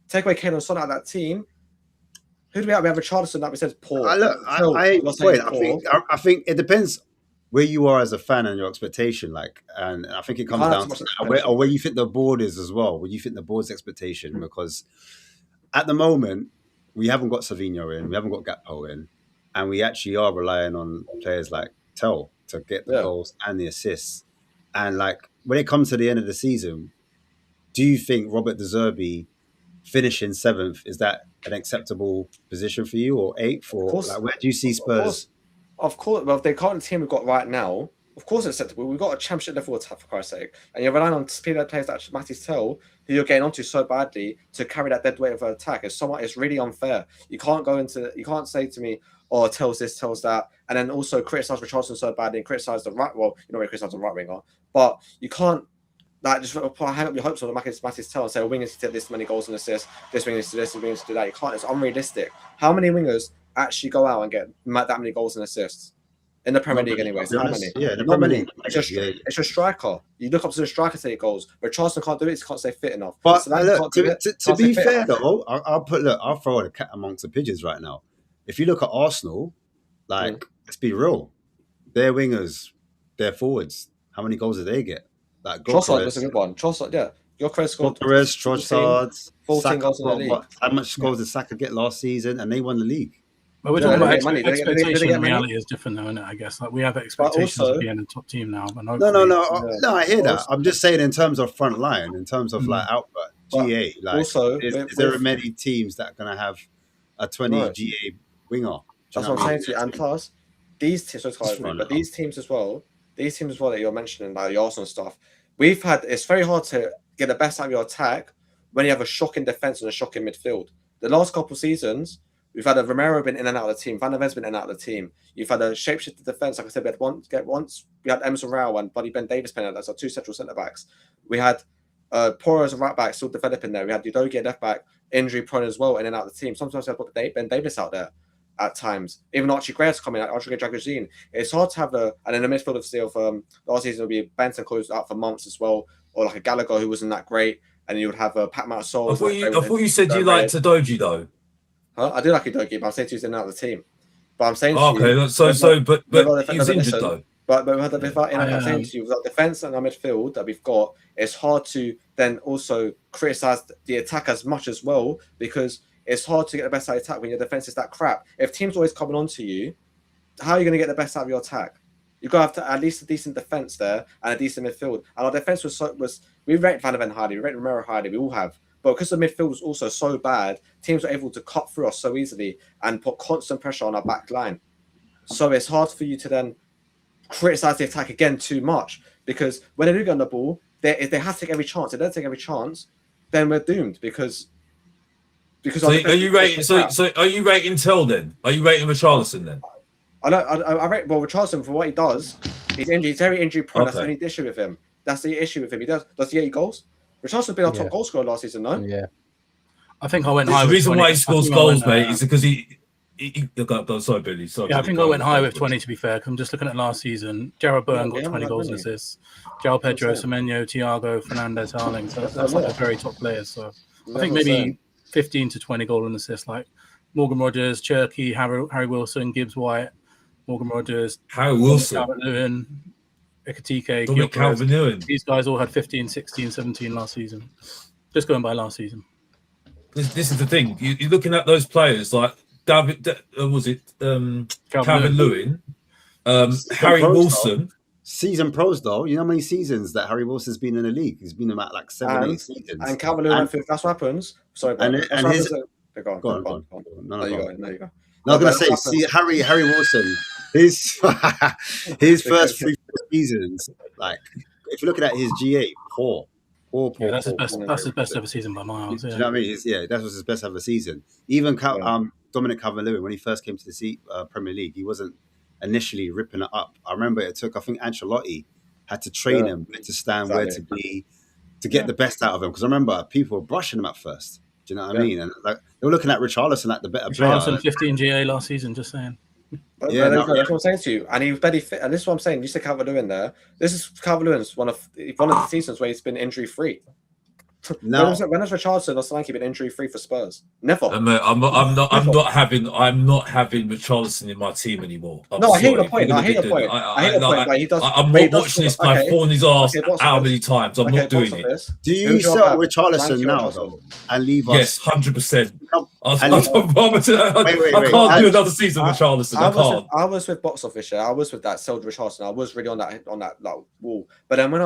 Take away Kane and Son out of that team. Who do we have? We have a Richarlison that we said poor. I think it depends where you are as a fan and your expectation. And I think it comes down to where you think the board is as well. Where you think the board's expectation, because at the moment we haven't got Savinho in, we haven't got Gakpo in, and we actually are relying on players like Tel to get the goals and the assists. And when it comes to the end of the season, do you think Roberto De Zerbi finishing 7th, is that an acceptable position for you, or 8th? Or where do you see Spurs? Of course. Well, if the current team we've got right now, of course it's acceptable. We've got a championship level attack, for Christ's sake. And you're relying on players like Matty Tel, who you're getting onto so badly, to carry that dead weight of an attack. It's really unfair. You can't say to me, oh, tells this, tells that, and then also criticize Richarlison so badly and criticize the right. Well, you know, criticize the right winger, but you can't just hang up your hopes on the Matty's Tel and say, wingers needs to get this many goals and assists, this winger needs to do this, this winger needs to do that. You can't. It's unrealistic. How many wingers actually go out and get that many goals and assists in the Premier League anyway? How many? Yeah, the Premier League. It's a striker. You look up to the striker to get goals. Richarlison can't do it. He can't stay fit enough. But to be fair though, I'll throw a cat amongst the pigeons right now. If you look at Arsenal, let's be real, their wingers, their forwards, how many goals did they get? Trossard was a good one. Trossard, yeah. Gyökeres scored 14 goals in the league. How much goals did Saka get last season? And they won the league. But we're talking about expectation and reality is different, though, isn't it? I guess we have expectations of being a top team now. But no, I hear that. I'm just saying in terms of front line, in terms of output, GA. Is there many teams that are going to have a 20 GA winger? That's what I'm saying to you. And plus, these teams, these teams as well that you're mentioning, like the Arsenal stuff, it's very hard to get the best out of your attack when you have a shocking defense and a shocking midfield. The last couple of seasons, we've had a Romero been in and out of the team, Van der Ven's been in and out of the team. You've had a shapeshifter defense, like I said, we had Emerson Rowe and Buddy Ben Davis playing out there, so 2 central centre backs. We had Porro as a right back, still developing there. We had Udogie at left back, injury prone as well, in and out of the team. Sometimes I put Ben Davis out there at times. Even Archie Gray's coming out, Archie Gray Dragozine. It's hard to have and in the midfield of steel for last season will be Benson closed out for months as well, or like a Gallagher who wasn't that great, and you would have Pat Matasol. I thought you said you liked Udogie though. Huh? I do like Udogie, but I'm saying he's in and out of the team. But I'm saying but he's injured though. But I'm saying to you, with our defense and our midfield that we've got, it's hard to then also criticize the attack as much as well, because it's hard to get the best out of attack when your defense is that crap. If teams always coming on to you, how are you going to get the best out of your attack? You've got to have to at least a decent defense there and a decent midfield. And our defense was we rate Van der Ven highly, we rate Romero highly, we all have. But because the midfield was also so bad, teams were able to cut through us so easily and put constant pressure on our back line. So it's hard for you to then criticize the attack again too much, because when they do get on the ball, they have to take every chance. If they don't take every chance, then we're doomed because are you rating Tel then? Are you rating Richarlison then? I rate Richarlison for what he does. He's very injury prone. Okay. That's the only issue with him. That's the issue with him. Does he get goals? Richarlison's been our top goal scorer last season, no? Yeah. I think I went high. The reason why he scores goals, mate, is because he go, sorry, Billy. Sorry, yeah, I Billy, think I went high with 20, to be fair, because I'm just looking at last season. Jared Byrne got 20 goals and assists. João Pedro, Semenyo, Thiago, Fernandez, Harling. So that's like a very top players. So I think maybe 15 to 20 goal and assists, like Morgan Rogers, Cherky, Harry Wilson, Gibbs White, Morgan Rogers, Harry Wilson, Calvert-Lewin, Ekatike, Dominic Calvert-Lewin. These guys all had 15, 16, 17 last season. Just going by last season. This is the thing. You're looking at those players like Calvert-Lewin, Harry Wilson. Season pros, though. You know how many seasons that Harry Wilson's been in the league? He's been about like 7-8 seasons. And Calvert-Lewin, that's what happens. Sorry, bro. Go on. No, you go. No, I was going to say, see, Harry Wilson, his first 3 seasons, like, if you're looking at his GA, poor. Yeah, that's his best ever season by miles. Yeah. Do you know what I mean? That was his best ever season. Even Dominic Calvert-Lewin, when he first came to the Premier League, he wasn't initially ripping it up. I remember I think Ancelotti had to train him where to stand, where to be, to get the best out of him. Because I remember people were brushing him at first. Do you know what I mean? And like they were looking at Richarlison like the better player. Richarlison 15 GA last season, just saying. That's what I'm saying to you. And he was barely fit. And this is what I'm saying. You said Calvert-Lewin there. This is Calvert-Lewin's one of the seasons where he's been injury free. When has Richarlison or Solanke been injury free for Spurs? Never. I'm not having Richarlison in my team anymore. I hate your point. I hate your point. I'm not watching this guy falling his ass how many times. I'm not doing it. Do you sell Richarlison now though and leave us? Yes, 100%. I can't do another season with Richarlison. I can't. I was with Box Office. I was with that sold Richarlison. I was really on that like wall. But then when I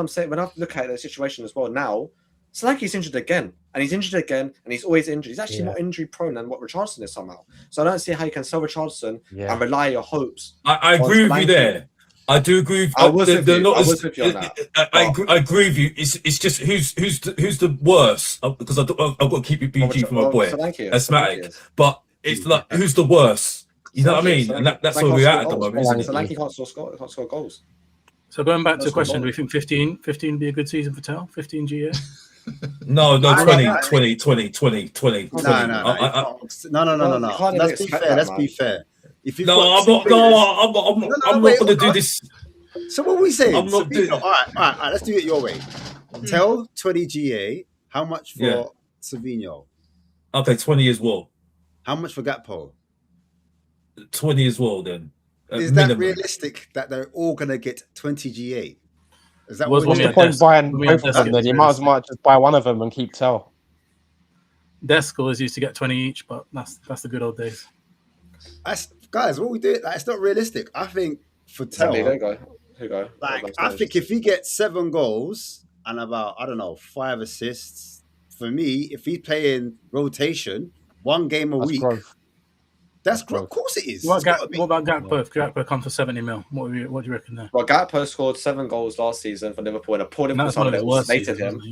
look at the situation as well now. Solanke's injured again, and he's always injured. He's actually more injury prone than what Richarlison is somehow. So I don't see how you can sell Richarlison and rely your hopes. I agree with you there. I do agree with you. I was with you on that. I agree with you. It's just who's the worst, because I've got to keep it PG for my boy, Ashmatic. But it's like who's the worst? You know what I mean? And that's where we're at the moment, isn't it? Solanke can't score goals. So going back to the question, do we think 15 be a good season for Tel? 15 GA? No, 20. No. Let's be fair. If I'm not going to do this. So what are we saying? I'm not doing. All right. Let's do it your way. Tell 20 GA. How much for Savinho? Okay, 20 as well. How much for Gakpo? 20 as well. Then is that realistic that they're all going to get 20 GA? Is that what's the point buying both of them? Then you might as well just buy one of them and keep Tel. Descos used to get 20 each, but that's the good old days. Guys, what we do, it's not realistic. I think for Tel, there you go. Like, I think if he gets 7 goals and about 5 assists, for me, if he's playing rotation, 1 game a week, that's growth. Of course it is. What about Gakpo? If Gakpo come for 70 mil, what do you reckon there? Well, Gakpo scored 7 goals last season for Liverpool and a poor Liverpool side that slated him.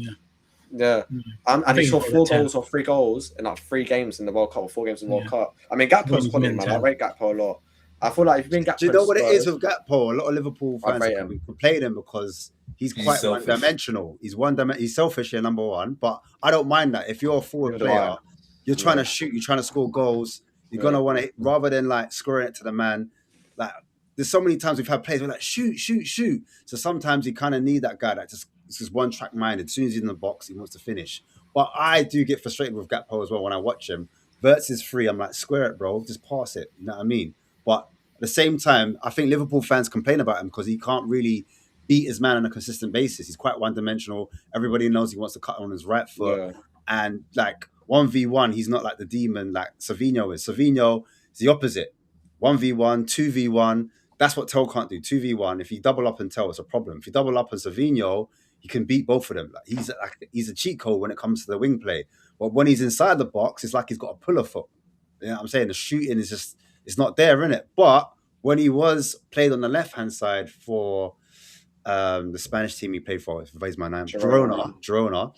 And he scored 4 goals or 3 goals in like 3 games in the World Cup or 4 games in the World Cup. I mean, Gakpo's quality, man. I rate Gakpo a lot. I feel like if you've been Gakpo, do you know what it is with Gakpo? A lot of Liverpool fans complain him because he's quite one-dimensional. He's selfish here, number one. But I don't mind that. If you're a forward player, you're trying to shoot, you're trying to score goals. You're gonna want to, rather than like scoring it to the man. Like there's so many times we've had players who are like shoot. So sometimes you kind of need that guy that just one track minded. As soon as he's in the box, he wants to finish. But I do get frustrated with Gakpo as well when I watch him. Verts is free. I'm like, square it, bro. Just pass it. You know what I mean? But at the same time, I think Liverpool fans complain about him because he can't really beat his man on a consistent basis. He's quite one-dimensional. Everybody knows he wants to cut on his right foot. And like 1v1, he's not like the demon like Savinho is. Savinho is the opposite. 1v1, 2v1. That's what Tel can't do. 2v1. If you double up on Tel, it's a problem. If you double up on Savinho, he can beat both of them. Like he's a cheat code when it comes to the wing play. But when he's inside the box, it's like he's got a puller foot. You know what I'm saying? The shooting is just, it's not there, innit? But when he was played on the left-hand side for the Spanish team he played for, if I my name, Girona,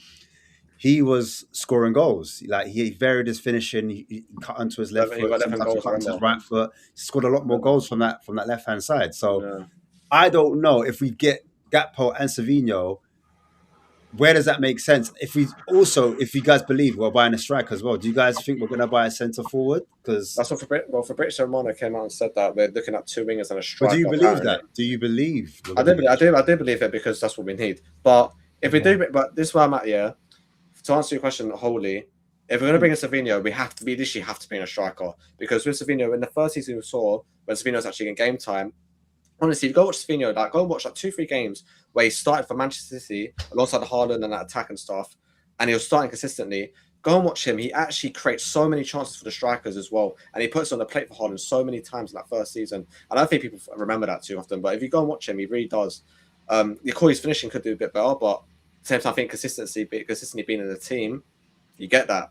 he was scoring goals. Like he varied his finishing. He cut onto his left foot, sometimes cut onto his right foot. He scored a lot more goals from that left-hand side. So I don't know if we get Gakpo and Savinho, where does that make sense? If you guys believe we're buying a striker as well, do you guys think we're going to buy a centre forward? Because that's what Fabrizio Romano came out and said that we're looking at 2 wingers and a striker. do you believe that? Do you believe? I do believe it because that's what we need. But if we do, but this is where I'm at. Yeah, to answer your question wholly, if we're going to bring in Savinho, we literally have to bring a striker because with Savinho in the first season we saw when Savinho was actually in game time. Honestly, if you go watch Savinho, go watch 2-3 games where he started for Manchester City alongside Haaland and that attack and stuff, and he was starting consistently. Go and watch him. He actually creates so many chances for the strikers as well, and he puts on the plate for Haaland so many times in that first season. I don't think people remember that too often, but if you go and watch him, he really does. His finishing could do a bit better, but at the same time, I think consistently being in the team, you get that.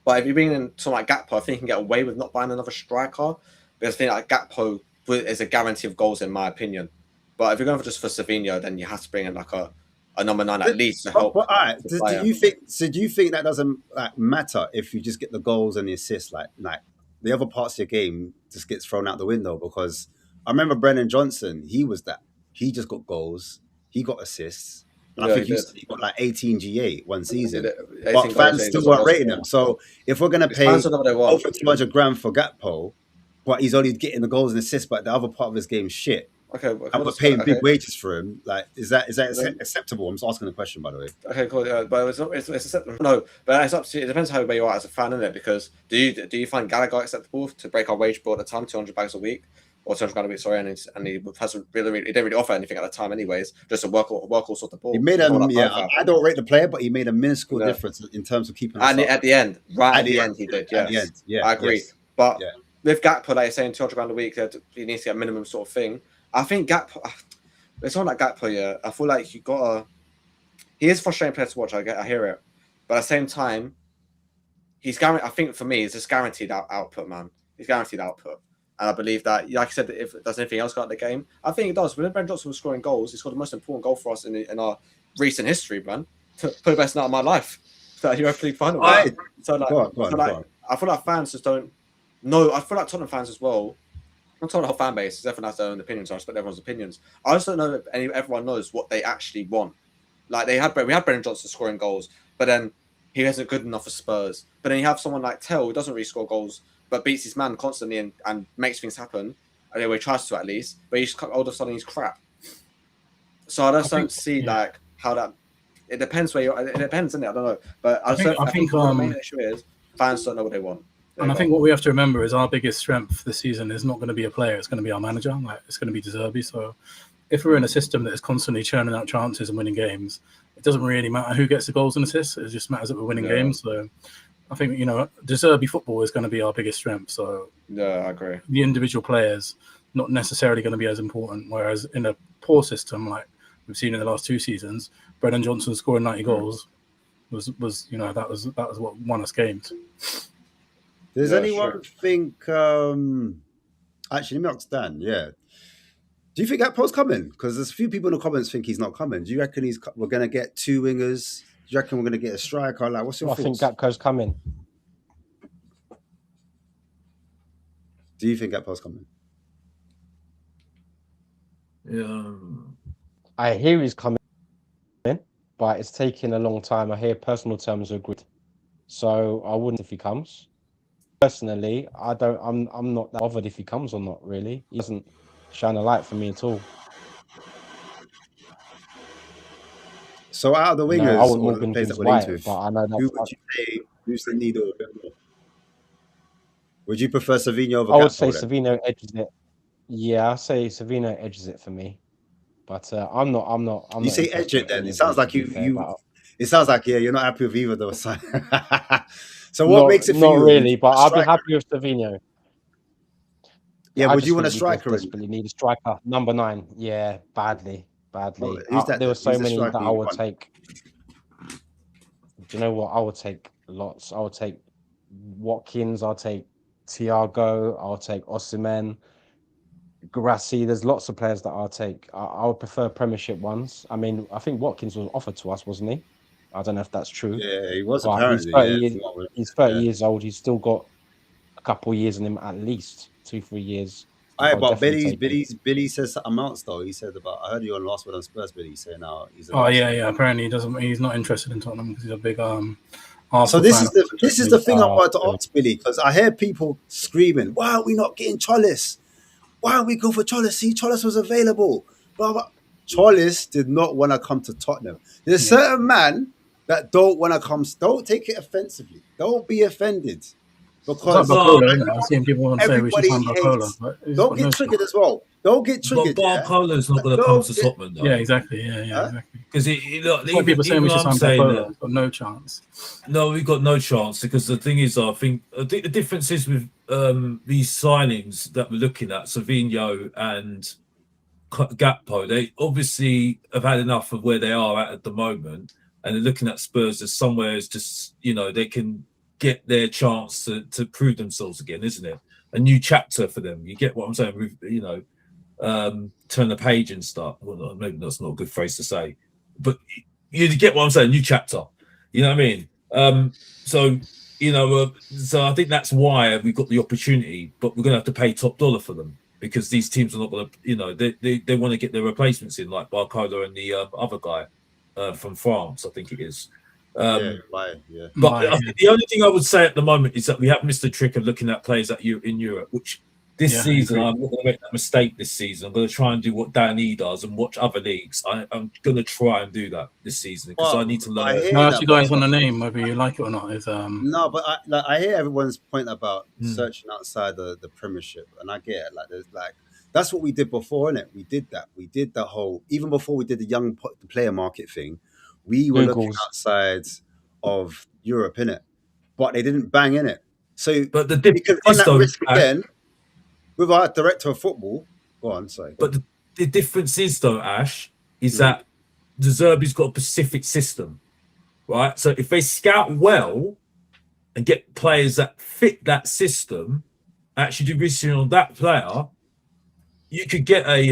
But if you bring in someone like Gakpo, I think you can get away with not buying another striker because I think like Gakpo is a guarantee of goals in my opinion. But if you're going for Savinho, then you have to bring in like a number 9 at least to help. But all right, do you think that doesn't matter if you just get the goals and the assists? Like the other parts of your game just gets thrown out the window because I remember Brennan Johnson. He was that. He just got goals. He got assists. And I think he got like 18 GA one season. But fans still weren't rating him. So if we're going to pay over 200 grand for Gakpo, but he's only getting the goals and assists, but the other part of his game shit. Okay, and we're paying big wages for him. Like, is that acceptable? I'm just asking a question, by the way. Okay, cool. But it's acceptable. No, but it's up to you. It depends where you are as a fan, innit? Because do you find Gallagher acceptable to break our wage bill at the time, 200 bags a week? Or 200 grand a week, sorry, and he didn't really offer anything at the time, anyways. Just a work all sort of ball. He made I don't rate the player, but he made a minuscule difference in terms of keeping. And at the end, at the end, he did. Yes, at the end, I agree. Yes. But with Gakpo, like you're saying, 200 grand a week, he needs to get a minimum sort of thing. I think Gakpo, it's not like Gakpo. Yeah, I feel like he is a frustrating player to watch. I hear it, but at the same time, he's guaranteed. I think for me, it's just guaranteed output, man. He's guaranteed output. And I believe that, like I said, if there's anything else got in the game, I think it does. When Brennan Johnson was scoring goals, he scored the most important goal for us in our recent history, man. Put the best night of my life. That Europa League final. So like, I feel like fans just don't know. I feel like Tottenham fans as well. I'm talking the whole fan base. Everyone has their own opinions. So I respect everyone's opinions. I just don't know if everyone knows what they actually want. Like we had Brennan Johnson scoring goals, but then he isn't good enough for Spurs. But then you have someone like Tell who doesn't really score goals, but beats his man constantly and makes things happen. Anyway, tries to at least. But he's all of a sudden he's crap. So I just don't see like how that. It depends where you're. It depends, isn't it? I don't know. But I think the main issue is fans don't know what they want. And I think what we have to remember is our biggest strength this season is not going to be a player. It's going to be our manager. Like it's going to be De Zerbi. So if we're in a system that is constantly churning out chances and winning games, it doesn't really matter who gets the goals and assists. It just matters that we're winning games. So I think, De Zerbi football is going to be our biggest strength. So yeah, I agree. The individual players not necessarily going to be as important. Whereas in a poor system like we've seen in the last 2 seasons, Brennan Johnson scoring 90 goals was that was what won us games. Does anyone think? Actually, let me ask Dan. Yeah, do you think Gakpo's coming? Because there's a few people in the comments think he's not coming. Do you reckon we're going to get 2 wingers? Do you reckon we're going to get a striker? Like, what's your thoughts? I think Gakpo's coming. Do you think Gakpo's coming? Yeah. I hear he's coming, but it's taking a long time. I hear personal terms are agreed, so I wouldn't if he comes. Personally, I'm not that bothered if he comes or not. Really, he doesn't shine a light for me at all. So out of the wingers, I wouldn't Morgan White, but I know who would you say moves the needle a bit more? Would you prefer Savinho over Gakpo? I would say Savinho edges it. Yeah, I say Savinho edges it for me. But I'm not. You say edge it then? It sounds like you. It sounds like you're not happy with either of those. So what makes it for not you? Not really, but I'll be happy with Savinho. Yeah, would you want a striker? Desperately need a striker. Number 9. Yeah, badly. Well, there were so many that I would take. Do you know what? I would take lots. I would take Watkins. I'll take Thiago. I'll take Osimhen. Grassi. There's lots of players that I'll take. I would prefer Premiership ones. I mean, I think Watkins was offered to us, wasn't he? I don't know if that's true. Yeah, he was apparently. He's 30 years old. He's still got a couple of years in him, at least 2-3 years. All right, I'll but definitely take him. Billy says something else though. He said about I heard you on Last Word on Spurs, Billy saying now he's. Oh yeah. Apparently he doesn't. He's not interested in Tottenham because he's a big So Arsenal this fan. is the thing I wanted to ask Billy, because I hear people screaming, "Why are we not getting Chollis? Why aren't we going for Chollis? See, Chollis was available." Blah, blah. Chollis did not want to come to Tottenham. There's a certain man that don't want to come. Don't take it offensively. Don't be offended. Because I've seen people say we should everybody sign Barcola, hates. but he's Don't got get no triggered as well. Don't get But triggered. Yeah? Barcola's not going to come to Tottenham, though. Yeah, exactly. Yeah, Huh? exactly. Because Some people saying we should sign saying Barcola, he's got no chance. no, we've got no chance, because the thing is, I think the difference is with these signings that we're looking at, Savinho and Gakpo, they obviously have had enough of where they are at the moment, and they're looking at Spurs as somewhere as just, they can get their chance to prove themselves again, isn't it? A new chapter for them. You get what I'm saying? Turn the page and start. Well, maybe that's not a good phrase to say, but you get what I'm saying. New chapter. You know what I mean? So I think that's why we've got the opportunity, but we're going to have to pay top dollar for them, because these teams are not going to, they want to get their replacements in, like Barcola and the other guy from France, I think it is. But I think the only thing I would say at the moment is that we have missed the trick of looking at players in Europe, which this season I'm not going to make that mistake this season. I'm going to try and do what Dan E does and watch other leagues. I'm going to try and do that this season, because I need to learn. You guys want a name, whether you like it or not. Is No, but I hear everyone's point about searching outside the Premiership, and I get it. That's what we did before, innit? We did that. We did the whole, even before we did the young player market thing, we were looking outside of Europe, innit? But they didn't bang in it. So but the we can run that risk again with our director of football. Go on, sorry. But the difference is, though, Ash, is that De Zerbi's got a specific system, right? So if they scout well and get players that fit that system, actually do research on that player, you could get a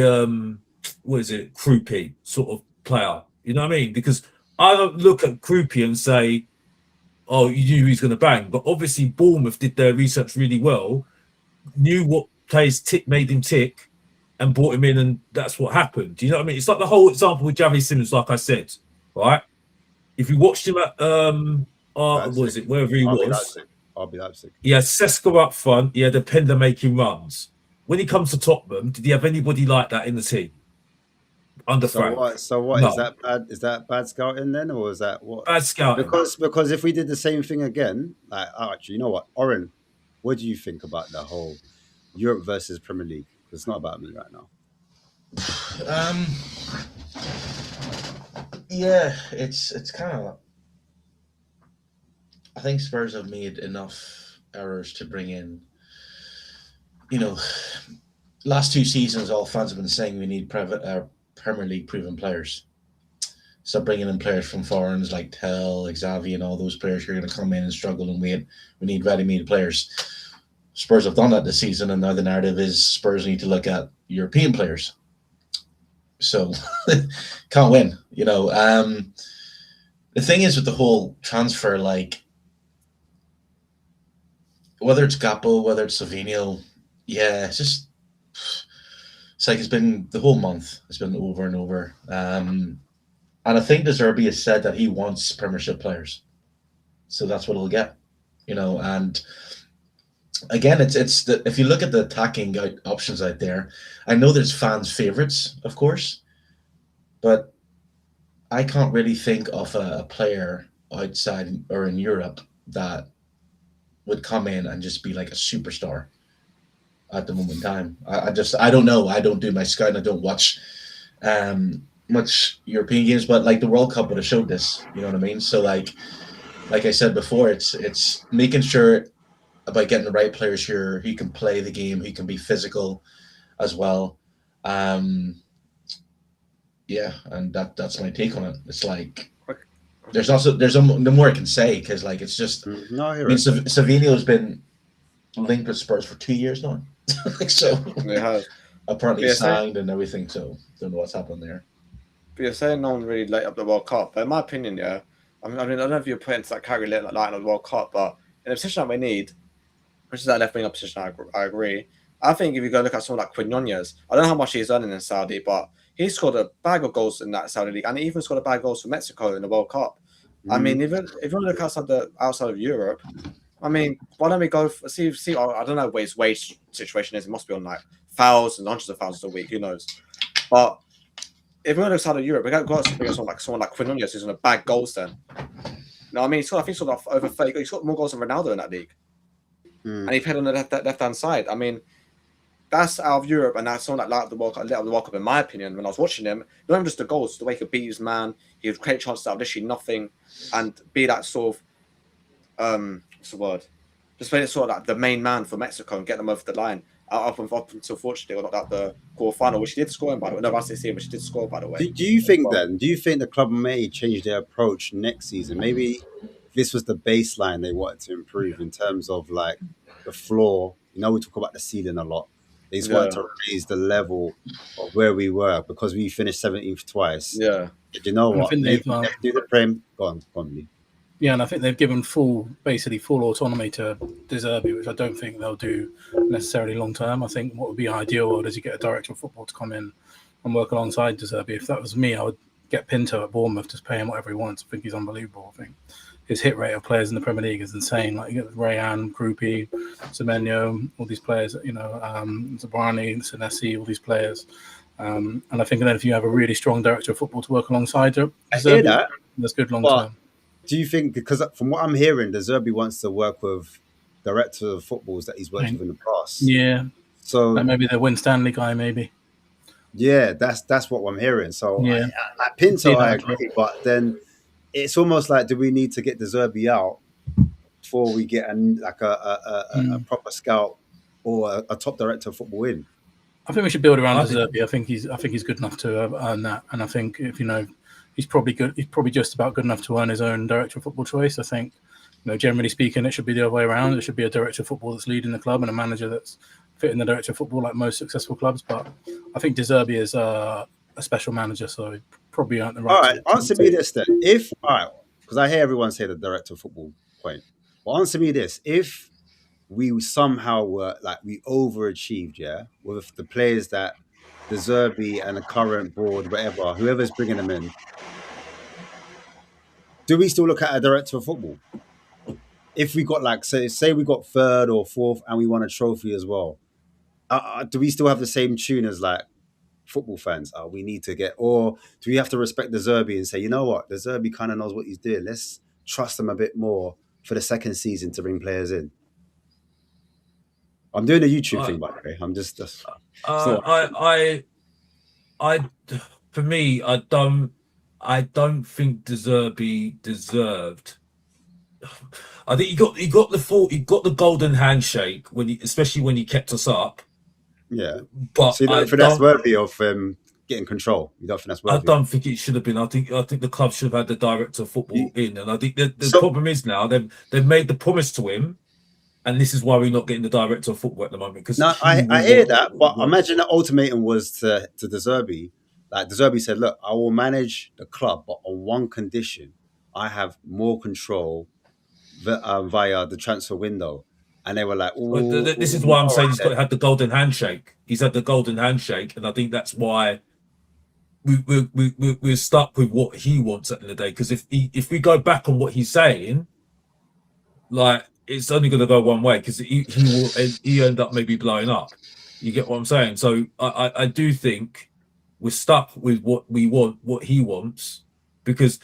Krupi sort of player. You know what I mean? Because I don't look at Krupi and say, "Oh, you knew he's going to bang." But obviously, Bournemouth did their research really well, knew what players made him tick, and brought him in, and that's what happened. Do you know what I mean? It's like the whole example with Javi Simmons, like I said, right? If you watched him at wherever he was, RB Leipzig. He had Sesko up front. He had Depender making runs. When he comes to Tottenham, did he have anybody like that in the team? Under Frank. So what no. Is that bad? Is that bad scouting then, or is that what? Bad scouting. Because if we did the same thing again, actually, you know what, Oren, what do you think about the whole Europe versus Premier League? Because it's not about me right now. Yeah, it's kind of. I think Spurs have made enough errors to bring in. Last 2 seasons, all fans have been saying we need Premier League proven players. So bringing in players from foreigners like Tell, like Xavi, and all those players who are going to come in and struggle and wait. We need ready-made players. Spurs have done that this season, and now the narrative is Spurs need to look at European players. So can't win, The thing is with the whole transfer, whether it's Gakpo, whether it's Savinho, it's been the whole month. It's been over and over. And I think De Zerbi has said that he wants Premiership players. So that's what he'll get, and again, it's if you look at the attacking options out there, I know there's fans' favourites, of course, but I can't really think of a player outside or in Europe that would come in and just be like a superstar at the moment in time. I don't know. I don't do my scouting. I don't watch much European games, but the World Cup would have showed this. You know what I mean? So like I said before, it's making sure about getting the right players here. He can play the game. He can be physical as well. And that's my take on it. It's there's no more I can say, because it's just. No, Savinho's been linked with Spurs for 2 years now. So they have apparently signed and everything. So don't know what's happened there. But you're saying no one really light up the World Cup. But in my opinion, I don't know if you're putting to carry light on the World Cup, but in a position that we need, which is that left wing position, I agree. I think if you go look at someone like Quinones, I don't know how much he's earning in Saudi, but he scored a bag of goals in that Saudi league, and he even scored a bag of goals for Mexico in the World Cup. I mean, if you want to look outside of Europe, I mean, why don't we go see? I don't know what his wage situation is. It must be on like thousands and hundreds of thousands a week. Who knows? But if we look outside of Europe, we got to bring someone like Quinones who's going to bag goals. Then, no, I mean, I think he's got over 30. He's got more goals than Ronaldo in that league, and he played on the left hand side. I mean, that's out of Europe, and that's someone that lit up the World Cup, in my opinion. When I was watching him, not even just the goals, the way he could beat his man, he would create chances out of literally nothing, and be that sort of what's the word? Just play it sort of like the main man for Mexico and get them over the line. Up until fortunately, got out the quarterfinal, which he did score in, by the way. No, last season, which he did score, by the way. Do you think the club may change their approach next season? Maybe this was the baseline they wanted to improve in terms of like the floor. You know, we talk about the ceiling a lot. They just wanted to raise the level of where we were because we finished 17th twice. Yeah. But you know what? Maybe let's do the Prem. Go on, Lee. Yeah, and I think they've given full autonomy to De Zerbi, which I don't think they'll do necessarily long term. I think what would be ideal is you get a director of football to come in and work alongside De Zerbi. If that was me, I would get Pinto at Bournemouth, just pay him whatever he wants. I think he's unbelievable. I think his hit rate of players in the Premier League is insane. Like you get Rayan, Krupi, Semenyo, all these players, Zabrani, Senesi, all these players. And I think then if you have a really strong director of football to work alongside De Zerbi, that's good long term. Do you think, because from what I'm hearing, De Zerbi wants to work with director of footballs that he's worked with in the past? Yeah. So like maybe the Win Stanley guy, maybe. Yeah, that's what I'm hearing. So yeah. Like Pinto, I agree, but then it's almost like, do we need to get De Zerbi out before we get a proper scout or a top director of football in? I think we should build around De Zerbi. I think he's good enough to earn that, and I think if he's probably good. He's probably just about good enough to earn his own director of football choice. I think, generally speaking, it should be the other way around. It should be a director of football that's leading the club and a manager that's fitting the director of football like most successful clubs. But I think De Zerbi is a special manager, so probably aren't the right. All right, answer me this then. Because I hear everyone say the director of football point. Well, answer me this: if we somehow we overachieved, with the players that De Zerbi and the current board, whoever's bringing them in, do we still look at a director of football? If we got say we got third or fourth and we won a trophy as well, do we still have the same tune as football fans? We need to get, or do we have to respect De Zerbi and say, you know what, De Zerbi kind of knows what he's doing. Let's trust him a bit more for the second season to bring players in. I'm doing a YouTube thing, by the way. I'm just. For me, I don't think De Zerbi deserved. I think he got the golden handshake especially when he kept us up. Yeah, but so you don't think that's worthy of getting control? You don't think that's worthy? I don't think it should have been. I think the club should have had the director of football in, and I think the problem is now they've made the promise to him. And this is why we're not getting the director of football at the moment. Because I hear that, but imagine the ultimatum was to De Zerbi. Like De Zerbi said, look, I will manage the club, but on one condition: I have more control via the transfer window. And they were like, this is why I'm saying he's had the golden handshake. He's had the golden handshake, and I think that's why we're stuck with what he wants at the end of the day. Because if we go back on what he's saying, it's only going to go one way, because he end up maybe blowing up. You get what I'm saying? So I do think we're stuck with what we want, what he wants, because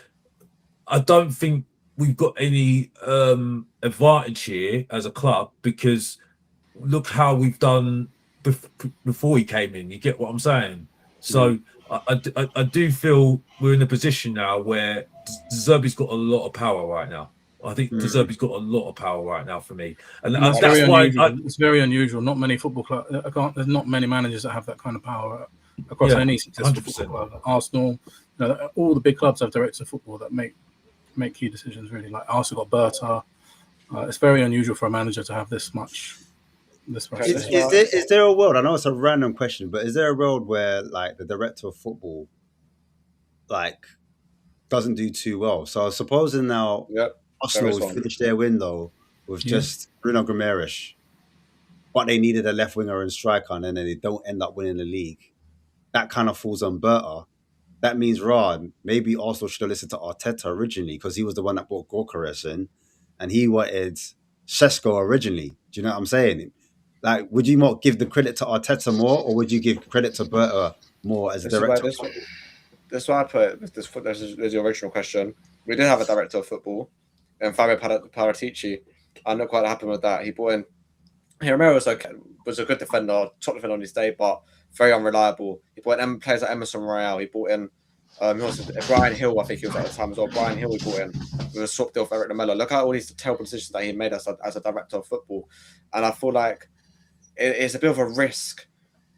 I don't think we've got any advantage here as a club, because look how we've done before he came in. You get what I'm saying? So I do feel we're in a position now where De Zerbi's got a lot of power right now. I think De Zerbi's got a lot of power right now for me, and that's why it's very unusual. Not many football clubs. There's not many managers that have that kind of power across any successful 100%. Football club. Arsenal, all the big clubs have directors of football that make key decisions. Really, like Arsenal got Berta. It's very unusual for a manager to have this much. Is there a world? I know it's a random question, but is there a world where the director of football doesn't do too well? So supposing now. Yep. Arsenal would finish their window with just Bruno Guimaraes. but they needed a left winger and striker, and then they don't end up winning the league. That kind of falls on Berta. That means, maybe Arsenal should have listened to Arteta originally, because he was the one that brought Gorkares in, and he wanted Šeško originally. Do you know what I'm saying? Like, would you not give the credit to Arteta more, or would you give credit to Berta more as a director? This is why I put this. This is the original question. We did have a director of football, and Fabio Paratici. I'm not quite happy with that. He brought in. Romero was a good defender, top defender on his day, but very unreliable. He brought in players like Emerson Royale. He brought in Brian Hill, I think he was at the time as well. Brian Hill he brought in with a swap deal for Eric Lamela. Look at all these terrible decisions that he made as a director of football. And I feel like it's a bit of a risk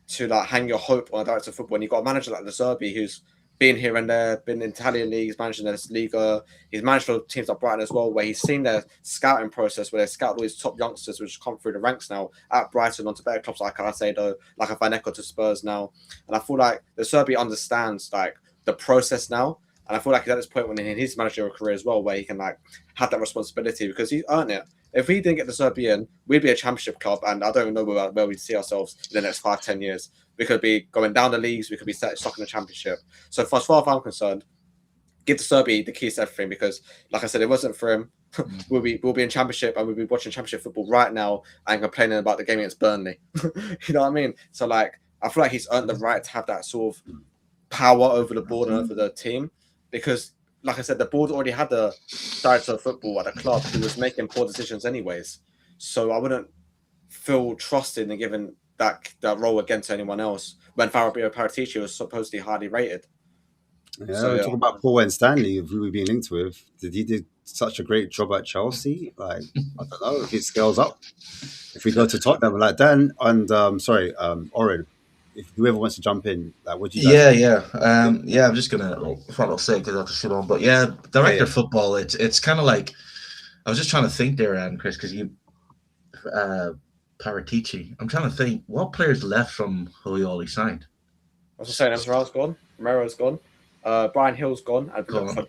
to like hang your hope on a director of football. And you've got a manager like De Zerbi who's been here and there, been in Italian leagues, managing this Liga. He's managed for teams like Brighton as well, where he's seen their scouting process, where they scout all these top youngsters, which come through the ranks now at Brighton onto better clubs like Caicedo, like a Van Ecker to Spurs now. And I feel like De Zerbi understands like the process now. And I feel like he's at this point when in his managerial career as well, where he can like have that responsibility because he's earned it. If we didn't get De Zerbi in, we'd be a championship club, and I don't even know where we'd see ourselves in the next 5-10 years. We could be going down the leagues. We could be stuck in the championship. So, as far as I'm concerned, give De Zerbi the keys to everything because, like I said, it wasn't for him. we'll be in championship, and we'll be watching championship football right now and complaining about the game against Burnley. You know what I mean? So, like, I feel like he's earned the right to have that sort of power over the board and over the team because, like I said, the board already had the director of football at the club who was making poor decisions anyways. So I wouldn't feel trusted in giving that role again to anyone else when Fabio Paratici was supposedly highly rated. Yeah, so, talking about Paul and Stanley, who we've been linked with, did he do such a great job at Chelsea? Like, I don't know if it scales up. If we go to Tottenham, like Dan and Oren, if whoever wants to jump in, like, what do you guys think? I'm just gonna follow say because I have to shit on, but director of football, it's kind of like I was just trying to think there, Chris, because you Paratici. I'm trying to think what players left from who he already signed. I was just saying, Ezra's gone, Romero's gone, Brian Hill's gone, and nothing.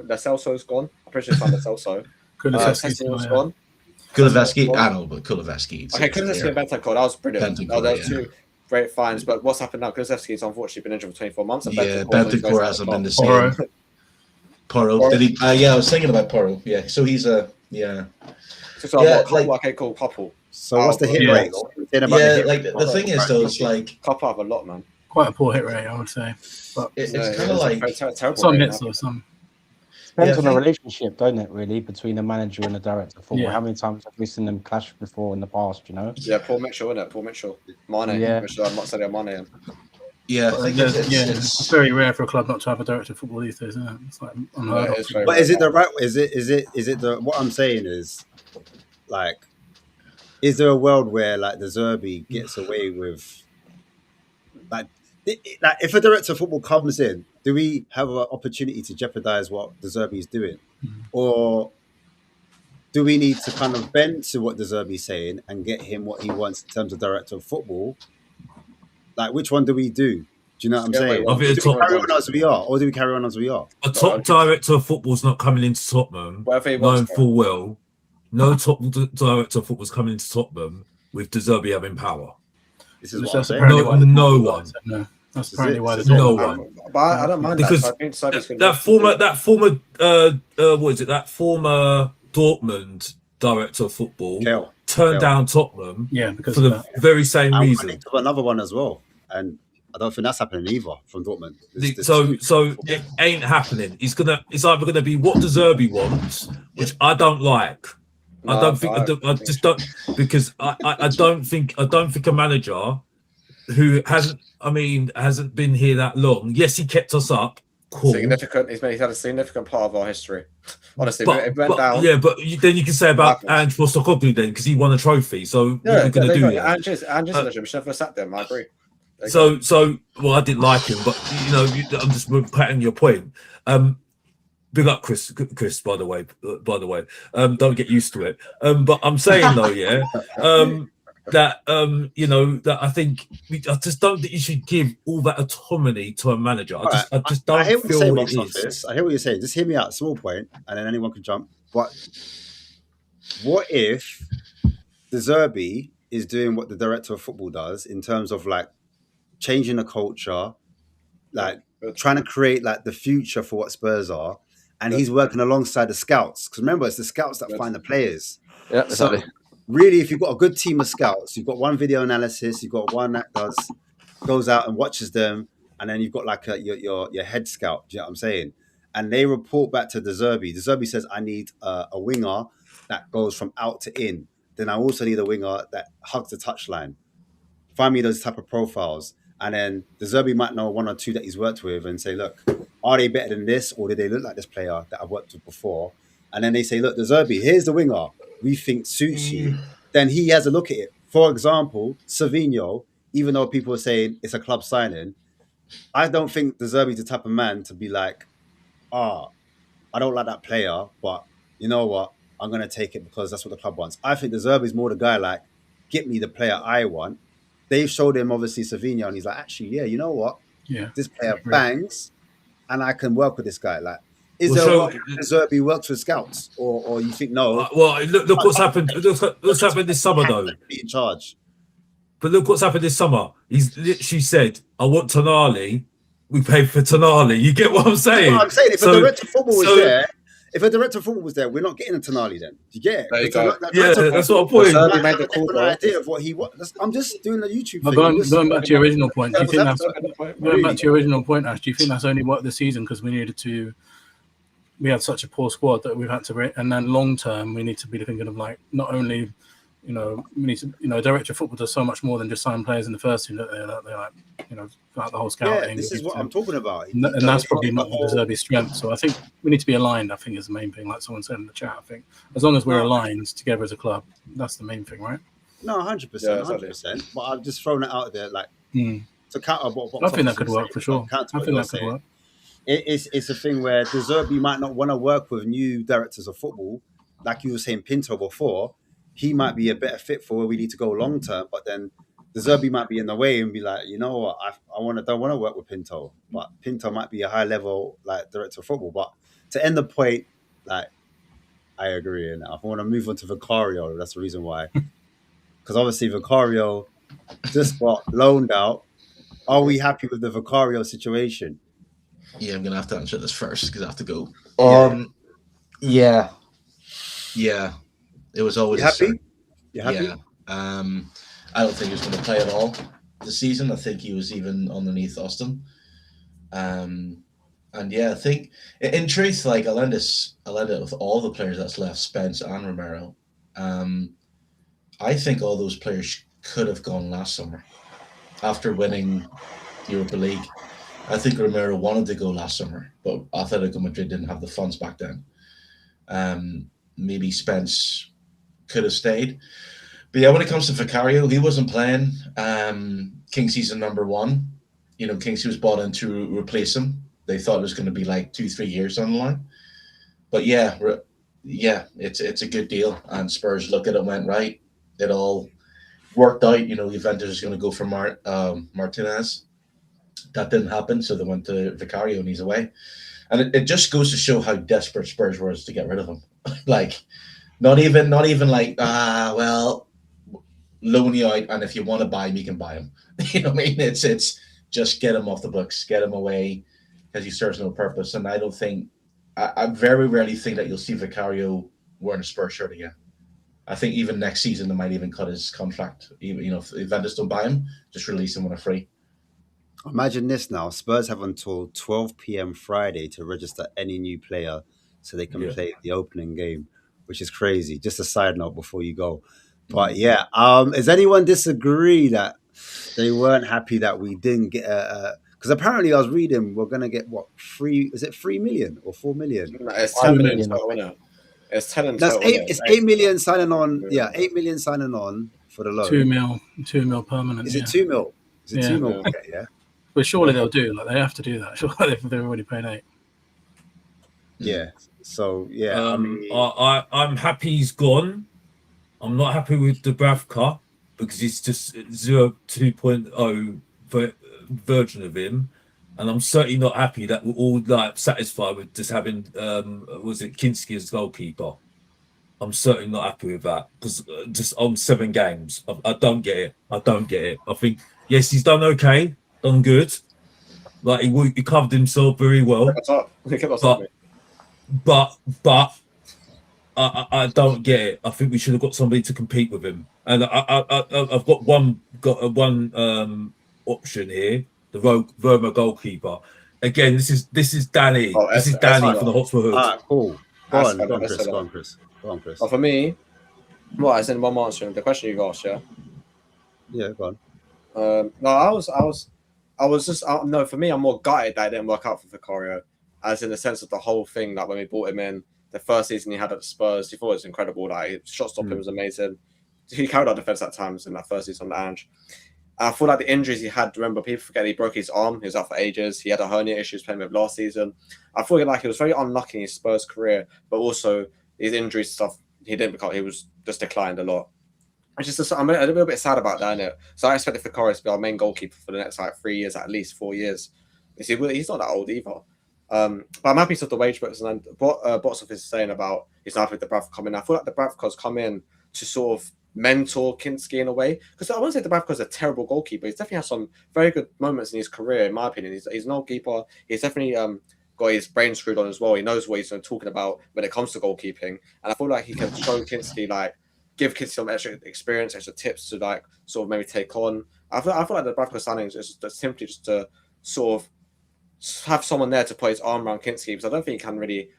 The Celso's gone. I'm pretty sure it's the Celso. Kulusevski's gone. Kulusevski, I know, but Kulusevski. Okay, Kulusevski and Bentancur, that was brilliant. Those two great finds, but what's happened now? Kulusevski's unfortunately been injured for 24 months. And Bentancur hasn't been the same. Porro. Did he? I was thinking about Porro. Yeah, so he's okay, cool, couple. So what's the hit rate? The thing is, though, it's like couple have a lot, man. Quite a poor hit rate, I would say. But it's kind of like some hits or some. Depends on the relationship, don't it? Really, between the manager and the director of football. Yeah. How many times have we seen them clash before in the past? You know. Yeah, Paul Mitchell, isn't it? Paul Mitchell, Mane. Yeah. I'm not saying Mane. Yeah, I think it's very rare for a club not to have a director of football these days, isn't it? It's like unheard of. But is it the right? Is it the? What I'm saying is, like, is there a world where like De Zerbi gets away with, like if a director of football comes in, do we have an opportunity to jeopardize what De Zerbi is doing, or do we need to kind of bend to what De Zerbi is saying and get him what he wants in terms of director of football? Like, which one do we do? Do you know what I'm saying? Do we carry on as we are, or do we carry on as we are? A top director of football's not coming into Tottenham, knowing full well. No top director of football's coming into Tottenham with De Zerbi having power. This is what I'm saying. No one. No, that's apparently why there's no one. But I don't mind because that former what is it? That former Dortmund director of football turned down Tottenham, because for the very same reason. I've got another one as well, and I don't think that's happening either from Dortmund. So it ain't happening. It's either gonna be what De Zerbi wants, which I don't like. No, I don't think because I don't think a manager who hasn't been here that long. Yes, he kept us up. Cool. Significant. He's had a significant part of our history. Honestly, it went down. Yeah, but then you can say about Ange Postecoglou then because he won a trophy. So what are we going to do there? Ange's legend. We should never sat them. I agree. So well, I didn't like him, but I'm just patting your point. Big up, Chris. By the way, don't get used to it. But I'm saying though, that that I think I just don't think you should give all that autonomy to a manager. I just don't feel it is. I hear what you're saying. Just hear me out. Small point, and then anyone can jump. But what if De Zerbi is doing what the director of football does in terms of like changing the culture, like trying to create like the future for what Spurs are, and he's working alongside the scouts. Because remember, it's the scouts that find the players. Yeah, exactly. So really, if you've got a good team of scouts, you've got one video analysis, you've got one that goes out and watches them, and then you've got like your head scout. Do you know what I'm saying? And they report back to De Zerbi. De Zerbi says, I need a winger that goes from out to in. Then I also need a winger that hugs the touchline. Find me those type of profiles. And then De Zerbi might know one or two that he's worked with and say, look, are they better than this? Or do they look like this player that I've worked with before? And then they say, look, De Zerbi, here's the winger we think suits you. Then he has a look at it. For example, Savinho, even though people are saying it's a club signing, I don't think De Zerbi's the type of man to be like, I don't like that player, but you know what? I'm going to take it because that's what the club wants. I think De Zerbi's more the guy like, get me the player I want. They've showed him, obviously, Savinho, and he's like, actually, yeah, you know what? Yeah. This player bangs, and I can work with this guy. Like, is there a way De Zerbi works with scouts? Or you think, no? Well, look what's happened. Look what's happened this summer, though. Be in charge. But look what's happened this summer. He's literally said, I want Tonali. We paid for Tonali. You get what I'm saying? Well, I'm saying if a director of football was there, if a director of football was there, we're not getting a Tonali then. Do you get it? There you go. That's what I'm pointing. I made the cool idea of what he wants. I'm just doing the YouTube thing. Going back to your original point, do you think that's going back to your original point, Ash? Do you think that's only worked this season because we had such a poor squad that we've had to, and then long term we need to be thinking of like not only, we need to, a director of football does so much more than just sign players in the first team. They're like, throughout the whole scouting. Yeah, this is what I'm talking about. And that's probably not De Zerbi's strength. So I think we need to be aligned, I think, is the main thing. Like someone said in the chat, I think as long as we're aligned together as a club, that's the main thing, right? No, 100%, 100%. But I've just thrown it out there, like to counter what I think that could work for sure. I think that could work. It's a thing where De Zerbi might not want to work with new directors of football, like you were saying Pinto before. He might be a better fit for where we need to go long term, but then De Zerbi might be in the way and be like, you know what, I don't want to work with Pinto, but Pinto might be a high level like director of football. But to end the point, like I agree, and if I want to move on to Vicario, that's the reason why, because obviously Vicario just got loaned out. Are we happy with the Vicario situation? Yeah, I'm gonna have to answer this first because I have to go. Yeah. It was always You happy? You happy? Yeah. I don't think he was going to play at all this season. I think he was even underneath Austin. And yeah, I think in truth, like I'll end it with all the players that's left, Spence and Romero. I think all those players could have gone last summer after winning the Europa League. I think Romero wanted to go last summer, but Atletico Madrid didn't have the funds back then. Maybe Spence could have stayed. But yeah, when it comes to Vicario, he wasn't playing. King season number 1. Kingsley was bought in to replace him. They thought it was going to be like 2-3 years down the line. But yeah, it's a good deal. And Spurs look at it, went right. It all worked out. Juventus was going to go for Martinez. That didn't happen, so they went to Vicario and he's away. And it just goes to show how desperate Spurs were to get rid of him. Like, not even like, well, loan you out, and if you want to buy him, you can buy him. You know what I mean? It's just get him off the books, get him away, because he serves no purpose. And I very rarely think that you'll see Vicario wearing a Spurs shirt again. I think even next season they might even cut his contract. Even if Juventus don't buy him, just release him on a free. Imagine this now. Spurs have until 12 p.m. Friday to register any new player so they can play the opening game, which is crazy. Just a side note before you go. But yeah, does anyone disagree that they weren't happy that we didn't get because apparently I was reading we're going to get what, 3 million or 4 million? No, it's 10 million total. It's 10 and total. It's 8 million signing on. Yeah, 8 million signing on for the loan. 2 mil permanent. Is it 2 mil? Is it 2 mil? Okay, yeah. But surely they'll do. Like they have to do that. Surely they've already paid 8. Yeah. So yeah, I'm happy he's gone. I'm not happy with the Bravka because it's just 2.0 version of him, and I'm certainly not happy that we're all like satisfied with just having was it Kinski as goalkeeper. I'm certainly not happy with that because just on 7 games, I don't get it. I think yes, he's done okay, done good. Like he covered himself very well, but I don't get it. I think we should have got somebody to compete with him. And I've got one option here: the Roma goalkeeper. Again, this is Danny. This is Danny for the Hotspur Hood. Ah, cool. Go on, Chris. Well, for me, I said one more answer. The question you asked, yeah. Yeah, go on. No, I was just no. For me, I'm more gutted that it didn't work out for Vicario, as in the sense of the whole thing. Like when we brought him in, the first season he had at the Spurs, he thought it was incredible. Like shot stopping was amazing. He carried our defense at times in that first season on the Ange. I feel like the injuries he had, remember, people forget he broke his arm. He was out for ages. He had a hernia issues playing with last season. I feel like he was very unlucky in his Spurs career, but also his injury stuff, he was just declined a lot. I'm a little bit sad about that, innit? So I expected Vicario to be our main goalkeeper for the next 3 years, at least 4 years. He's not that old either. But I'm happy with the wage books. And then what Botsov is saying about he's not happy with the Bravkos coming. I feel like the Bravkos come in to sort of mentor Kinski in a way, because I won't say the Bravkos is a terrible goalkeeper. He's definitely had some very good moments in his career, in my opinion. He's an old keeper. He's definitely got his brain screwed on as well. He knows what he's talking about when it comes to goalkeeping, and I feel like he can show Kinski, like, give Kinski some extra experience, extra tips to like sort of maybe take on. I feel like the Bravkos signings is simply just to sort of have someone there to put his arm around Kinski, because I don't think he can really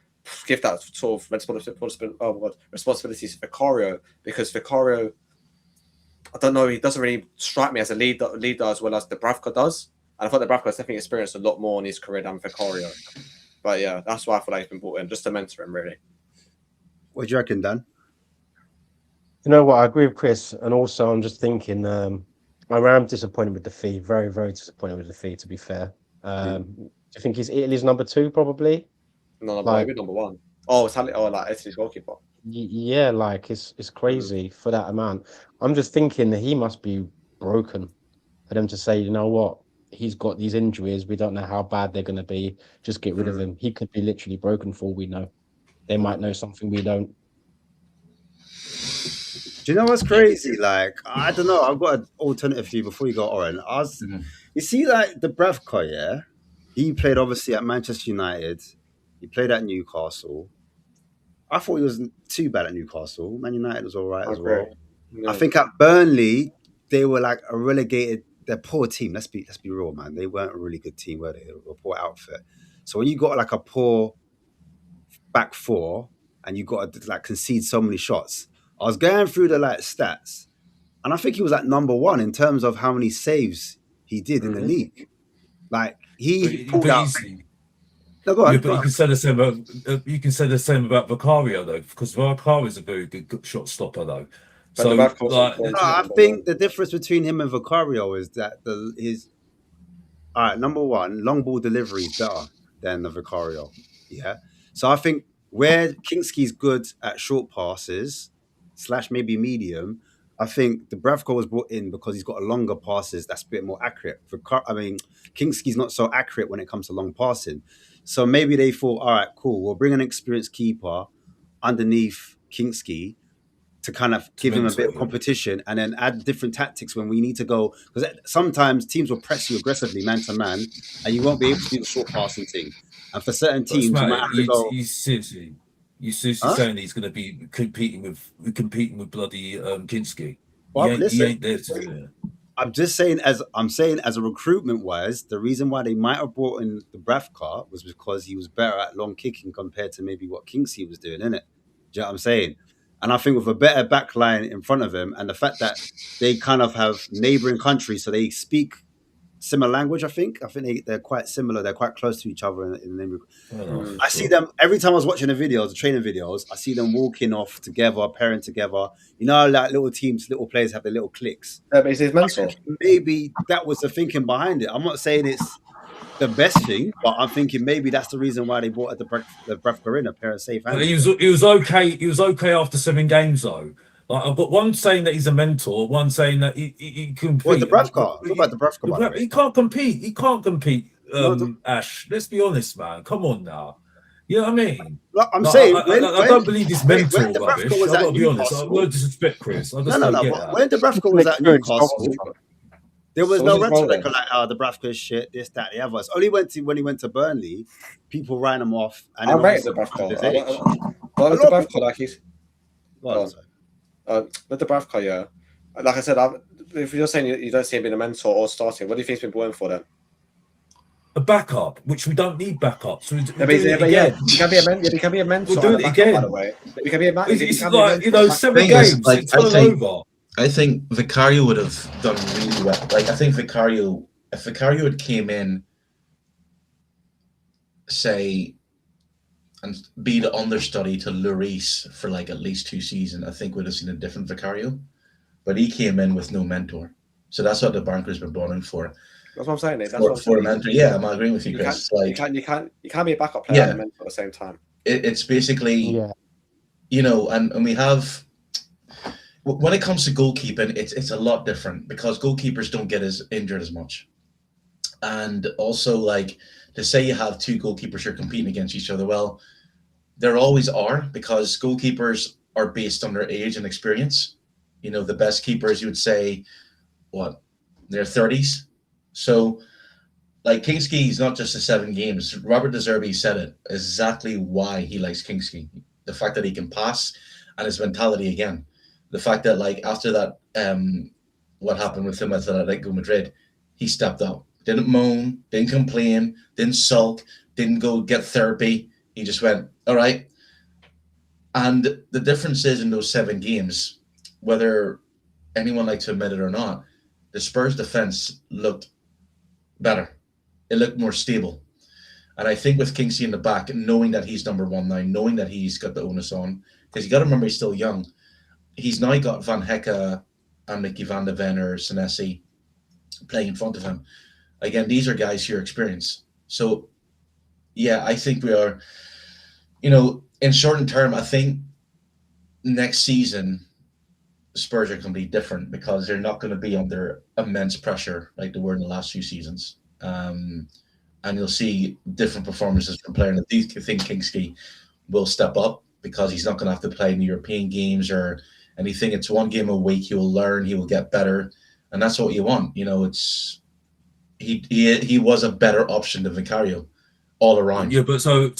give that sort of responsibility to Vicario, because Vicario, I don't know, he doesn't really strike me as a leader as well as the Bravka does. And I thought the Bravka has definitely experienced a lot more in his career than Vicario. But yeah, that's why I feel like he's been brought in, just to mentor him, really. What do you reckon, Dan? You know what? I agree with Chris, and also I'm just thinking, I am disappointed with the fee. Very, very disappointed with the fee. To be fair, do you think he's Italy's number 2 probably? No, maybe number 1. Oh, it's like Italy's goalkeeper. Yeah, like it's crazy for that amount. I'm just thinking that he must be broken for them to say, you know what, he's got these injuries. We don't know how bad they're going to be. Just get rid of him. He could be literally broken for all we know. They might know something we don't. Do you know what's crazy? Like, I don't know. I've got an alternative for you before you go, Oren. You see, like, the Bravka, yeah? He played, obviously, at Manchester United. He played at Newcastle. I thought he wasn't too bad at Newcastle. Man United was all right as well. Yeah. I think at Burnley, they were like a relegated, they're a poor team. Let's be real, man. They weren't a really good team, were they? They were a poor outfit. So when you got like a poor back four and you got to like concede so many shots, I was going through the like stats, and I think he was at number 1 in terms of how many saves he did in the league. Like he pulled out. No, go on, but you can say the same about Vicario though, because Vicario is a very good shot stopper though. But so I think the difference between him and Vicario is that his number 1 long ball delivery is better than the Vicario. Yeah, so I think where Kinski's good at short passes / maybe medium, I think the Bravko was brought in because he's got a longer passes that's a bit more accurate. Kinski's not so accurate when it comes to long passing. So maybe they thought, all right, cool, we'll bring an experienced keeper underneath Kinski to kind of give him a bit of competition, and then add different tactics when we need to go. Because sometimes teams will press you aggressively man to man, and you won't be able to do the short passing thing. And for certain teams, you might have to go. You seriously saying he's going to be competing with bloody Kinski? Well, he ain't there to do it. I'm just saying, as a recruitment wise, the reason why they might have brought in the Bravka was because he was better at long kicking compared to maybe what Kinski was doing, innit? Do you know what I'm saying? And I think with a better back line in front of him, and the fact that they kind of have neighboring countries, so they speak similar language, I think they're quite similar. They're quite close to each other. I see them every time I was watching the training videos. I see them walking off together, pairing together. You know, like little teams, little players have their little cliques. Yeah, but his mentor. Maybe that was the thinking behind it. I'm not saying it's the best thing, but I'm thinking maybe that's the reason why they bought the Bravka in, a pair of safe hands. But he was okay. He was okay after 7 games though. Like, I've got one saying that he's a mentor, one saying that he can compete. What, the Bravka? What about the Bravka? He can't compete. Ash, let's be honest, man. Come on now. You know what I mean? I'm saying, I don't believe this mental when rubbish. Dubravka was I've got at to be honest. Newcastle, No disrespect, Chris. I just no. don't get But that. when Dubravka was at Newcastle, there was So no what's his role rhetoric then? like, Dubravka is shit, this, that, the other. It's only when he went to Burnley, people ran him off. And I then rate obviously Dubravka. his age. But with Dubravka, like he's Go on, sorry. with Dubravka, yeah. Like I said, if you're saying you don't see him being a mentor or starting, what do you think he's been brought in for then? A backup, which we don't need backup. So he can be a mentor. We'll do it again. By the way, he can be a mentor. It's like, 7 games. Like, it's over. I think Vicario would have done really well. Like, I think Vicario, if Vicario had came in, say, and be the understudy to Lloris for like at least 2 seasons, I think we'd have seen a different Vicario. But he came in with no mentor. So that's what the banker's been brought in for. That's what I'm saying. That's what I'm saying. A mentor. Yeah, I'm agreeing with you, Chris. You can't be a backup player and a mentor at the same time. It's basically, and we have, when it comes to goalkeeping, it's a lot different because goalkeepers don't get as injured as much. And also, like, to say you have 2 goalkeepers who are competing against each other, well, there always are, because goalkeepers are based on their age and experience. The best keepers, you would say, their 30s. So, like, Kingski is not just the 7 games. Robert De Zerbi said it exactly why he likes Kingski. The fact that he can pass and his mentality again. The fact that, like, after that, what happened with him at Atletico Madrid, he stepped up. Didn't moan, didn't complain, didn't sulk, didn't go get therapy. He just went, all right. And the difference is in those 7 games, whether anyone likes to admit it or not, the Spurs defense looked better. It looked more stable. And I think with Kingsley in the back, knowing that he's number 1 now, knowing that he's got the onus on, because you got to remember he's still young. He's now got Van Hecke and Mickey van de Ven or Senesi playing in front of him. Again, these are guys who are experienced. So, yeah, I think we are, in short term, I think next season, Spurs are going to be different because they're not going to be under immense pressure like they were in the last few seasons. And you'll see different performances from players. I do think Kingsley will step up because he's not going to have to play in the European games or anything. It's 1 game a week. He will learn. He will get better. And that's what you want. It's he was a better option than Vicario all around. Yeah, but so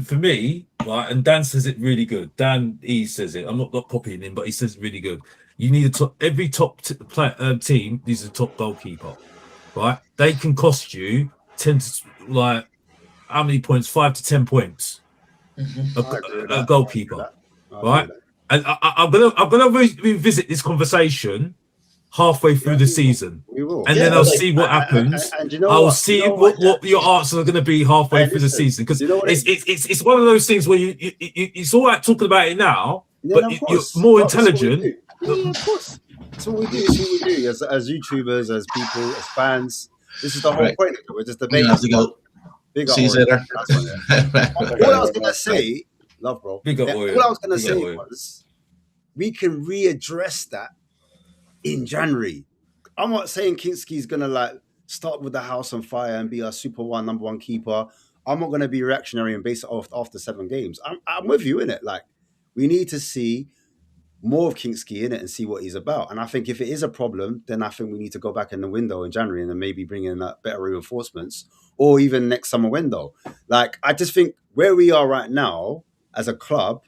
for me, right, and Dan says it really good. Dan, he says it. I'm not copying him, but he says it really good. You need every top team needs a top goalkeeper, right? They can cost you 10 to, like, how many points? 5 to 10 points. A goalkeeper, right? And I'm gonna revisit this conversation halfway through the season. We will. And then I'll see what happens. And I'll see what your answers are going to be halfway through the season, because it's one of those things where you it's all right talking about it now, but you're more intelligent. Yeah, of course. That's what we do. It's what we do as YouTubers, as people, as fans. This is the whole point. We're just debating. Have to go. See you later. All I was gonna say, love, bro. All I was gonna say was we can readdress that in January. I'm not saying Kinski's gonna start with the house on fire and be a number 1 keeper. I'm not gonna be reactionary and base it off after 7 games. I'm with you in it. Like, we need to see more of Kingsley in it and see what he's about. And I think if it is a problem, then I think we need to go back in the window in January and then maybe bring in better reinforcements, or even next summer window. Like, I just think where we are right now as a club,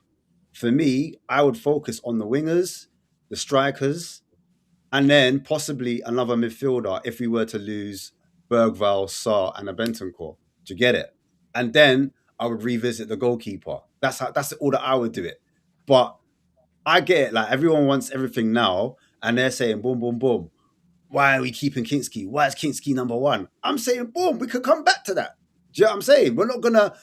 for me, I would focus on the wingers, the strikers, and then possibly another midfielder if we were to lose Bergvall, Sarr, and a Bentancur. Do you get it? And then I would revisit the goalkeeper. That's all that I would do it. But I get it. Like, everyone wants everything now, and they're saying, boom, boom, boom. Why are we keeping Kinski? Why is Kinski number 1? I'm saying, boom, we could come back to that. Do you know what I'm saying? We're not going to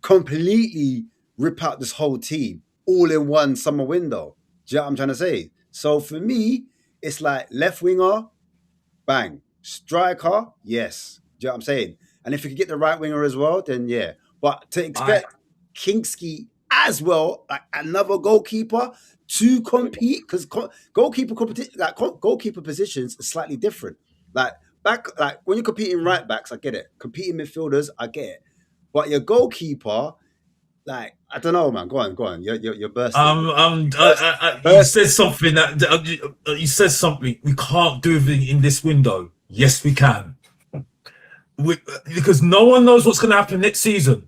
completely rip out this whole team all in one summer window. Do you know what I'm trying to say? So for me, it's like left winger, bang. Striker, yes. Do you know what I'm saying? And if you could get the right winger as well, then yeah. But to expect Kinski as well, like another goalkeeper to compete, because goalkeeper positions are slightly different. Like when you're competing right backs, I get it. Competing midfielders, I get it. But your goalkeeper, Like, I don't know, man. Go on. You're bursting. You said something that you said something. We can't do everything in this window. Yes, we can. Because no one knows what's going to happen next season.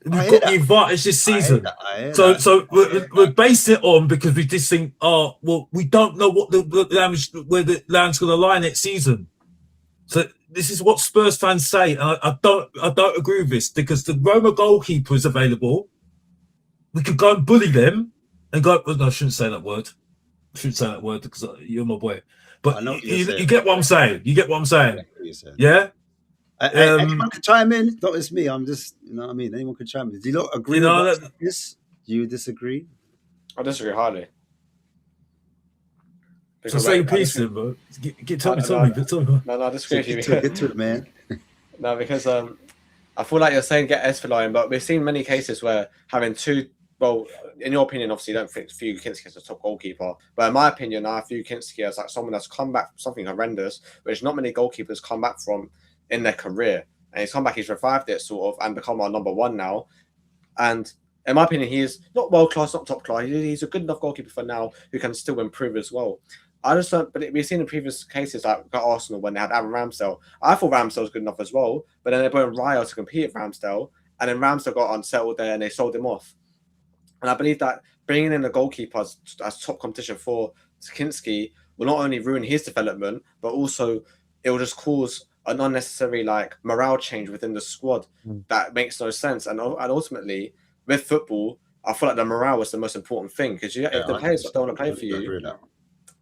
We've got the advantage this season. So we're basing it on because we just think, oh, well, we don't know what where the land's going to lie next season. So this is what Spurs fans say, and I don't agree with this because the Roma goalkeeper is available. We could go and bully them and go. Well, no, I shouldn't say that word. Because you're my boy. But you get what I'm saying. You get what I'm saying. Yeah. Anyone can chime in. Not just me. I'm just, you know what I mean. Anyone can chime in. Do you not agree with this? Do you disagree? I disagree highly. So say your piece, then, bro. Tell me. No, I disagree with you. Get to it, man. No, because I feel like you're saying get Esfalayan, but we've seen many cases where having two. Well, in your opinion, obviously, you don't view Kinski as a top goalkeeper. But in my opinion, I view Kinski as like someone that's come back from something horrendous, which not many goalkeepers come back from in their career. And he's come back, he's revived it sort of, and become our number one now. And in my opinion, he is not world class, not top class. He's a good enough goalkeeper for now who can still improve as well. I just don't, but we've seen in previous cases like Arsenal when they had Aaron Ramsdale. I thought Ramsdale was good enough as well, but then they brought in Raya to compete with Ramsdale, and then Ramsdale got unsettled there and they sold him off. And I believe that bringing in a goalkeeper as top competition for Kinski will not only ruin his development, but also it will just cause an unnecessary like morale change within the squad that makes no sense. And ultimately, with football, I feel like the morale was the most important thing because if the players don't want to play for you,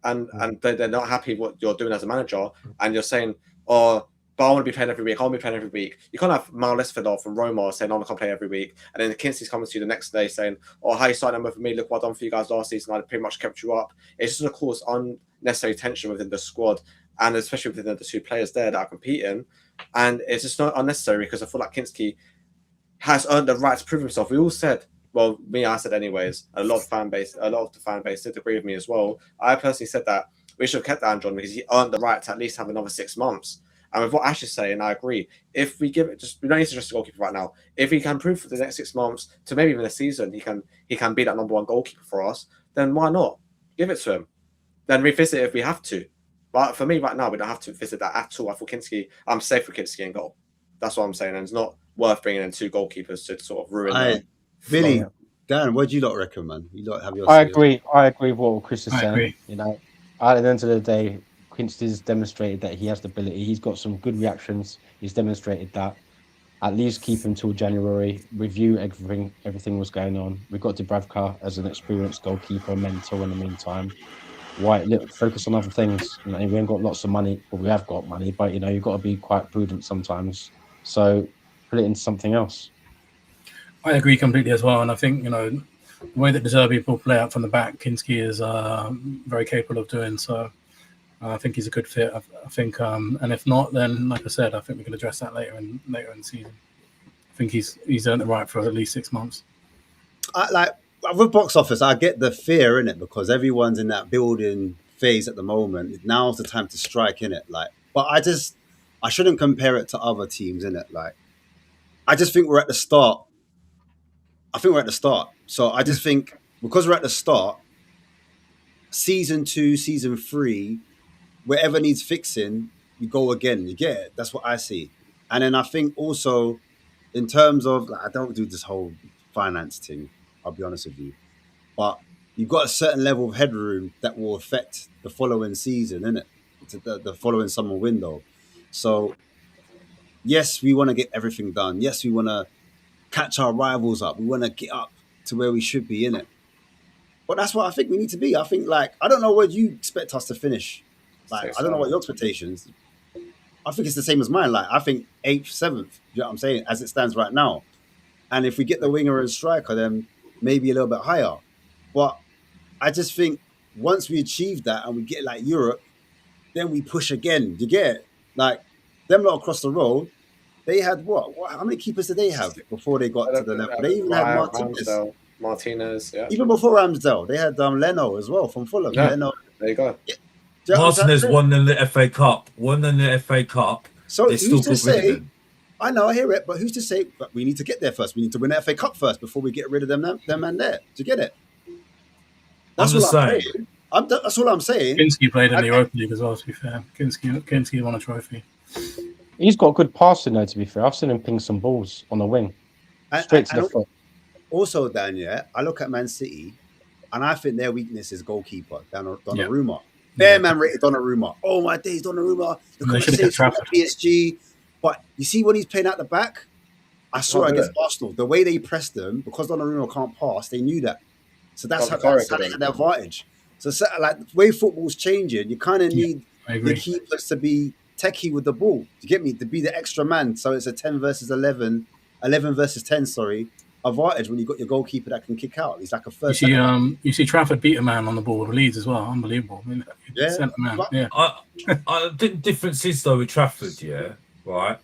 and they're not happy what you're doing as a manager, and you're saying, oh, but I want to be playing every week. I want to be playing every week. You can't have Mal Lesford from Roma saying, I want to play every week. And then Kinsley's coming to you the next day saying, oh, how you signed up with me? Look what I've done for you guys last season. I pretty much kept you up. It's just going to cause unnecessary tension within the squad, and especially within the two players there that are competing. And it's just not unnecessary because I feel like Kinski has earned the right to prove himself. We all said, well, I said anyways, a lot of the fan base did agree with me as well. I personally said that we should have kept Andron because he earned the right to at least have another 6 months. And with what Ash is saying, I agree. If we give it, we don't need to just a goalkeeper right now. If he can prove for the next 6 months to maybe even a season, he can be that number one goalkeeper for us. Then why not give it to him? Then revisit it if we have to. But for me, right now, we don't have to visit that at all. I thought I'm safe with Kinski in goal. That's what I'm saying, and it's not worth bringing in two goalkeepers to sort of ruin. Billy, Dan, what do you lot reckon, man? You lot have your. I agree with what Chris is saying. You know, at the end of the day, Quincy's demonstrated that he has the ability. He's got some good reactions. He's demonstrated that. At least keep him till January. Review everything was going on. We've got Dubravka as an experienced goalkeeper, mentor in the meantime. Why focus on other things? You know, we haven't got lots of money. Well, we have got money, but you know, you've got to be quite prudent sometimes. So put it into something else. I agree completely as well, and I think, you know, the way that De Zerbi will play out from the back, Kinski is very capable of doing. So I think he's a good fit. I think, and if not, then like I said, I think we can address that later in the season. I think he's earned the right for at least 6 months. With box office, I get the fear in it because everyone's in that building phase at the moment. Now's the time to strike in it. But I shouldn't compare it to other teams in it. I just think we're at the start. So I just think because we're at the start, season 2, season 3, wherever needs fixing, you go again. You get it. That's what I see. And then I think also in terms of, I don't do this whole finance thing, I'll be honest with you. But you've got a certain level of headroom that will affect the following season, innit? The following summer window. So, yes, we want to get everything done. Yes, we want to catch our rivals up. We want to get up to where we should be, innit? But that's what I think we need to be. I think, I don't know where you expect us to finish. I don't know what your expectations. I think it's the same as mine. I think 8th, 7th, you know what I'm saying, as it stands right now. And if we get the winger and striker, then maybe a little bit higher. But I just think once we achieve that and we get Europe, then we push again. You get it? Them lot across the road, they had what? How many keepers did they have before they got to the level? They even had Martinez. Yeah. Even before Ramsdale, they had Leno as well from Fulham. Yeah. Leno. There you go. Yeah. Martinez won in the FA Cup. So who's to say? I know, I hear it, but who's to say? But we need to get there first. We need to win the FA Cup first before we get rid of them man there. Do you get it? That's I'm just saying. That's all I'm saying. Kinski played in the Europa League as well, to be fair. Kinski won a trophy. He's got good passing though, to be fair. I've seen him ping some balls on the wing. Straight to the foot. Also, Dan, I look at Man City, and I think their weakness is goalkeeper, Donnarumma. Fair man rated Donnarumma. Oh my days, Donnarumma. The conversation at PSG. But you see when he's playing at the back, I saw it against Arsenal. The way they pressed them, because Donnarumma can't pass, they knew that. So that's how they had their advantage. So like the way football's changing, you kind of need the keepers to be techie with the ball. You get me? To be the extra man. So it's a 10 versus 11 versus 10, advantage when you got your goalkeeper that can kick out. He's like a first. You see Trafford beat a man on the ball with Leeds as well. Unbelievable. I mean, I think the difference is though with Trafford, right.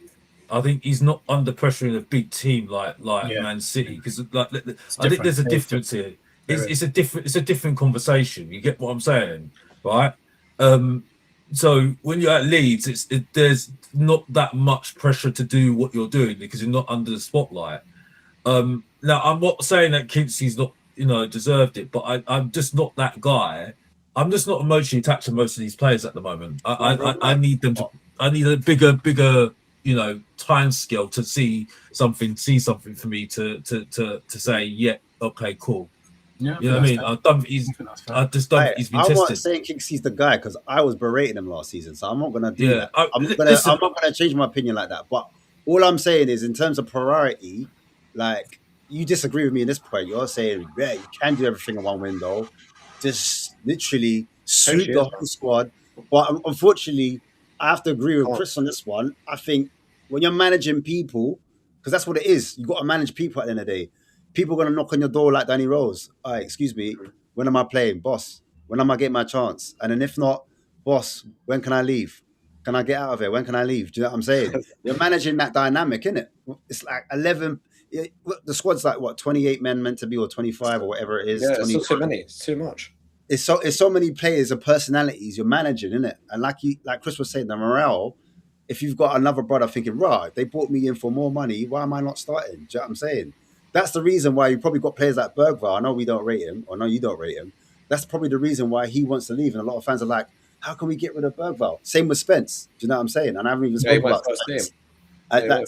I think he's not under pressure in a big team like Man City because I think there's a difference here. It's a different conversation. You get what I'm saying, right? So when you're at Leeds, there's not that much pressure to do what you're doing because you're not under the spotlight. Now, I'm not saying that Kinsley's not, deserved it, but I'm just not that guy. I'm just not emotionally attached to most of these players at the moment. I need them to. I need a bigger, time scale to see something for me to say, yeah, okay, cool. Yeah, you know what I mean? I just don't think he's been tested. I'm not saying Kingsley's the guy because I was berating him last season, so I'm not going to do that. I'm not going to change my opinion like that. But all I'm saying is, in terms of priority, like you disagree with me in this point. You're saying, yeah, you can do everything in one window, just literally suit the whole squad. But unfortunately, I have to agree with Chris on this one. I think when you're managing people, because that's what it is, you got to manage people at the end of the day. People are going to knock on your door like Danny Rose. All right, excuse me, when am I playing? Boss, when am I getting my chance? And then if not, boss, when can I leave? Can I get out of here? When can I leave? Do you know what I'm saying? You're managing that dynamic, innit? It's like 11. The squad's like, 28 men meant to be, or 25 or whatever it is. Yeah, it's too many. It's too much. It's so many players and personalities you're managing, innit? And like Chris was saying, the morale, if you've got another brother thinking, right, they brought me in for more money, why am I not starting? Do you know what I'm saying? That's the reason why you probably got players like Bergvall. I know we don't rate him, or no, you don't rate him. That's probably the reason why he wants to leave. And a lot of fans are like, how can we get rid of Bergvall? Same with Spence. Do you know what I'm saying? And I haven't even spoken about Spence.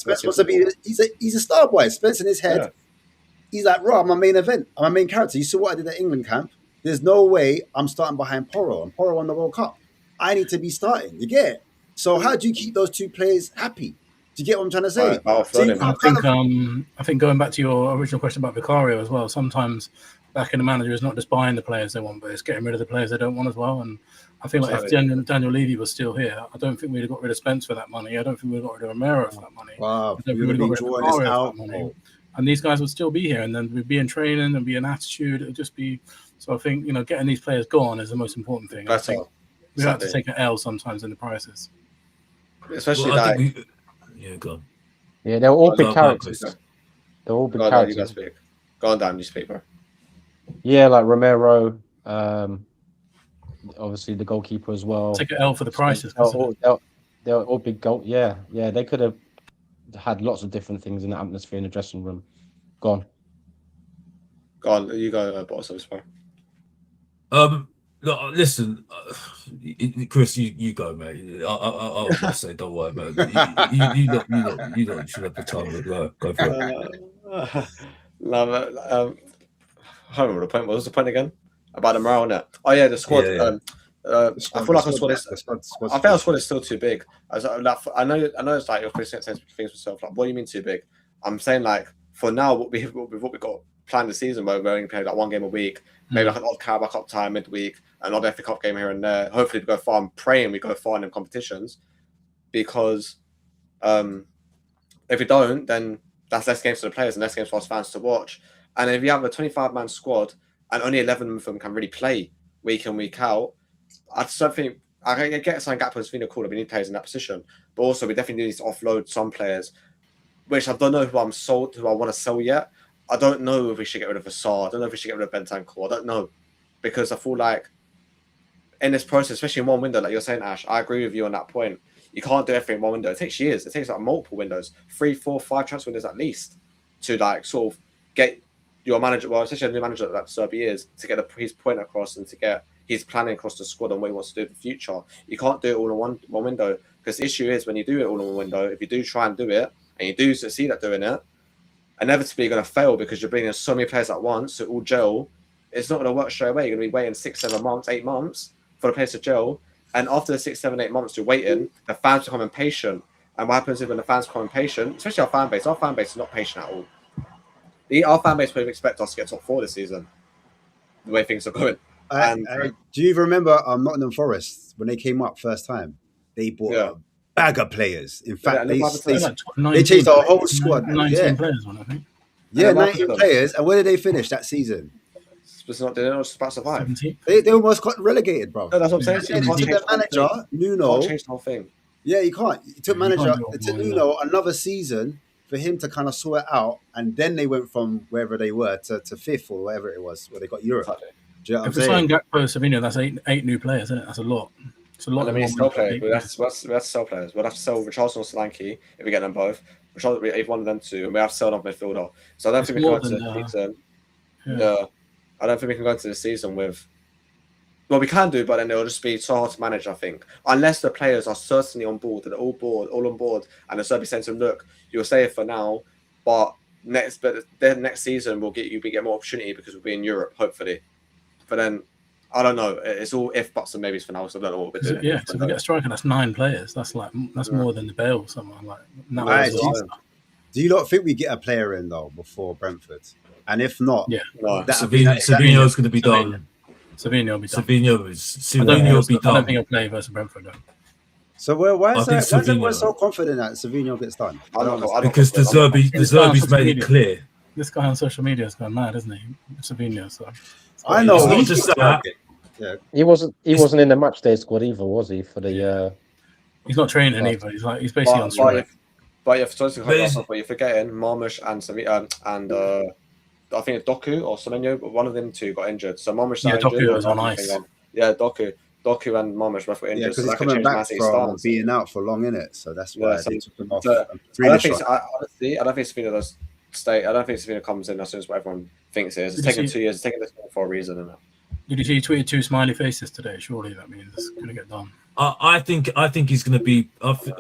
Spence wants to be, he's a star boy. Spence in his head, he's like, I'm a main event. I'm a main character. You saw what I did at England camp. There's no way I'm starting behind Porro. And Porro won the World Cup. I need to be starting. You get it? So how do you keep those two players happy? Do you get what I'm trying to say? I think going back to your original question about Vicario as well, sometimes backing the manager is not just buying the players they want, but it's getting rid of the players they don't want as well. And I feel like if Daniel Levy was still here, I don't think we'd have got rid of Spence for that money. I don't think we'd have got rid of Romero for that money. Wow. I don't think we'd have got rid of Vicario for that money. And these guys would still be here, and then we'd be in training and be an attitude. It would just be. So I think getting these players gone is the most important thing. I think we have to take an L sometimes in the prices, especially go on. Yeah, they're all big characters. They're all big characters. You guys speak. Go on, Dan. You speak, bro. Yeah, like Romero. Obviously the goalkeeper as well. Take an L for the prices. They're all big goal. Yeah. They could have had lots of different things in the atmosphere in the dressing room. Go on. You go, boss. No, listen, Chris, you go, mate. I'll say, don't worry, mate. You don't should have the time to go for it. I don't remember the point. What was the point again? About the morale net? Oh yeah, the squad. I feel like our squad is still too big. I know it's like you're saying things for yourself. Like, what do you mean too big? I'm saying like for now, what we got planned this season, where we're only playing like one game a week, maybe like an odd Carabao Cup time midweek, an odd FA Cup game here and there. Hopefully, we go far. I'm praying we go far in them competitions, because if we don't, then that's less games for the players and less games for us fans to watch. And if you have a 25-man squad and only 11 of them can really play week in, week out, I don't think I get something Gakpo and Savino cool. We need players in that position, but also we definitely need to offload some players, which I don't know who I want to sell yet. I don't know if we should get rid of Assar. I don't know if we should get rid of Bentancur. I don't know, because I feel like in this process, especially in one window, like you're saying, Ash, I agree with you on that point. You can't do everything in one window. It takes years. It takes like multiple windows, 3, 4, 5 transfer windows at least, to like sort of get your manager, well, especially a new manager like De Zerbi is, to get his point across and to get his planning across the squad and what he wants to do in the future. You can't do it all in one window, because the issue is when you do it all in one window, if you do try and do it and you do succeed at doing it, inevitably you're going to fail because you're bringing so many players at once to all gel. It's not going to work straight away. You're going to be waiting 6, 7 months, 8 months for the players to gel. And after the 6, 7, 8 months you're waiting, the fans become impatient. And what happens is when the fans become impatient, especially our fan base is not patient at all. Our fan base would expect us to get top 4 this season, the way things are going. Do you even remember Nottingham Forest when they came up first time? They bought a bag of players. In fact, they changed our whole squad. 19 players, I think. Yeah, 19 players. And where did they finish that season? They didn't survive. They almost got relegated, bro. No, that's what I'm saying. They took their manager, Nuno. You can't change the whole thing. Yeah, you can't. It took Nuno another season for him to kind of sort it out, and then they went from wherever they were to 5th or whatever it was, where they got Europe. Do you know what I'm saying? If we sign Gakpo, Savinho, that's eight new players, isn't it? That's a lot. It's a lot. I mean, sell players. We have to sell players. We'll have to sell Richarlison or Solanke if we get them both. If one of them two, and we have to sell off midfielder. So I don't think we can go into the season. I don't think we can go into the season with. Well, we can do, but then it'll just be so hard to manage, I think. Unless the players are certainly on board, they're all on board, and the Zerbi saying to them, look, you'll stay here for now, but then next season we'll get more opportunity because we'll be in Europe, hopefully. But then, I don't know. It's all if, buts, and maybes for now, so I don't know what we're doing. Yeah, so if we get a striker, that's 9 players. That's more than the Bale or someone like that. Do you not think we get a player in, though, before Brentford? And if not, Savinho's going to be done. Savinho will be done. Savinho will be done. I don't think he'll play versus Brentford, though. So why is everyone so confident that Savinho gets done? I don't know. Because De Zerbi's made it clear. This guy on social media has gone mad, isn't he? Savinho, so... I know. It's not just that. Yeah. He wasn't in the matchday squad either, was he? For the he's not training either. He's basically on strike. But you're forgetting Marmoush and I think it's Doku or Semenyo, but one of them two got injured. So Marmoush Doku was on ice. Doku and Marmoush both were injured. Yeah, because he's coming back from being out for long, innit? So that's why they took him off. I don't think Savinho does stay. I don't think Savinho comes in as soon as what everyone thinks it is. It's taken 2 years. It's taken this for a reason, isn't it? Did you see he tweeted 2 smiley faces today? Surely that means it's going to get done. I think he's going to be.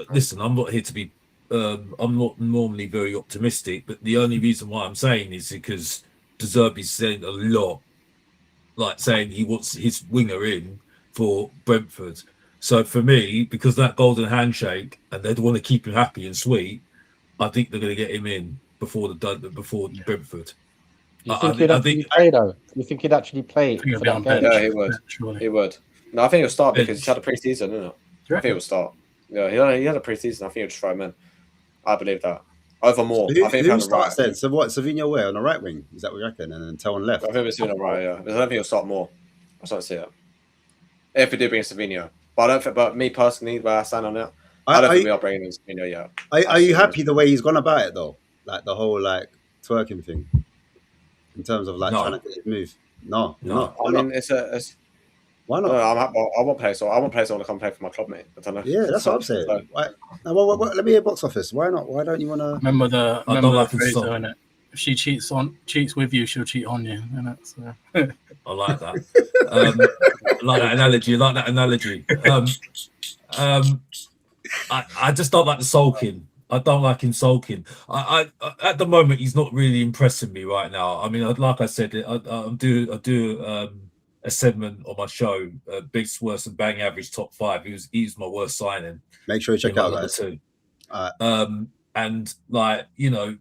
Listen, I'm not here to be. I'm not normally very optimistic, but the only reason why I'm saying is because De Zerbi's saying a lot, like saying he wants his winger in for Brentford. So for me, because that golden handshake, and they want to keep him happy and sweet, I think they're going to get him in before Brentford. You think he'd actually play though? You think he'd actually play for that game? Yeah, he would. He would. No, I think he'll start because he's had a pre-season, isn't it? I think he'll start. Yeah, he had a pre-season. I think he'll just throw him in. I believe that. Over more. So who starts then? So what? Savinho where? On the right wing? Is that what you reckon? And then Tell on left? I think we're seeing it right, yeah. I don't think he'll start more. I don't see it. If we do bring Savinho. But me personally, where I stand on it, I don't think we are bringing in Savinho yet. Are you happy the way he's gone about it though? Like the whole twerking thing? In terms of trying to get it move? No. I mean, it's why not? I want players. I want players who want to come play for my club, mate. I don't know. Yeah, that's what I'm saying. Let me hear box office. Why not? Why don't you want to? Remember the phrase, innit? If she cheats with you, she'll cheat on you. So. I like that. I like that analogy. I just don't like the sulking. I don't like him sulking. I at the moment he's not really impressing me right now. I mean, like I said, I do a segment on my show, Big's worst and bang average top 5. He's my worst signing. Make sure you check out that. And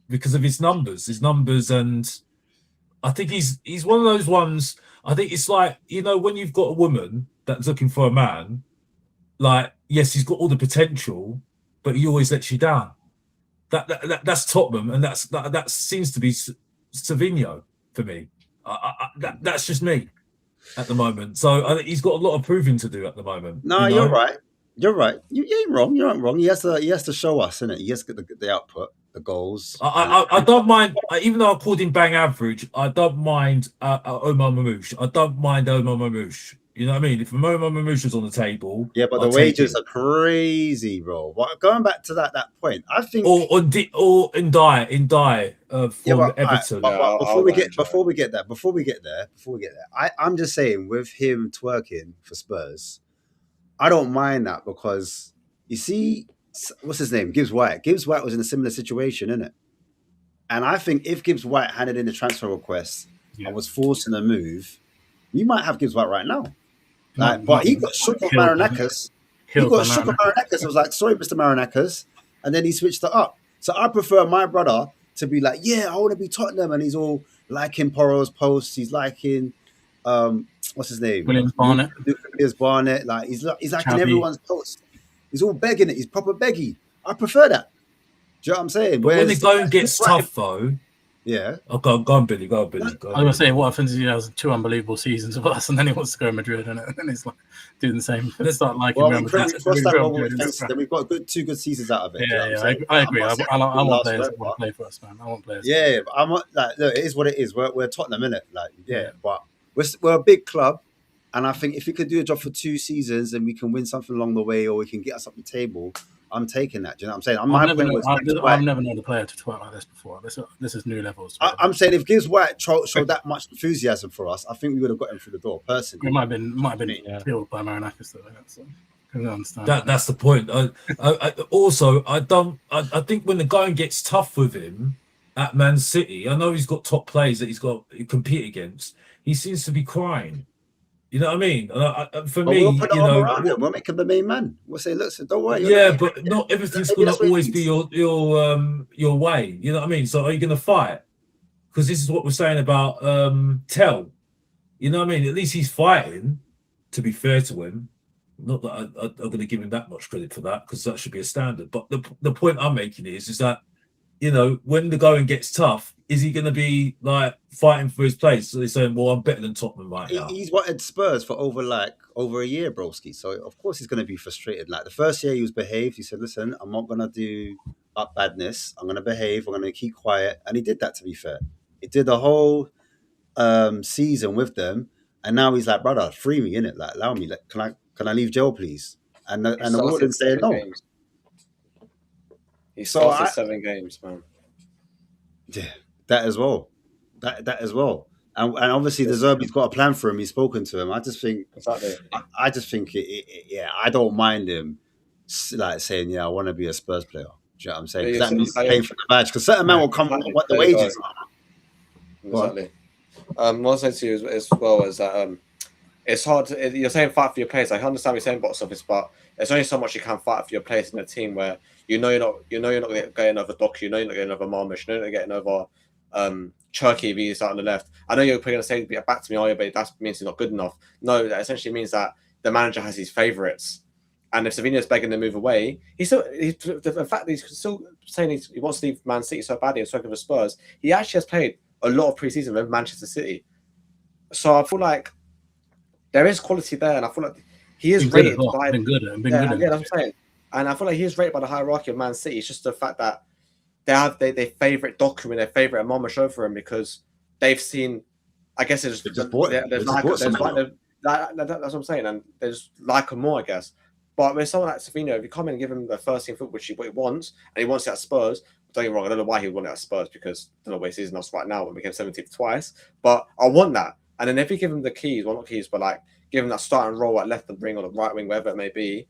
because of his numbers, and I think he's one of those ones. I think it's when you've got a woman that's looking for a man, yes, he's got all the potential, but he always lets you down. That's Tottenham, and that seems to be Savinho for me. That's just me at the moment. So I think he's got a lot of proving to do at the moment. No, you're right. You're right. You ain't wrong. You aren't wrong. He has to show us, innit? He has to get the output, the goals. I don't mind, even though I called him bang average. I don't mind Omar Mamouche. You know what I mean? If Mamouche's on the table, Yeah, but the wages are crazy, bro. But going back to that point, I think or in die from Everton. But before we get there, I'm just saying with him twerking for Spurs, I don't mind that because you see, what's his name? Gibbs White. Gibbs White was in a similar situation, innit? And I think if Gibbs White handed in the transfer request and was forcing a move, we might have Gibbs White right now. But he got shook of Marinakis. He got shook of Marinakis. I was like, sorry, Mr. Marinakis. And then he switched it up. So I prefer my brother to be like, yeah, I want to be Tottenham. And he's all liking Porro's posts. He's liking, what's his name? Williams Barnett. Like, he's liking everyone's posts. He's all begging it. He's proper beggy. I prefer that. Do you know what I'm saying? But when the going gets tough, though. Yeah. Oh, go on, Billy. Go on, Billy. I was going to say, what happens is he has 2 unbelievable seasons of us, and then he wants to go to Madrid, and it's like doing the same. Let's start liking Real Madrid. Then we've got 2 good seasons out of it. Yeah, I agree. I want players that want to play for us, man. I want players. Yeah, but I'm like, look, it is what it is. We're Tottenham, innit? Like, yeah, but we're a big club, and I think if we could do a job for 2 seasons and we can win something along the way, or we can get us up the table, I'm taking that. Do you know what I'm saying? I've never known a player to twerk like this before. This is new levels. I'm saying if Gibbs White showed that much enthusiasm for us, I think we would have got him through the door. Personally, it might have been killed by Marinakis though. So I understand. That's the point. I think when the going gets tough with him at Man City, I know he's got top players that he's got to compete against. He seems to be crying. You know what I mean? For me, we'll make him the main man. We'll say, listen, don't worry. Yeah, but not everything's going to always be your way. You know what I mean? So are you going to fight? Because this is what we're saying about Tell. You know what I mean? At least he's fighting. To be fair to him, not that I'm going to give him that much credit for that, because that should be a standard. But the point I'm making is that, you know, when the going gets tough, is he going to be like fighting for his place? So they're saying, well, I'm better than Tottenham right now. He's wanted Spurs for over a year, broski. So of course he's going to be frustrated. Like the first year he was behaved. He said, listen, I'm not going to do up badness. I'm going to behave. I'm going to keep quiet. And he did that, to be fair. He did the whole season with them. And now he's like, brother, free me, innit? Like, allow me. Like, can I leave jail, please? And the warden said no. He started 7 games, man. Yeah. That as well. That as well. And obviously De Zerbi's got a plan for him. He's spoken to him. I just think I just think I don't mind him like saying, yeah, I want to be a Spurs player. Do you know what I'm saying? That means paying for the badge. Because certain men will come and what the wages are. Exactly. What I'll say to you as well is that it's hard you're saying fight for your place. I understand you're saying box office, but there's only so much you can fight for your place in a team where you're not getting over Doku, you're not getting over Marmish, you're not getting over Cherky if he's out on the left. I know you're probably going to say back to me, but that means he's not good enough. No, that essentially means that the manager has his favourites. And if Savino's begging to move away, the fact that he's still saying he wants to leave Man City so badly and so for Spurs, he actually has played a lot of pre-season with Manchester City. So I feel like there is quality there, and I feel like he is rated by... Been good. Yeah, that's what I'm saying. And I feel like he is rated by the hierarchy of Man City. It's just the fact that they have their favourite Doku and their favourite Momash over him because they've seen... I guess it's just... That's what I'm saying. And they just like him more, I guess. But with someone like Savino, if you come in and give him the first team football, which he wants, and he wants it at Spurs, don't get me wrong, I don't know why he would want it at Spurs because I don't know where his season is right now when we became 17th twice. But I want that. And then if you give him the keys, well, not keys, but like give him that starting role at left wing or the right wing, wherever it may be,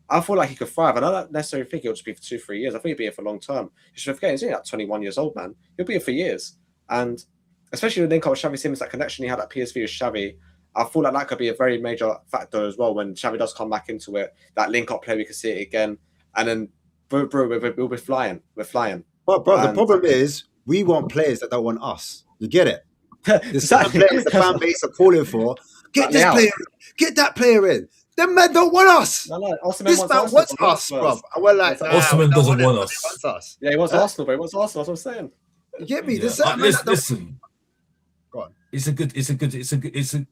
I feel like he could thrive. And I don't necessarily think he'll just be for 2-3 years. I think he'll be here for long term. You should forget, he's only like 21 years old, man. He'll be here for years. And especially with the link up with Xavi Simons, that connection he had at PSV with Xavi, I feel like that could be a very major factor as well when Xavi does come back into it. That link-up play, we can see it again. And then, bro, we'll be flying. We're flying. Well, bro, the problem is we want players that don't want us. You get it? The players the fan base are calling for. Get this player in. Get that player in. Them men don't want us. No, this man wants us, bro. We're like, Osman doesn't want us. He wants us. Yeah, he wants Arsenal, bro. He wants Arsenal. That's what I'm saying. You get me? Yeah. Listen. Go on.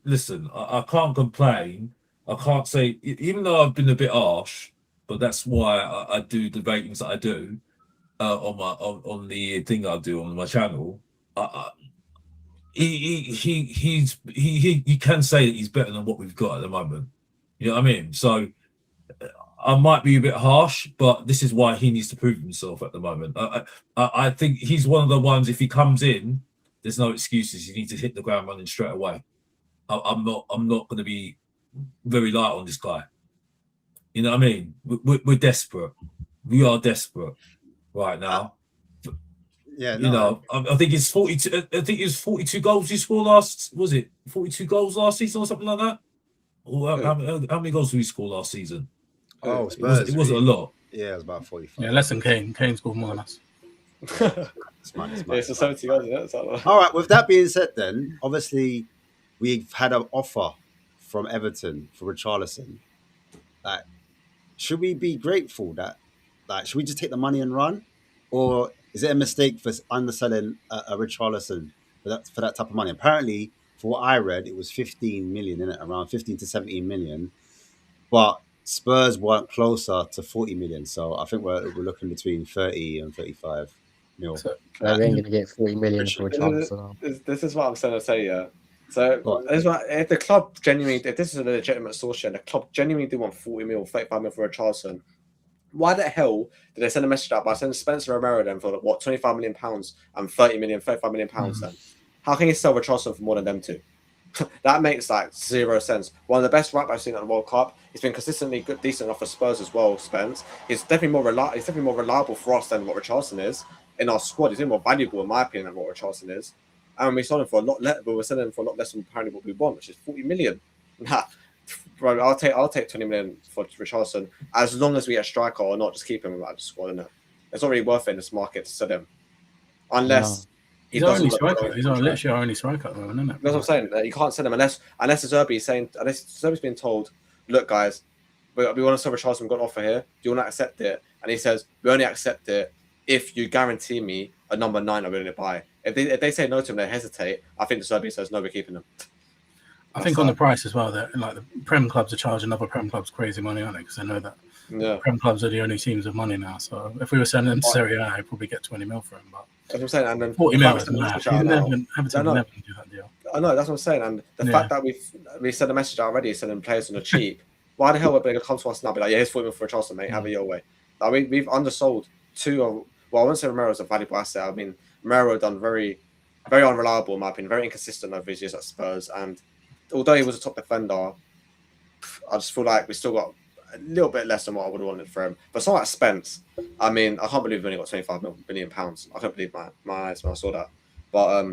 Listen, I can't complain. I can't say, even though I've been a bit harsh, but that's why I do the ratings that I do on the thing I do on my channel. you can say that he's better than what we've got at the moment. You know what I mean? So I might be a bit harsh, but this is why he needs to prove himself at the moment. I think he's one of the ones, if he comes in, there's no excuses. You need to hit the ground running straight away. I'm not going to be very light on this guy. You know what I mean? We're desperate. We are desperate right now. Yeah, you know, I think it's 42. I think it's 42 goals he scored last. Was it 42 goals last season or something like that? Or how many goals did we score last season? Oh, Spurs, it wasn't a lot. Yeah, it was about 45. Yeah, less than Kane. Kane scored more than us. Smart. It's a 70 goals, isn't it? All right. With that being said, then obviously we've had an offer from Everton for Richarlison. Like, should we be grateful that, like, should we just take the money and run, or is it a mistake for underselling a Richarlison for that type of money? Apparently, for what I read, it was 15 million in it, around 15 to 17 million, but Spurs weren't closer to 40 million. So I think we're looking between 30 and 35 mil. So we ain't going to get 40 million for Richarlison. This is what I'm trying to say, yeah. So this is what, if the club genuinely, if this is a legitimate source, and the club genuinely do want 40 mil, 35 mil for Richarlison, why the hell did they send a message out by sending Spencer Romero then for what, 25 million pounds and 35 million pounds then? How can you sell Richarlison for more than them two? That makes like zero sense. One of the best right backs I've seen at the World Cup. He's been consistently good, decent enough for Spurs as well. Spence. He's definitely more reliable for us than what Richarlison is in our squad. He's more valuable in my opinion than what Richarlison is. And we sold him for a lot less. But we're selling him for a lot less than apparently what we want, which is 40 million. Nah, bro, I'll take 20 million for Richarlison as long as we get a striker or not. Just keep him out of the squad. Innit? It's not really worth it in this market to sell him, unless. No. He's our only striker. He's literally our only striker at the moment, isn't it? That's what I'm saying. You can't sell him unless De Zerbi's been told, look, guys, we want to sell Richarlison. We've got an offer here. Do you want to accept it? And he says, we only accept it if you guarantee me a number 9 I'm willing to buy. If they say no to him, they hesitate. I think De Zerbi says no, we're keeping him. I think on the price as well, that like the Prem clubs are charging other Prem clubs crazy money, aren't they? Because they know that Prem clubs are the only teams with money now. So if we were selling them to Serie A, I'd probably get 20 mil for him. But that's what I'm saying. And then 40 mil is mad. Everton never do that deal. I know, that's what I'm saying. And the fact that we sent a message out already sending players on the cheap, why the hell would they come to us now and be like, yeah, here's 40 mil for Richarlison, mate, have it your way. Like, we've undersold two of, well, I wouldn't say Romero's a valuable asset. I mean, Romero done very, very unreliable in my opinion, very inconsistent over his years at Spurs. And although he was a top defender, I just feel like we still got a little bit less than what I would have wanted for him. But someone like Spence, I mean, I can't believe we only got 25 million pounds. I can't believe my eyes when I saw that. But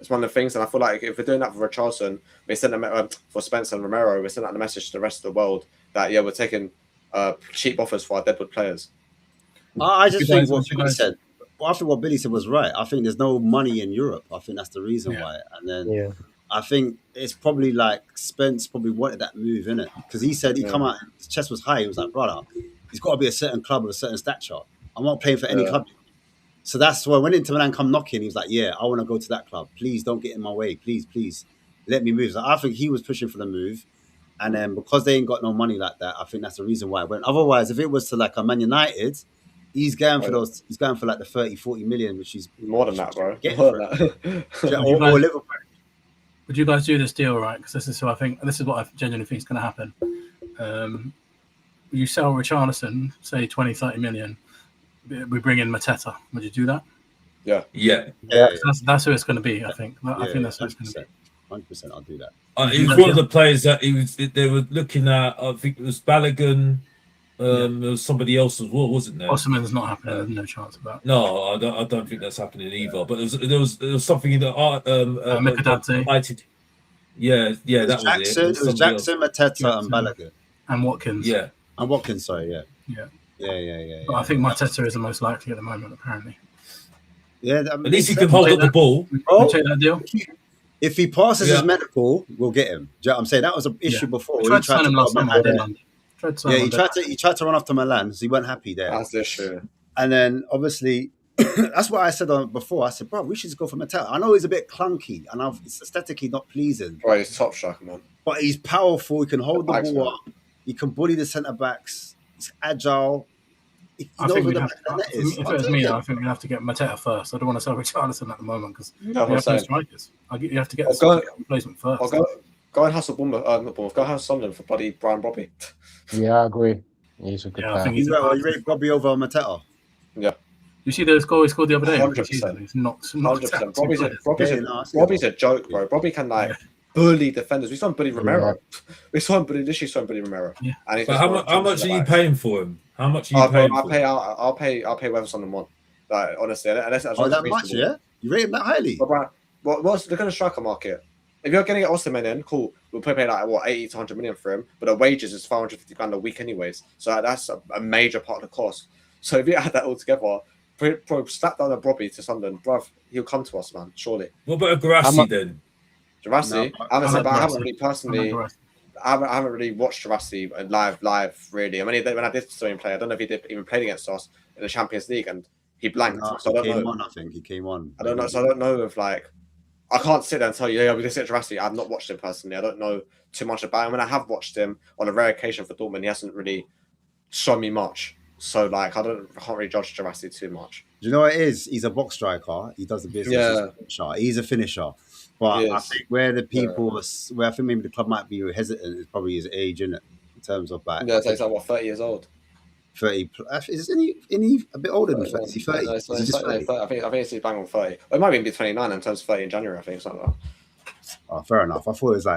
it's one of the things, and I feel like if we're doing that for Richarlison, we send them for Spence and Romero, we send out the message to the rest of the world that we're taking cheap offers for our deadwood players. I just think what Billy said. Well, I think what Billy said was right. I think there's no money in Europe. I think that's the reason why. And then I think it's probably like Spence probably wanted that move, innit? Because he said he come out, his chest was high. He was like, brother, he's got to be a certain club with a certain stature. I'm not playing for any club. So that's why when Inter Milan come knocking, he was like, yeah, I want to go to that club. Please don't get in my way. Please, let me move. So I think he was pushing for the move. And then because they ain't got no money like that, I think that's the reason why it went. Otherwise, if it was to like a Man United, he's going for those. He's going for like the 30-40 million, which is more than that, bro. More than that. or Liverpool. Would you guys do this deal, right? Because this is what I genuinely think is going to happen. You sell Richarlison, say 20-30 million. We bring in Mateta. Would you do that? Yeah. That's who it's going to be. I think. I think that's who it's going to be. 100%, I'll do that. He was one of the players that they were looking at. I think it was Balogun. There was somebody else as well, wasn't there? Osman's not happening. There's no chance of that. No, I don't think that's happening either. But there was something in the Mikadadze. Yeah, that was it. It was Jackson, Mateta, and Balogun. And Watkins. Yeah. And Watkins, sorry, yeah. But I think Mateta is the most likely at the moment, apparently. Yeah, at least he can hold up the ball. We'll take that deal. If he passes his medical, we'll get him. Do you know what I'm saying? That was an issue before. He tried to sign him last summer, didn't he? He tried to run off to Milan, so he weren't happy there. That's the issue. And then obviously, that's what I said before. I said, bro, we should just go for Mateta. I know he's a bit clunky and it's aesthetically not pleasing. Bro, he's top striker, man. But he's powerful. He can hold the ball up. He can bully the centre backs. He's agile. He I knows think what we'd the have. back of the net is. If I'll it was take me, him. though, I think we'd have to get Mateta first. I don't want to sell Richarlison at the moment because No, we have no saying. strikers. You have to get Or the go- replacement first. Or go and hustle Bournemouth, not Bournemouth. Go and hustle Sunderland for bloody Brian Bobby. Yeah, I agree. He's a good Yeah, I player. think he's You rate Bobby over Mateta? Yeah, You see the score he scored the other day? 100%. He's knocked 100%. out two players. Bobby's a joke, bro. Bobby can bully defenders. We saw him bully Romero. Yeah. We saw him bully Romero. Yeah. And he's But just how much are you paying for him? How much are you paying for him? I'll pay whatever Sunderland want. Like honestly, unless that's Oh, that much, yeah? You rate him that highly? But what's look at the striker market? If you're getting Osimhen in, cool. We'll probably pay like what 80 to 100 million for him, but the wages is 550 grand a week anyways. So that's a major part of the cost. So if you add that all together, bro, slap down a Bobby to Sunderland, bruv, he'll come to us, man. Surely. What about a Guirassy then? Jurassic, No, I haven't Guirassy. really personally. I haven't really watched Jurassic live really. I mean, when I did see him play, I don't know if he did even played against us in the Champions League, and he blanked. No, so I don't know. I think he came on. I don't know. So I don't know if I can't sit there and tell you, yeah, we're gonna sit Jurassic. I've not watched him personally. I don't know too much about him. When I have watched him on a rare occasion for Dortmund, he hasn't really shown me much. So I can't really judge Jurassic too much. Do you know what it is? He's a box striker. He does the business. Yeah. He's a finisher. But I think where I think maybe the club might be hesitant is probably his age, isn't it? In terms of Yeah, so he's 30 years old. 30 plus. Is any a bit older than 30? Is he 30? No, Is he just 30? I think he's bang on 30. Or it might even be 29 and turns 30 in January, I think, something like that. Oh, fair enough. I thought it was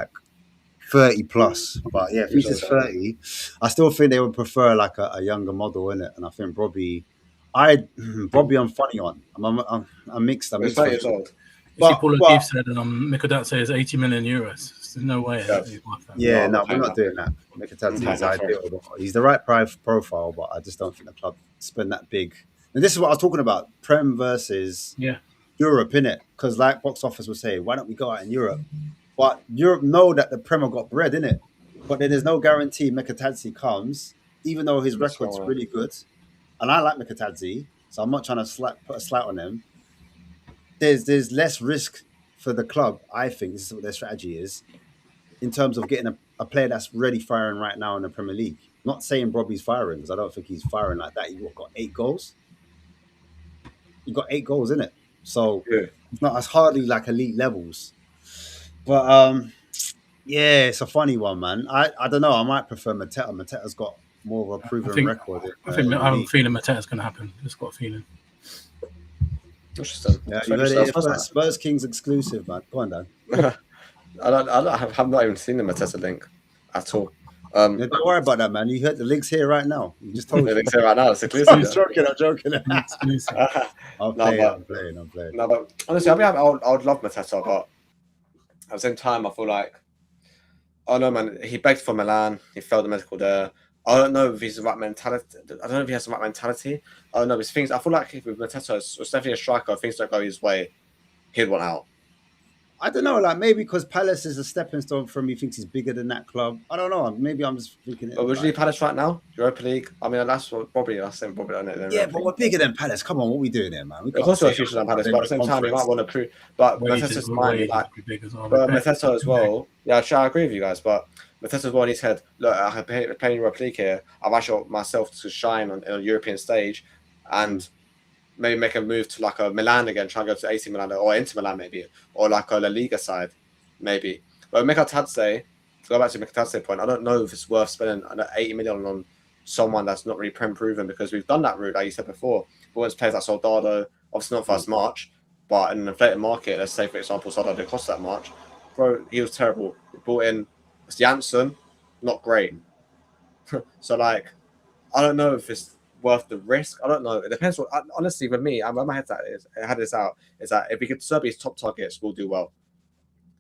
30 plus. But yeah, if he's just 30, I still think they would prefer a younger model, innit? And I think Bobby, I'm funny on. I'm mixed. He's 30 years old. Paul O'Keefe said Mikadze is 80 million euros. There's no way. Yeah, no, we're not doing that. Mikadze is ideal. He's the right profile, but I just don't think the club spend that big. And this is what I was talking about: Prem versus Europe, innit? Because like box office was saying, why don't we go out in Europe? But Europe know that the Prem have got bread, innit? But then there's no guarantee Mikadze comes, even though his record's really good. And I like Mikadze, so I'm not trying to put a slight on him. There's less risk for the club, I think. This is what their strategy is, in terms of getting a player that's ready firing right now in the Premier League. Not saying Bobby's firing, because I don't think he's firing like that. He got 8 goals. He got 8 goals, innit? So it's not as hardly elite levels. But it's a funny one, man. I don't know. I might prefer Mateta. Mateta's got more of a proven record. I have a feeling Mateta's going to happen. Just got a feeling. Interesting. Yeah, you heard it. Spurs Kings exclusive, man. Go on, Dan. I've not even seen the Mateta link at all. Don't worry about that, man. You heard the link's here right now. You just told me. The link's here right now. It's exclusive. I'm joking. I'm playing. No, but honestly, I would love Mateta, but at the same time, I feel like, oh no, man, he begged for Milan. He failed the medical there. I don't know if he's the right mentality. I don't know if he has the right mentality. I don't know. It's things. I feel like if with Mateta, it's definitely a striker. If things don't go his way, he'd want out. I don't know. Maybe because Palace is a stepping stone for him. He thinks he's bigger than that club. I don't know. Maybe I'm just thinking. But would you leave Palace right now? Europa League. I mean, that's probably. Yeah, but we're bigger than Palace. Come on, what are we doing there, man? Of course, we're future than Palace, but at the same time, you might want to prove. But Mateta's mind, but Mateta as well. Yeah, I agree with you guys, but. Mateta as well, he said, look, I play in Europa League here. I've actually got myself to shine on a European stage and maybe make a move to a Milan again, try and go to AC Milan or Inter Milan maybe, or a La Liga side, maybe. But Mikadze, to go back to Mikadze's point, I don't know if it's worth spending 80 million on someone that's not really Prem proven, because we've done that route, like you said before. But when players like Soldado, obviously not first March, but in an inflated market, let's say, for example, Soldado cost that much. Bro, he was terrible. We brought in Janssen, not great. So, I don't know if it's worth the risk. I don't know. It depends. Honestly, with me, my head had this out, is that if we get Serbia's top targets, we'll do well.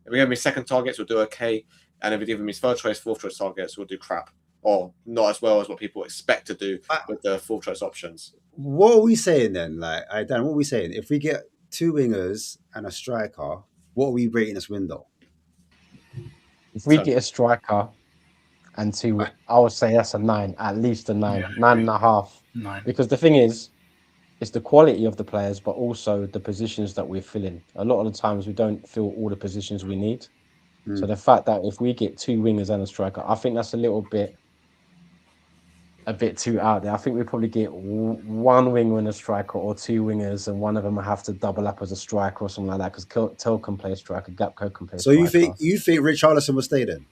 If we give him his second targets, we'll do okay. And if we give him his third choice, fourth choice targets, we'll do crap. Or not as well as what people expect to do with the fourth choice options. What are we saying then? Dan, what are we saying? If we get 2 wingers and a striker, what are we rating this window? If we get a striker and 2, I would say that's a 9, at least a 9, 9.5. 9. Because the thing is, it's the quality of the players, but also the positions that we're filling. A lot of the times we don't fill all the positions we need. So the fact that if we get 2 wingers and a striker, I think that's a little bit a bit too out there. I think we probably get one winger and a striker, or two wingers, and one of them will have to double up as a striker or something like that. Because Tel can play striker, Gapco can play So striker. you think Richarlison will stay then?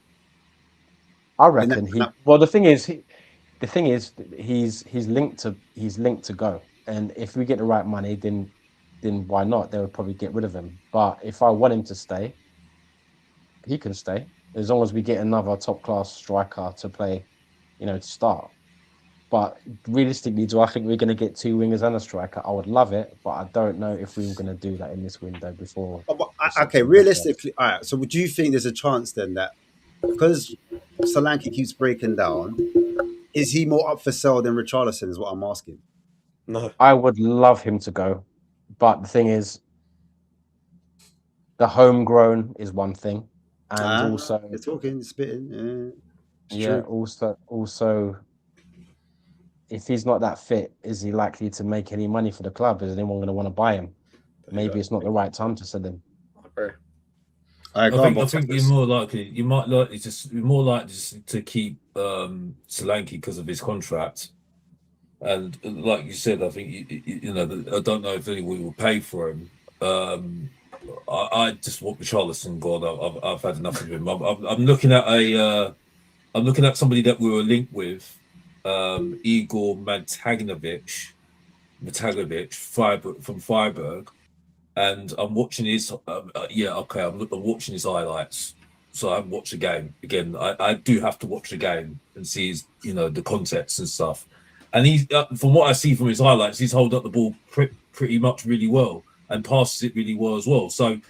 I reckon he. Well, the thing is, he's linked to go, and if we get the right money, then why not? They would probably get rid of him. But if I want him to stay, he can stay as long as we get another top class striker to play, to start. But realistically, do I think we're going to get two wingers and a striker? I would love it, but I don't know if we were going to do that in this window before. Okay, realistically, all right. So, would you think there's a chance then that because Solanke keeps breaking down, is he more up for sale than Richarlison? Is what I'm asking. No, I would love him to go, but the thing is, the homegrown is one thing, and also you're talking, you're spitting. Yeah, also, if he's not that fit, is he likely to make any money for the club? Is anyone going to want to buy him? Maybe it's not the right time to sell him. I think you're more likely. You're more likely to keep Solanke because of his contract, and like you said, I think I don't know if anyone will pay for him. I just want Richarlison gone. I've had enough of him. I'm looking at I'm looking at somebody that we were linked with, Igor Matagnovic, from Freiburg, and I'm watching his. I'm watching his highlights. So I haven't watched the game again. I do have to watch the game and see his, the context and stuff. And he's from what I see from his highlights, he's holding up the ball pretty much really well and passes it really well as well. So,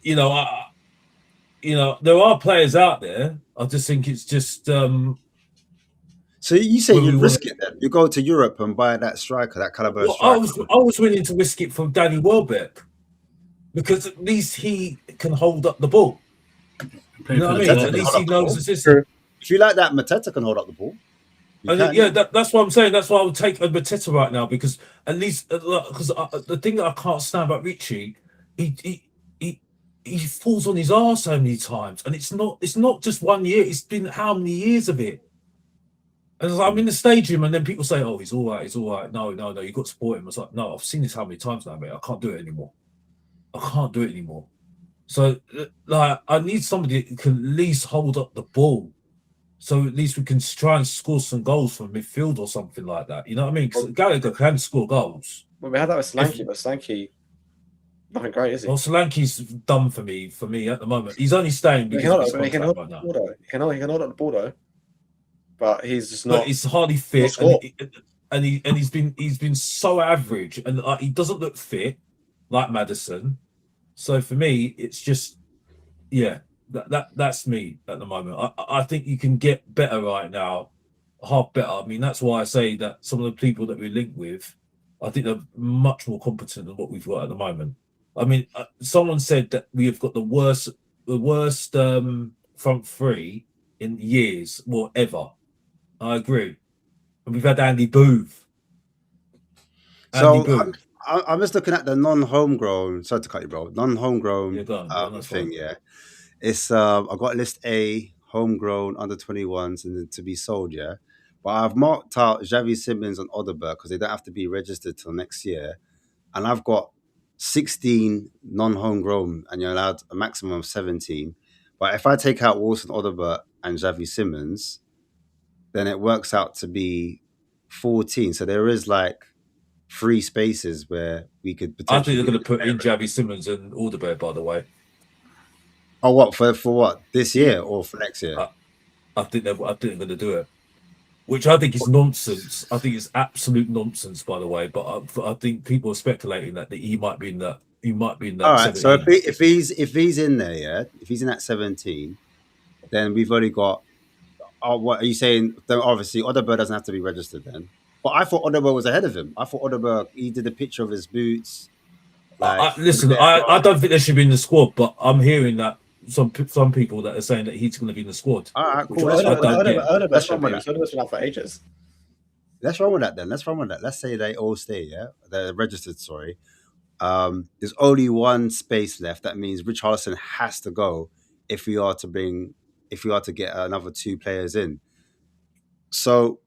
there are players out there. I just think it's just. So you say you risk it then? You go to Europe and buy that striker, that caliber striker. I was willing to risk it for Danny Welbeck because at least he can hold up the ball. You know what I mean? At least he knows the system. If you like that, Mateta can hold up the ball. That's what I'm saying. That's why I would take a Mateta right now because at least because the thing that I can't stand about Richie, he falls on his arse so many times, and it's not just 1 year. It's been how many years of it? And I'm in the stadium, and then people say, "Oh, he's all right. He's all right." No, you got to support him. I was like, "No, I've seen this how many times now, mate. I can't do it anymore. So, I need somebody that can at least hold up the ball, so at least we can try and score some goals from midfield or something like that. You know what I mean? Because Gallagher can score goals. Well, we had that with Solanke, but Solanke, nothing great, is he? Well, Solanke's done for me at the moment. He's only staying because he can hold up the ball though. But he's just not. But he's hardly fit, and he's been so average, and he doesn't look fit like Maddison. So for me, it's just that's me at the moment. I think you can get better right now, half better. I mean, that's why I say that some of the people that we link with, I think they're much more competent than what we've got at the moment. I mean, someone said that we have got the worst front three in years, ever. I agree. And we've had Andy Booth. I'm just looking at the non-homegrown. Sorry to cut you, bro. Non-homegrown thing. Yeah, it's I got list A, homegrown under 21s and then to be sold. Yeah, but I've marked out Xavi Simons and Odeberg because they don't have to be registered till next year, and I've got 16 non-homegrown, and you're allowed a maximum of 17. But if I take out Wilson Odeberg and Xavi Simons, then it works out to be 14. So there is like 3 spaces where we could potentially. I think they're going to put in Xavi Simons and Alderweireld, by the way. Oh, what for what this year or for next year? I think they're going to do it, which I think is nonsense. I think it's absolute nonsense, by the way. But I think people are speculating that he might be in that. He might be in that. All right. 17. So if he's in there, yeah, if he's in that 17, then we've only got. What are you saying? Then obviously, Odeberg doesn't have to be registered then. But I thought Odeberg was ahead of him. I thought Odeberg, he did a picture of his boots. Listen, I don't think they should be in the squad, but I'm hearing that some people that are saying that he's going to be in the squad. All right, cool. Let's run with that. Odeberg's been out for ages. Let's run with that then. Let's say they all stay, yeah? They're registered, sorry. There's only one space left. That means Richarlison has to go if we are to get another 2 players in. So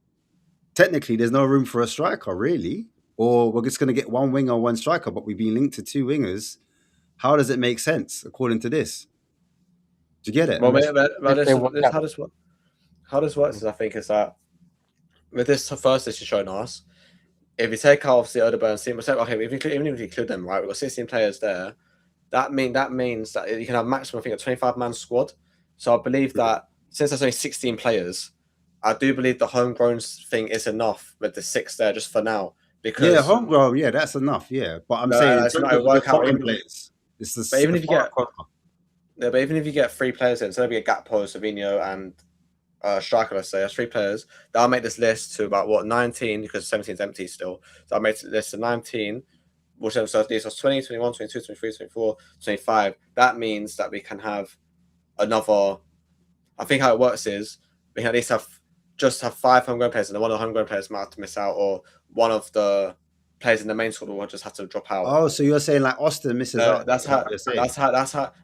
technically there's no room for a striker, really. Or we're just going to get one winger, one striker, but we've been linked to two wingers. How does it make sense according to this? Do you get it? Well, how this works is, I think, is that with this first list you're showing us, if you take out obviously Odegaard and Seaman, okay, even if you include them, right, we've got 16 players there. That means that you can have maximum, I think, a 25-man squad. So I believe that since there's only 16 players, I do believe the homegrown thing is enough with the 6 there just for now. Because homegrown, that's enough, But I'm saying it's not work out players. It's the but even if you get 3 players in, so maybe a Gakpo, Savinho, and striker, let's say, that's 3 players. That'll make this list to about 19, because 17 is empty still. So I'll make this list to 19. Which so these are 20, 21, 22, 23, 24, 25. That means that we can have another. I think how it works is we can at least have 5 homegrown players, and then one of the homegrown players might have to miss out, or one of the players in the main squad will just have to drop out. Oh, so you're saying like Austin misses out? That's how.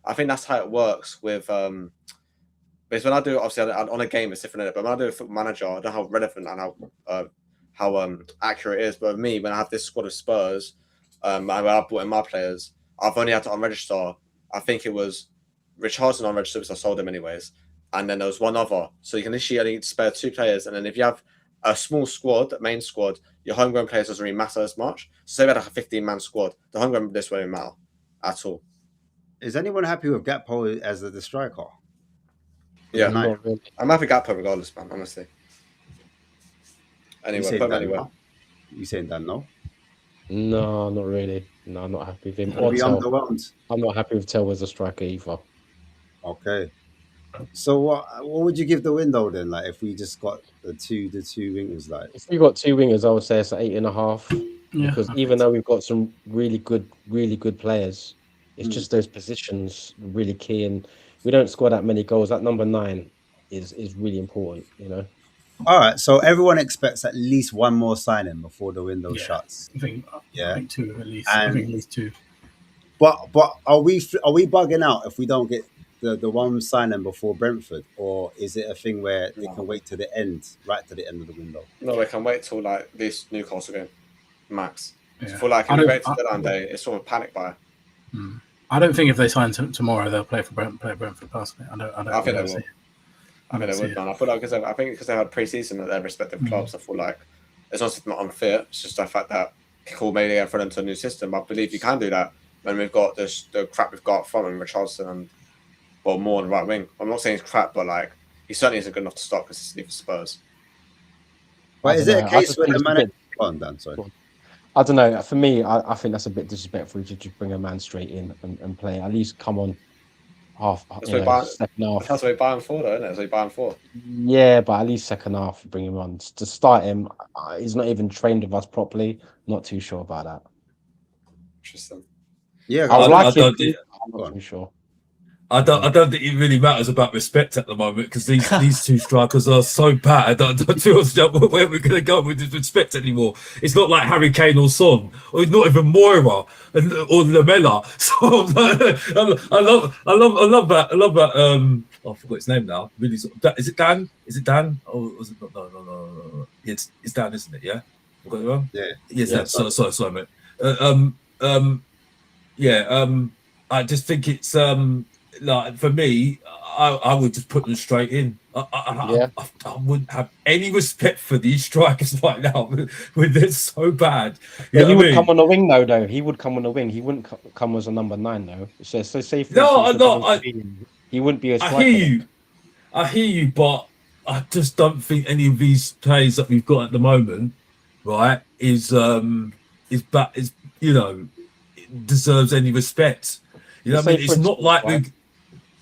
I think that's how it works with. Because when I do, obviously on a game it's different, but when I do a Football Manager, I don't know how relevant and how accurate it is. But with me, when I have this squad of Spurs. When I brought in my players, I've only had to unregister. I think it was Richardson unregistered because I sold him anyways, and then there was one other. So you can literally only spare 2 players, and then if you have a small squad, main squad, your homegrown players doesn't really matter as much. So say we had like a 15-man squad, the homegrown this won't matter at all. Is anyone happy with Gakpo as the striker? Yeah, I'm happy with Gakpo regardless, man. Honestly. Anyway, put him anywhere. You saying that no? No, not really. No, I'm not happy with him. I'm not happy with Tel as a striker either. Okay. So what would you give the window then? Like if we just got the two wingers, like if we got 2 wingers, I would say it's 8.5. Because even though we've got some really good players, it's just those positions really key, and we don't score that many goals. That number 9 is really important, All right, so everyone expects at least one more signing before the window shuts. I think 2 at least. And, I think at least 2. But are we bugging out if we don't get the one signing before Brentford, or is it a thing where they can wait to the end, right to the end of the window? No, they can wait till like this Newcastle game, max. Yeah. For like if you wait till deadline day, it's sort of a panic buy. I don't think if they sign tomorrow they'll play Brentford personally. I think they will. I mean, they would, man. I feel like because they had pre-season at their respective clubs, I feel like it's not unfair. It's just the fact that Kickle made it for into a new system. I believe you can do that when we've got the crap we've got from him, Richardson and more on the right wing. I'm not saying he's crap, but like he certainly isn't good enough to start consistently for Spurs. But is it a case where the manager? Dan, sorry. I don't know. For me, I think that's a bit disrespectful to just bring a man straight in and play. At least come on. Second half. That's what we buy him for, though, isn't it? That's what we buy him for. Yeah, but at least second half, bring him on. To start him, he's not even trained with us properly. Not too sure about that. Interesting. Yeah, I'm not too sure. I don't think it really matters about respect at the moment because these 2 strikers are so bad. I don't feel where we're going to go with this respect anymore. It's not like Harry Kane or Son, or not even Moira or Lamella. So I love that. I forgot his name now. Really, is it Dan? Is it Dan? Oh, was it no. It's Dan, isn't it? Yeah, I got it wrong. Yeah. Yes. Yeah, sorry, mate. I just think it's like for me, I would just put them straight in. I wouldn't have any respect for these strikers right now when they're so bad. He would come on the wing though. He would come on the wing. He wouldn't come as a number 9 though. So say for he wouldn't be a striker. I hear you, but I just don't think any of these players that we've got at the moment, right, deserves any respect. You know what I mean? It's not like we.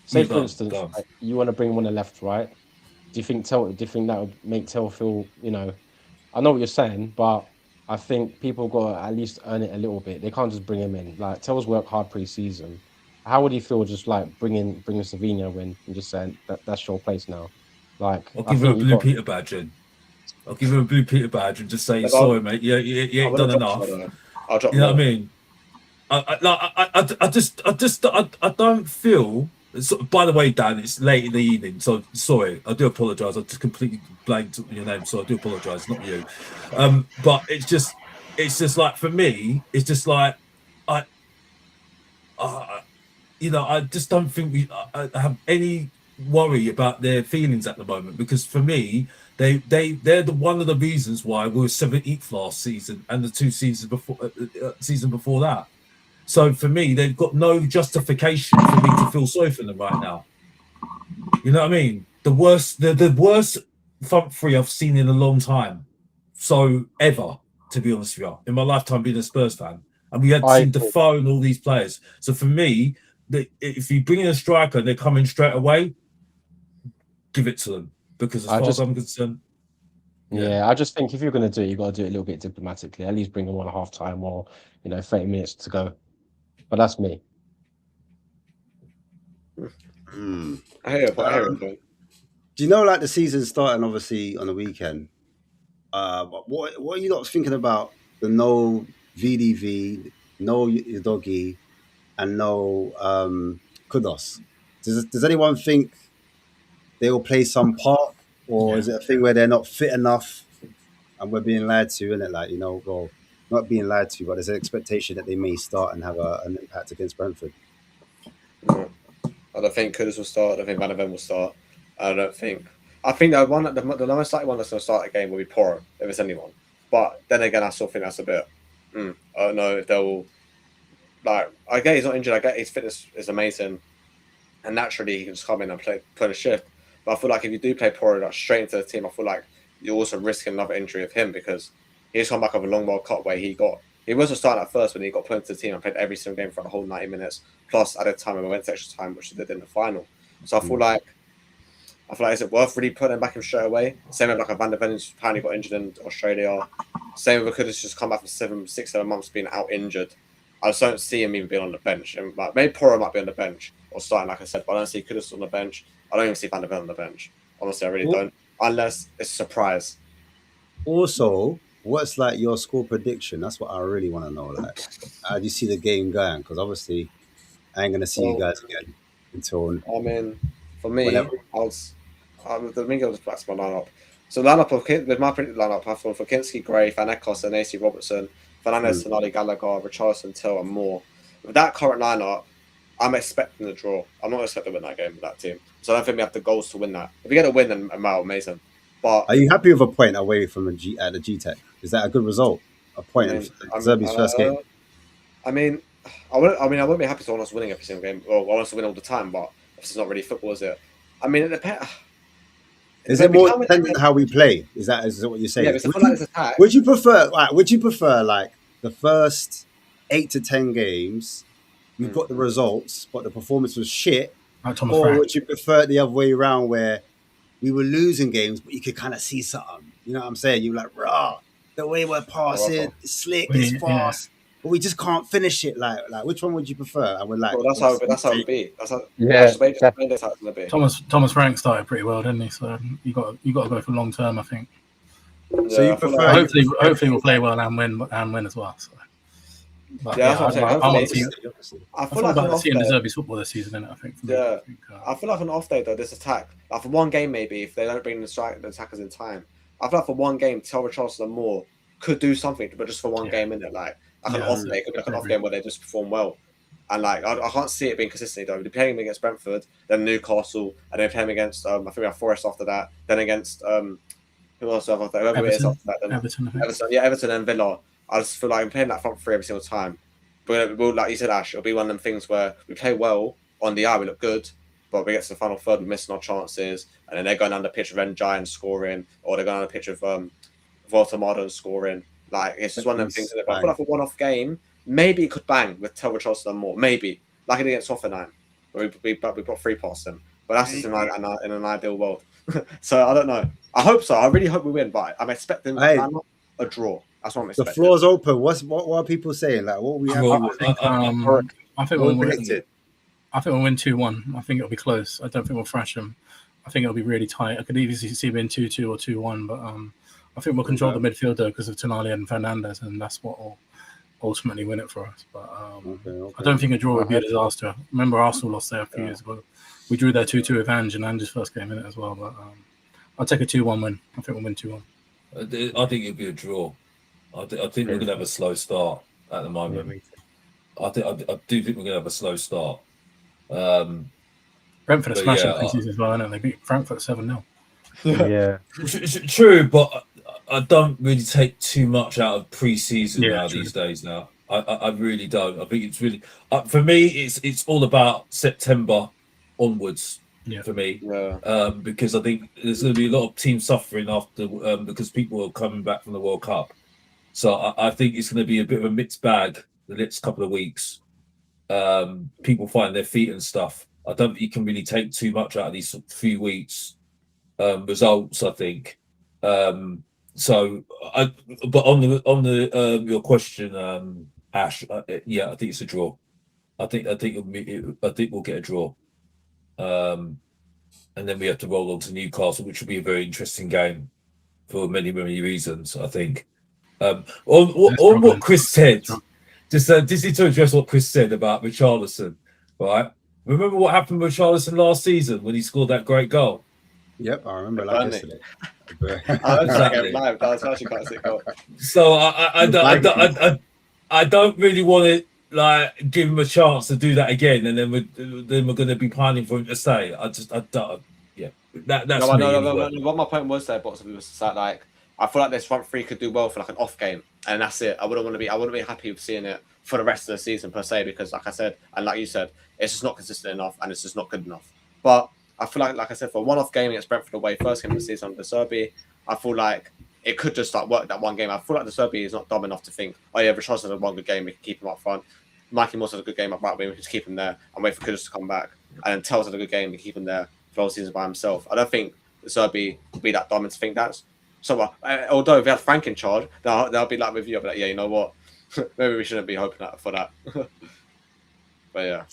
Say for instance, like, you want to bring him on the left, right? Do you think that would make Tel feel? I know what you're saying, but I think people got to at least earn it a little bit. They can't just bring him in. Like Tel's worked hard pre-season. How would he feel just like bringing Savinho in and just saying that's your place now? Like I'll give him a blue Peter badge and just say sorry, mate. You ain't done enough. I'll drop. You know what I mean? I don't feel So, by the way, Dan, it's late in the evening, so sorry. I do apologise. I just completely blanked your name, so I do apologise. Not you, but it's just like for me, it's just like I just don't think I have any worry about their feelings at the moment, because for me, they're one of the reasons why we were 17th last season and the 2 seasons before season before that. So for me, they've got no justification for me to feel sorry for them right now. You know what I mean? The worst front three I've seen in a long time. So ever, to be honest with you, in my lifetime being a Spurs fan. And we had seen Defoe and all these players. So for me, if you bring in a striker and they're coming straight away, give it to them. Because as far as I'm concerned, I just think if you're going to do it, you've got to do it a little bit diplomatically. At least bring them on at half time or 30 minutes to go. But that's me. I hear it. Do you know, like, the season starting obviously on the weekend? What are you lot thinking about the no VDV, no Udogi, and no Kudos? Does anyone think they will play some part, or is it a thing where they're not fit enough and we're being lied to? Isn't it, like, well, not being lied to, but there's an expectation that they may start and have an impact against Brentford? No. I don't think Kudus will start. I don't think Van der Ven will start. I think the most likely one that's going to start a game will be Porro, if it's anyone. But then again, I still think that's a bit. I don't know if they'll. Like, I get he's not injured. I get his fitness is amazing, and naturally he can just come in and play a shift. But I feel like if you do play Porro straight into the team, I feel like you're also risking another injury of him, because he's come back off a long World Cup where he wasn't starting at first when he got put into the team and played every single game for the whole 90 minutes. Plus, at a time when we went to extra time, which they did in the final. So I feel like is it worth really putting him back in straight away? Same with like a Van der Ven, who's apparently got injured in Australia. Same with Kudus, just come back from 6-7 months being out injured. I just don't see him even being on the bench. And maybe Porro might be on the bench or starting, like I said, but I don't see Kudus on the bench. I don't even see Van der Ven on the bench. Honestly, I really don't. Unless it's a surprise. Also, what's like your score prediction? That's what I really want to know. Like, how do you see the game going? Because obviously, I ain't gonna see you guys again until. I mean, for me, the Mingo was back to my lineup. So with my printed lineup, I've gone for Kinski, Gray, Van Ekos, and AC Robertson, Fernandez, Tonali, Gallagher, Richarlison, Till, and more. With that current lineup, I'm expecting a draw. I'm not expecting to win that game with that team. So I don't think we have the goals to win that. If we get a win, then amazing. But are you happy with a point away from the GTEC? Is that a good result? A point in Zerbi's first game? I wouldn't be happy to want us winning every single game. Well, I want us to win all the time, but it's not really football, is it? I mean, it depends. Is it more dependent on how we play? Is that what you're saying? Yeah, would you prefer like the first 8 to 10 games, we got the results, but the performance was shit? Or would you prefer it the other way around, where we were losing games, but you could kind of see something? You know what I'm saying? You're like, raw, the way we're passing, it's slick, it's fast, but we just can't finish it. Like which one would you prefer? I would like. Well, that's how it would be. That's how it be. Thomas Frank started pretty well, didn't he? So you got to go for long term, I think. So you prefer? Hopefully we'll play well and win as well. So. But that's what I'm saying. I feel like I'm seeing De Zerbi's football this season, isn't it? I think. I feel like on off day though, this attack, like for one game maybe, if they don't bring the attackers in time, I feel like for one game, Tel, Richarlison and more could do something, but just for one game, in it, like an off day, could be like an off game where they just perform well. And like I can't see it being consistently though. They're playing against Brentford, then Newcastle, and then playing against I think we have Forest after that, then against who else after that? Whoever it is after that, then Everton and Villa. I just feel like I'm playing that front three every single time. But we'll, like you said, Ash, it'll be one of them things where we play well on the eye, we look good, but we get to the final third, we're missing our chances, and then they're going down the pitch with Njai and scoring, or they're going down the pitch with Voltamada and scoring. Like, it's just one of them things. But I feel like for one-off game, maybe it could bang with Tel, Richarlison and more. Maybe. Like it against Hoffenheim, where we got 3 past them. But that's just in an ideal world. So I don't know. I hope so. I really hope we win, but I'm expecting a draw. That's what I'm expecting. The floor's open. What are people saying? Like, what are we happy with? I think we'll win 2-1. I think it'll be close. I don't think we'll thrash them. I think it'll be really tight. I could easily see it being 2-2 or 2-1, but I think we'll control the midfielder because of Tonali and Fernandez, and that's what will ultimately win it for us. But I don't think a draw would be a disaster. Remember, Arsenal lost there a few years ago. We drew their 2-2 with Ange, and Ange's first game in it as well. But I'll take a 2-1 win. I think we'll win 2-1. I think it'll be a draw. I think we're going to have a slow start at the moment. I do think we're going to have a slow start. Brentford are smashing pre-season as well, aren't they? They beat Frankfurt 7-0. Yeah. True, but I don't really take too much out of pre-season these days. Now, I really don't. I think it's really for me. It's all about September onwards for me, because I think there's going to be a lot of teams suffering after because people are coming back from the World Cup. So I think it's going to be a bit of a mixed bag the next couple of weeks. People find their feet and stuff. I don't think you can really take too much out of these few weeks results. I think. But on the your question, Ash, I think it's a draw. I think we'll get a draw, and then we have to roll on to Newcastle, which will be a very interesting game for many reasons. I think. On what Chris said, just to address what Chris said about Richarlison, right? Remember what happened with Richarlison last season when he scored that great goal? Yep, I remember that yesterday. So I don't really want to give him a chance to do that again, and then we're going to be pining for him to stay. That's me. What my point was there, Box, was that I feel like this front three could do well for an off game, and that's it. I wouldn't be happy with seeing it for the rest of the season per se, because like I said, and like you said, it's just not consistent enough, and it's just not good enough. But I feel like I said, for a one-off game against Brentford away, first game of the season under De Zerbi, I feel like it could just work that one game. I feel like De Zerbi is not dumb enough to think, oh yeah, Richarlison had one good game, we can keep him up front. Mikey Moss had a good game up right wing, we can just keep him there and wait for Kudus to come back. And then Tell's had a good game, we keep him there for the whole season by himself. I don't think De Zerbi would be that dumb to think that. So, although if we had Frank in charge, they'll be with you. I'll be like, yeah, you know what? Maybe we shouldn't be hoping for that. But yeah,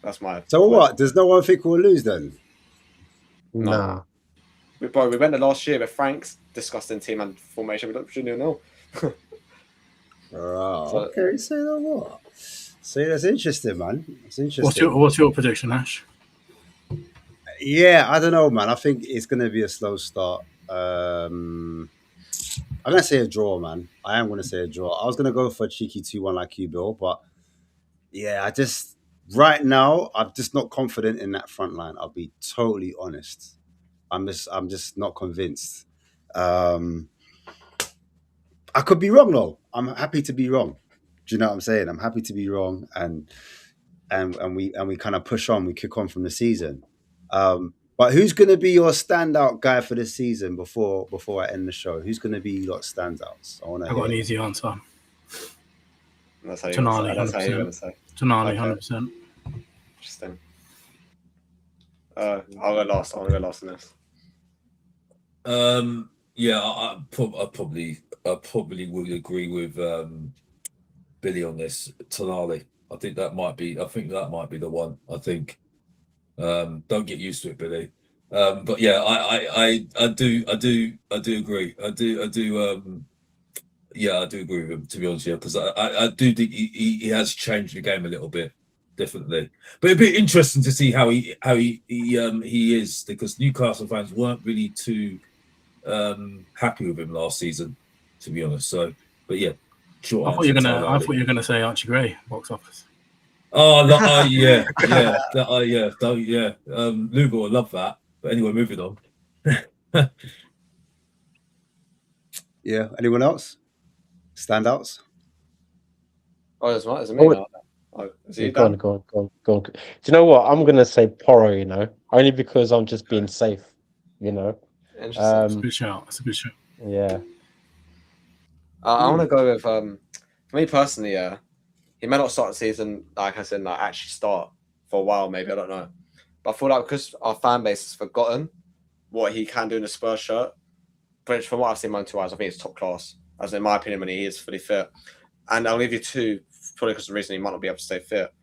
that's my. So what? Does no one think we'll lose then? Nah. We went the last year with Frank's disgusting team and formation. We shouldn't know. Okay, say that what? See, that's interesting, man. That's interesting. What's your prediction, Ash? Yeah, I don't know, man. I think it's going to be a slow start. I'm going to say a draw, man. I am going to say a draw. I was going to go for a cheeky 2-1 like you, Bill, but yeah, right now, I'm just not confident in that front line. I'll be totally honest. I'm just not convinced. I could be wrong though. I'm happy to be wrong. Do you know what I'm saying? I'm happy to be wrong, and we kind of push on. We kick on from the season. But who's going to be your standout guy for this season before I end the show? Who's going to be your standouts? I've got an easy answer. Tonali, 100%. Tonali, 100%. Interesting. I'll go last. I want to go last in this. Yeah, I probably would agree with Billy on this. Tonali. I think that might be the one. I think. Don't get used to it, Billy. But yeah, I do agree. I do agree with him, to be honest, because I do think he has changed the game a little bit, definitely. But it'd be interesting to see how he is, because Newcastle fans weren't really too happy with him last season, to be honest. So, but yeah, sure. I thought you were gonna say Archie Gray, box office. Yeah. Lugo will love that. But anyway, moving on. Yeah. Anyone else? Standouts? Oh, it's me now. Go on. Do you know what? I'm gonna say Porro. Only because I'm just being safe. It's a good shout. It's a good shout. Yeah. I want to go with for me personally. Yeah. He may not start the season, like I said, actually start for a while, maybe, I don't know. But I feel like because our fan base has forgotten what he can do in a Spurs shirt, which from what I've seen in my own 2 eyes, I think it's top class, as in my opinion, when he is fully fit. And I'll give you two, probably because of the reason he might not be able to stay fit.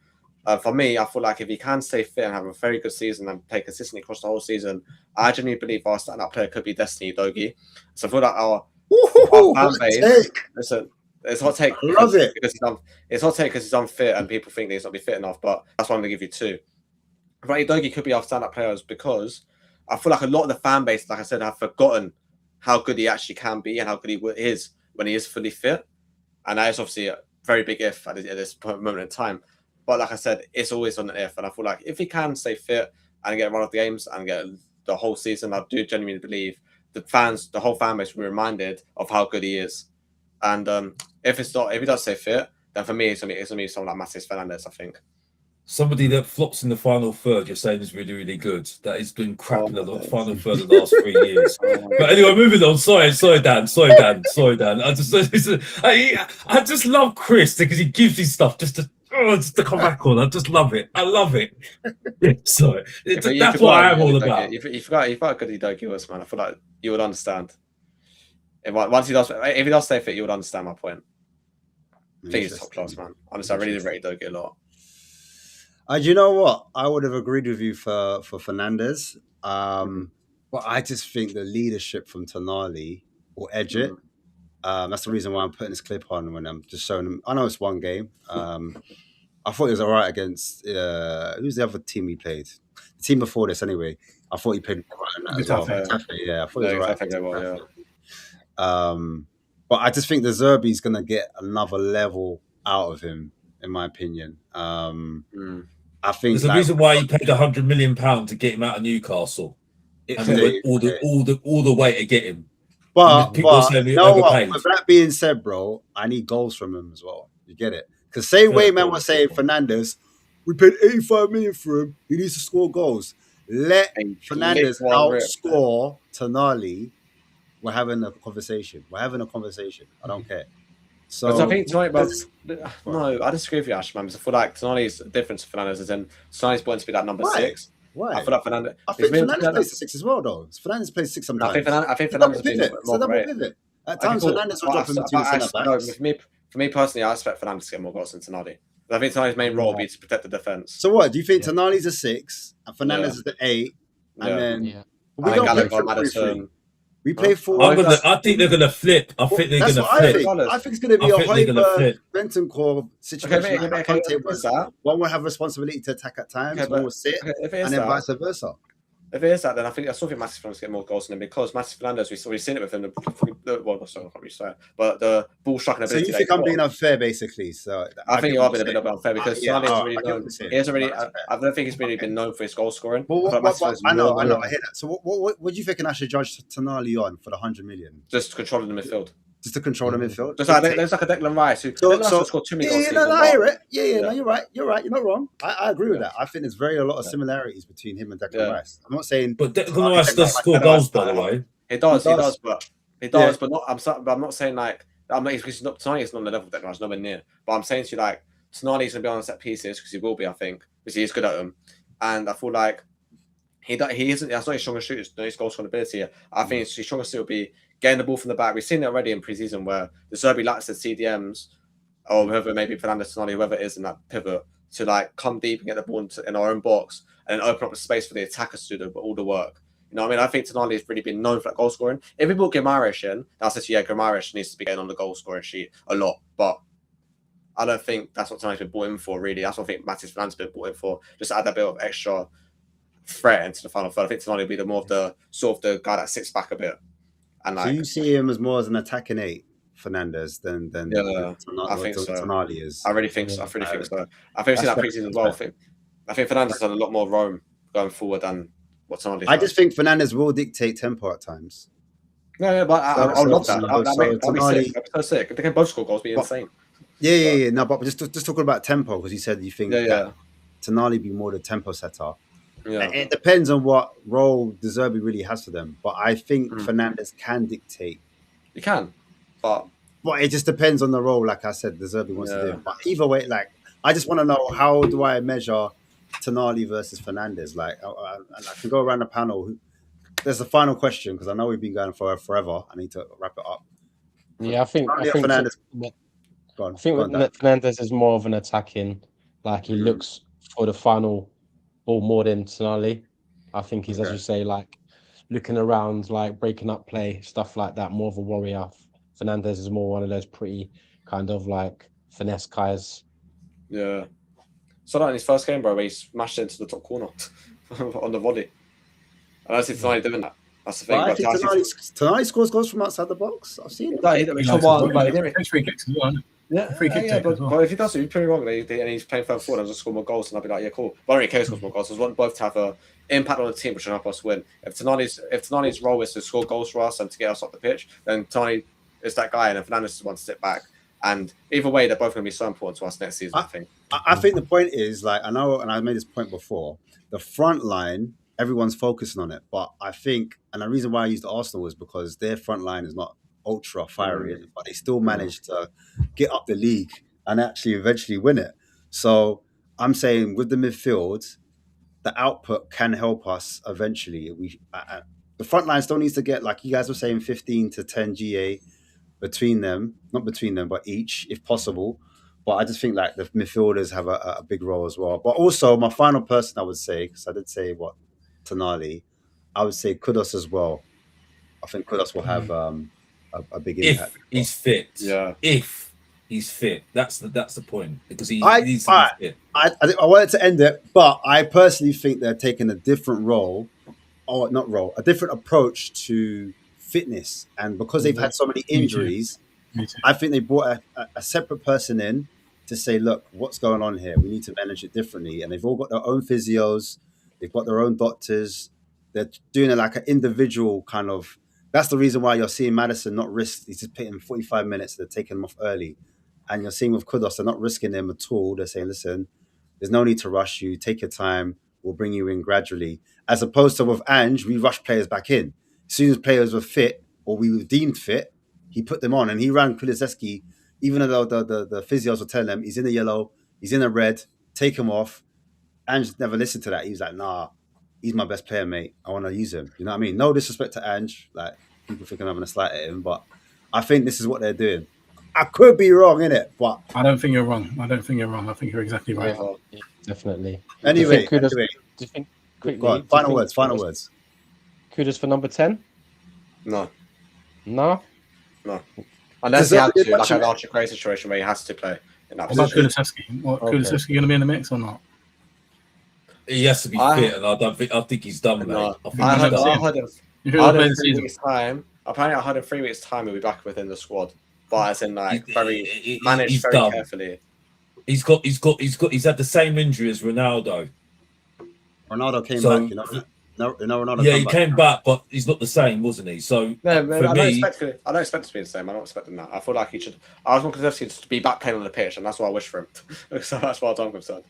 For me, I feel like if he can stay fit and have a very good season and play consistently across the whole season, I genuinely believe our stand-up player could be Destiny Udogie. So I feel like our fan base... Listen, it's hot take. I love it. It's hot take because he's unfit and people think that he's not be fit enough. But that's why I'm going to give you two. Udogie could be our standout players because I feel like a lot of the fan base, like I said, have forgotten how good he actually can be and how good he is when he is fully fit. And that is obviously a very big if at this moment in time. But like I said, it's always on an if. And I feel like if he can stay fit and get a run of games and get the whole season, I do genuinely believe the whole fan base will be reminded of how good he is. And if he does stay fit, then for me, it's gonna be someone like Matheus Fernandes, I think. Somebody that flops in the final third, you're saying is really, really good. That has been crap in the final third of the last 3 years. But anyway, moving on. Sorry, Dan. I just love Chris because he gives his stuff just to come back on. I just love it. I love it. Sorry, that's what I am all about. You forgot how good Udogie was, man. I feel like you would understand. If he does stay fit, you would understand my point. I think he's top class, man. Honestly, I really rate Udogie a lot. Do you know what? I would have agreed with you for Fernandes. But I just think the leadership from Tonali will edge it. That's the reason why I'm putting this clip on when I'm just showing him. I know it's one game. I thought he was all right against who's the other team he played? The team before this, anyway. I thought he played all right in that as well. Yeah, I thought he was all right. But I just think the Zerbi's going to get another level out of him, in my opinion. I think there's a reason why he paid £100 million to get him out of Newcastle. And we went all the way to get him. But you know what? With that being said, bro, I need goals from him as well. You get it? Because same way, man, was saying Fernandes, we paid 85 million for him. He needs to score goals. Let Fernandes outscore Tonali. We're having a conversation. I don't care. So I think tonight, no, I disagree with you, Ash, man. Because I feel like Tonali's difference to Fernandes is in Tonali's going to be that number 6. Why? I feel like Fernandes. I think Fernandes plays the 6 as well, though. Fernandes plays 6 sometimes. I think Fernandes pivot. It's a double pivot. At times, Fernandes will drop in between centre backs. For me personally, I expect Fernandes to get more goals than Tonali. I think Tonali's main role will be to protect the defence. So what? Do you think Tonali's a 6 and Fernandes is the 8, and then we don't play for Madison? We play 4. I think they're going to flip. I think they're going to flip. I think it's going to be a hyper Bentancur situation. One will have responsibility to attack at times, one will sit, and then vice versa. If it is that, then I still think Matheus Fernandes get more goals than him because Matheus Fernandes, we've seen it with him. But the ball striking ability. So you think I'm being unfair, basically? So I think you are being a bit unfair because Tonali is really known. I don't think he's really been known for his goal scoring. I know, I hear that. So what do you think I should judge Tonali on for the 100 million? Just controlling the midfield. Just to control the midfield. There's like a Declan Rice who scored too many goals. I hear it. No, you're right. You're not wrong. I agree with that. I think there's a lot of similarities between him and Declan Rice. I'm not saying, but Declan Rice does score goals, by the way. He does, but not. I'm not saying like Tonali is not on the level of Declan Rice, nowhere near. But I'm saying to you like Tonali's gonna be on set pieces because he will be, I think, because he is good at them, and I feel like he isn't. That's not his strongest shooters. No, his goal scoring ability. I think his strongest will be getting the ball from the back. We've seen it already in pre-season where De Zerbi likes the CDMs or whoever, maybe Fernandes, Tonali, whoever it is in that pivot, to like come deep and get the ball in our own box and then open up the space for the attackers to do all the work. You know what I mean? I think Tonali has really been known for that goal scoring. If we brought Guimaraes in, I said, Guimaraes needs to be getting on the goal scoring sheet a lot. But I don't think that's what Tonali's been brought in for, really. That's what I think Matheus Fernandes has been brought in for. Just to add that bit of extra threat into the final third. I think Tonali will be the guy that sits back a bit. And so you see him as more as an attacking 8, Fernandes, than I think so. Tonali is. I really think so. I think we've seen that preseason as well. I think Fernandes has done a lot more roam going forward than what Tonali. I just think Fernandes will dictate tempo at times. Yeah, but I love that. That'd be sick. That'd be so sick. If they can both score goals, it'd be insane. Yeah. No, but just talking about tempo because you said you think that Tonali be more the tempo setter. Yeah. It depends on what role De Zerbi really has for them, but I think Fernandes can dictate. He can, but it just depends on the role. Like I said, De Zerbi wants to do. But either way, like I just want to know how do I measure Tonali versus Fernandes? Like I can go around the panel. There's a final question because I know we've been going for forever. I need to wrap it up. Yeah, I think Fernandes. Fernandes is more of an attacking. Like he looks for the final ball more than Tonali. I think he's, as you say, like looking around, like breaking up play, stuff like that. More of a warrior. Fernandes is more one of those pretty kind of like finesse guys. Yeah. saw that in his first game, bro, where he smashed into the top corner on the volley. I don't see Tonali doing that. That's the thing. But I think Tonali scores goals from outside the box. I've seen it. Free kicks as well. Yeah, free kick but, as well. But if he does it, he's pretty wrong. And he's playing further forward and just score more goals, and I'll be like, yeah, cool. But I don't really care who scores more goals. I just want both to have an impact on the team, which will help us win. If Tonali's role is to score goals for us and to get us off the pitch, then Tonali is that guy, and if Fernandes is one to sit back. And either way, they're both going to be so important to us next season, I think. I think the point is, like, I know, and I made this point before, the front line, everyone's focusing on it. But I think, and the reason why I used Arsenal is because their front line is not ultra fiery, but they still managed to get up the league and actually eventually win it. So I'm saying with the midfield, the output can help us eventually. The front line still needs to get, like you guys were saying, 15 to 10 GA between them, not between them, but each, if possible. But I just think like the midfielders have a big role as well. But also, my final person I would say, because I did say Tonali, I would say Kudus as well. I think Kudus will have a big impact. If he's fit, yeah. If he's fit, that's the point, because he needs to be fit. I wanted to end it, but I personally think they're taking a different a different approach to fitness, and because they've had so many injuries, I think they brought a separate person in to say, look, what's going on here? We need to manage it differently. And they've all got their own physios, they've got their own doctors, they're doing it like an individual kind of. That's the reason why you're seeing Maddison not risk. He's just playing 45 minutes. They're taking him off early. And you're seeing with Kudus, they're not risking him at all. They're saying, listen, there's no need to rush you. Take your time. We'll bring you in gradually. As opposed to with Ange, we rush players back in. As soon as players were fit or we were deemed fit, he put them on. And he ran Kulusevski, even though the physios were telling him, he's in the yellow, he's in the red, take him off. Ange never listened to that. He was like, nah, he's my best player, mate. I want to use him. You know what I mean? No disrespect to Ange. Like, people think I'm having a slight at him, but I think this is what they're doing. I could be wrong, innit? But I don't think you're wrong. I think you're exactly right. Yeah, definitely. Anyway, do you think quickly? Go on, final words. Kudus for number 10? No. Unless he has to, like an Archie Gray situation where he has to play in that position. position. What about Kulusevski? Kulusevski going to be in the mix or not? He has to be fit, and I think he's done, mate. I heard him 3 weeks' time. Apparently, I heard in 3 weeks' time he'll be back within the squad, but as in like managed very carefully. He's had the same injury as Ronaldo. Ronaldo came back, you know. No, Ronaldo. Yeah, he came back, but he's not the same, wasn't he? So I don't expect it to be the same. I don't expect him that. I feel like he should. I was wanting to be back playing on the pitch, and that's what I wish for him. So that's what I'm concerned.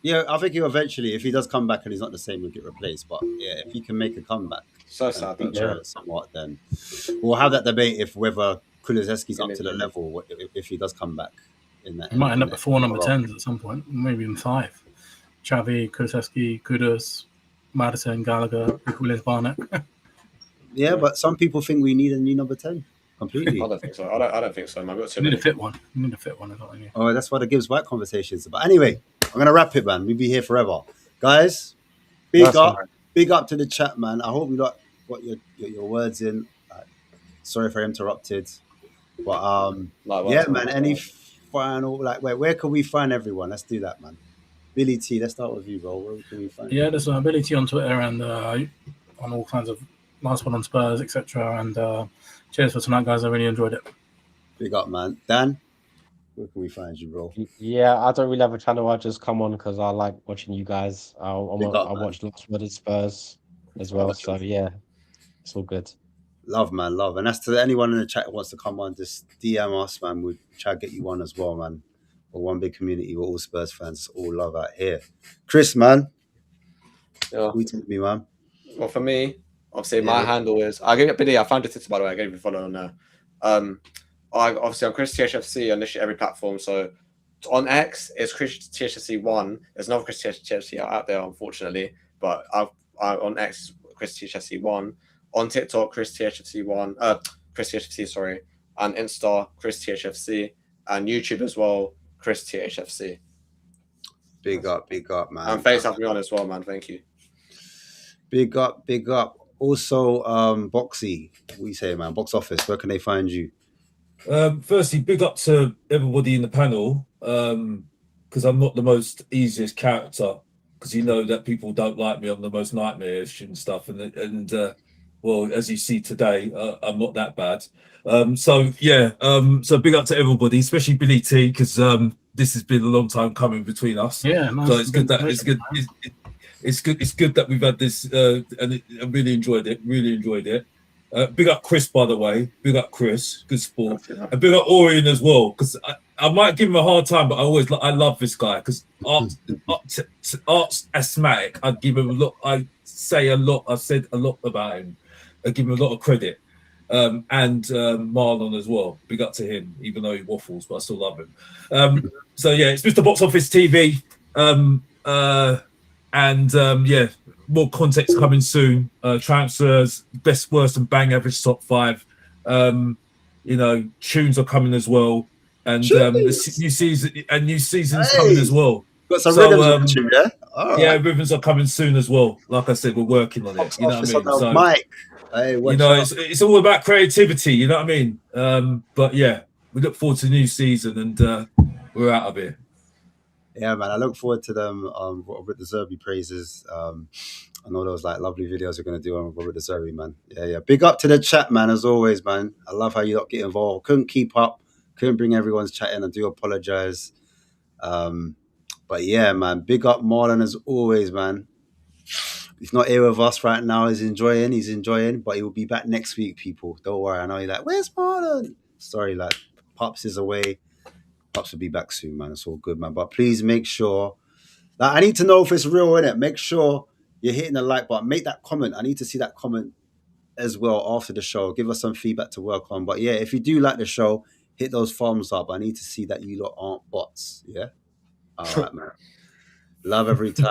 Yeah, I think he'll eventually, if he does come back and he's not the same, he'll get replaced. But yeah, if he can make a comeback, so sad, somewhat, then we'll have that debate if whether Kulusevski's up to the level if he does come back. In that, he might end up with 4 number 10s at some point, maybe even 5. Xavi, Kulusevski, Kudus, Maddison, Gallagher, Williams, Barnett. Yeah, but some people think we need a new number 10. Completely. I don't think so. I don't think so, man. You need a fit one. You need a fit one. Oh, that's what the Gibbs White conversation is about. Anyway, I'm gonna wrap it, man. We'll be here forever, guys. Big up to the chat, man. I hope you got your words in. Sorry if I interrupted, but yeah, man. Any final where can we find everyone? Let's do that, man. Billy T, let's start with you, bro. Where can we find? Yeah, there's Billy T on Twitter and on all kinds of last one on Spurs, etc. And cheers for tonight, guys. I really enjoyed it. Big up, man. Dan, where can we find you, bro? Yeah, I don't really have a channel. I just come on because I like watching you guys. I watch Last Word of Spurs as well. So yeah, it's all good. Love, man, love. And as to anyone in the chat who wants to come on, just DM us, man. We'll try to get you on as well, man. We're one big community. We're all Spurs fans. All love out here. Chris, man. Yeah. We talk to me, man. Well, for me, obviously, my handle is. I gave it a bit. I found it, by the way. I gave you a follow on there. Obviously, I'm Chris THFC on literally every platform. So on X, it's Chris THFC1. There's another Chris THFC out there, unfortunately. But on X, Chris THFC1. On TikTok, Chris THFC1. Chris THFC, sorry. And Insta, Chris THFC. And YouTube as well, Chris THFC. Big up, man. And face up me on as well, man. Thank you. Big up. Also, Boxy, what do you say, man? Box office, where can they find you? Firstly, big up to everybody in the panel. because I'm not the most easiest character. Because you know that people don't like me. I'm the most nightmarish and stuff. And well, as you see today, I'm not that bad. So yeah. So big up to everybody, especially Billy T, because this has been a long time coming between us. Yeah, nice. So it's good that it's good. It's good that we've had this, and I really enjoyed it. Really enjoyed it. Big up Chris, by the way. Big up Chris. Good sport. And big up Orion as well, because I might give him a hard time, but I love this guy because Art's asthmatic. I give him a lot. I say a lot. I've said a lot about him. I give him a lot of credit. And Marlon as well. Big up to him, even though he waffles, but I still love him. So yeah, it's Mr. Box Office TV. Yeah, more context coming soon. Transfers, best, worst, and bang average top 5. You know, tunes are coming as well, and new season's coming as well. Got some rhythms, yeah. Yeah, rhythms are coming soon as well. Like I said, we're working on it. You know what I mean? So, Mike. Hey, you know, it's all about creativity. You know what I mean? But yeah, we look forward to the new season, and we're out of here. Yeah, man, I look forward to them. Robert De Zerbi praises. I know those like lovely videos we're gonna do on Robert De Zerbi, man. Yeah. Big up to the chat, man. As always, man. I love how you lot get involved. Couldn't keep up. Couldn't bring everyone's chat in. I do apologize. But yeah, man. Big up Marlon as always, man. He's not here with us right now. He's enjoying, but he will be back next week, people. Don't worry. I know you're like, where's Marlon? Sorry, like Pops is away. Pops will be back soon, man. It's all good, man. But please make sure that I need to know if it's real, innit? Make sure you're hitting the like button. Make that comment. I need to see that comment as well after the show. Give us some feedback to work on. But yeah, if you do like the show, hit those thumbs up. I need to see that you lot aren't bots. Yeah? All right, man. Love every time.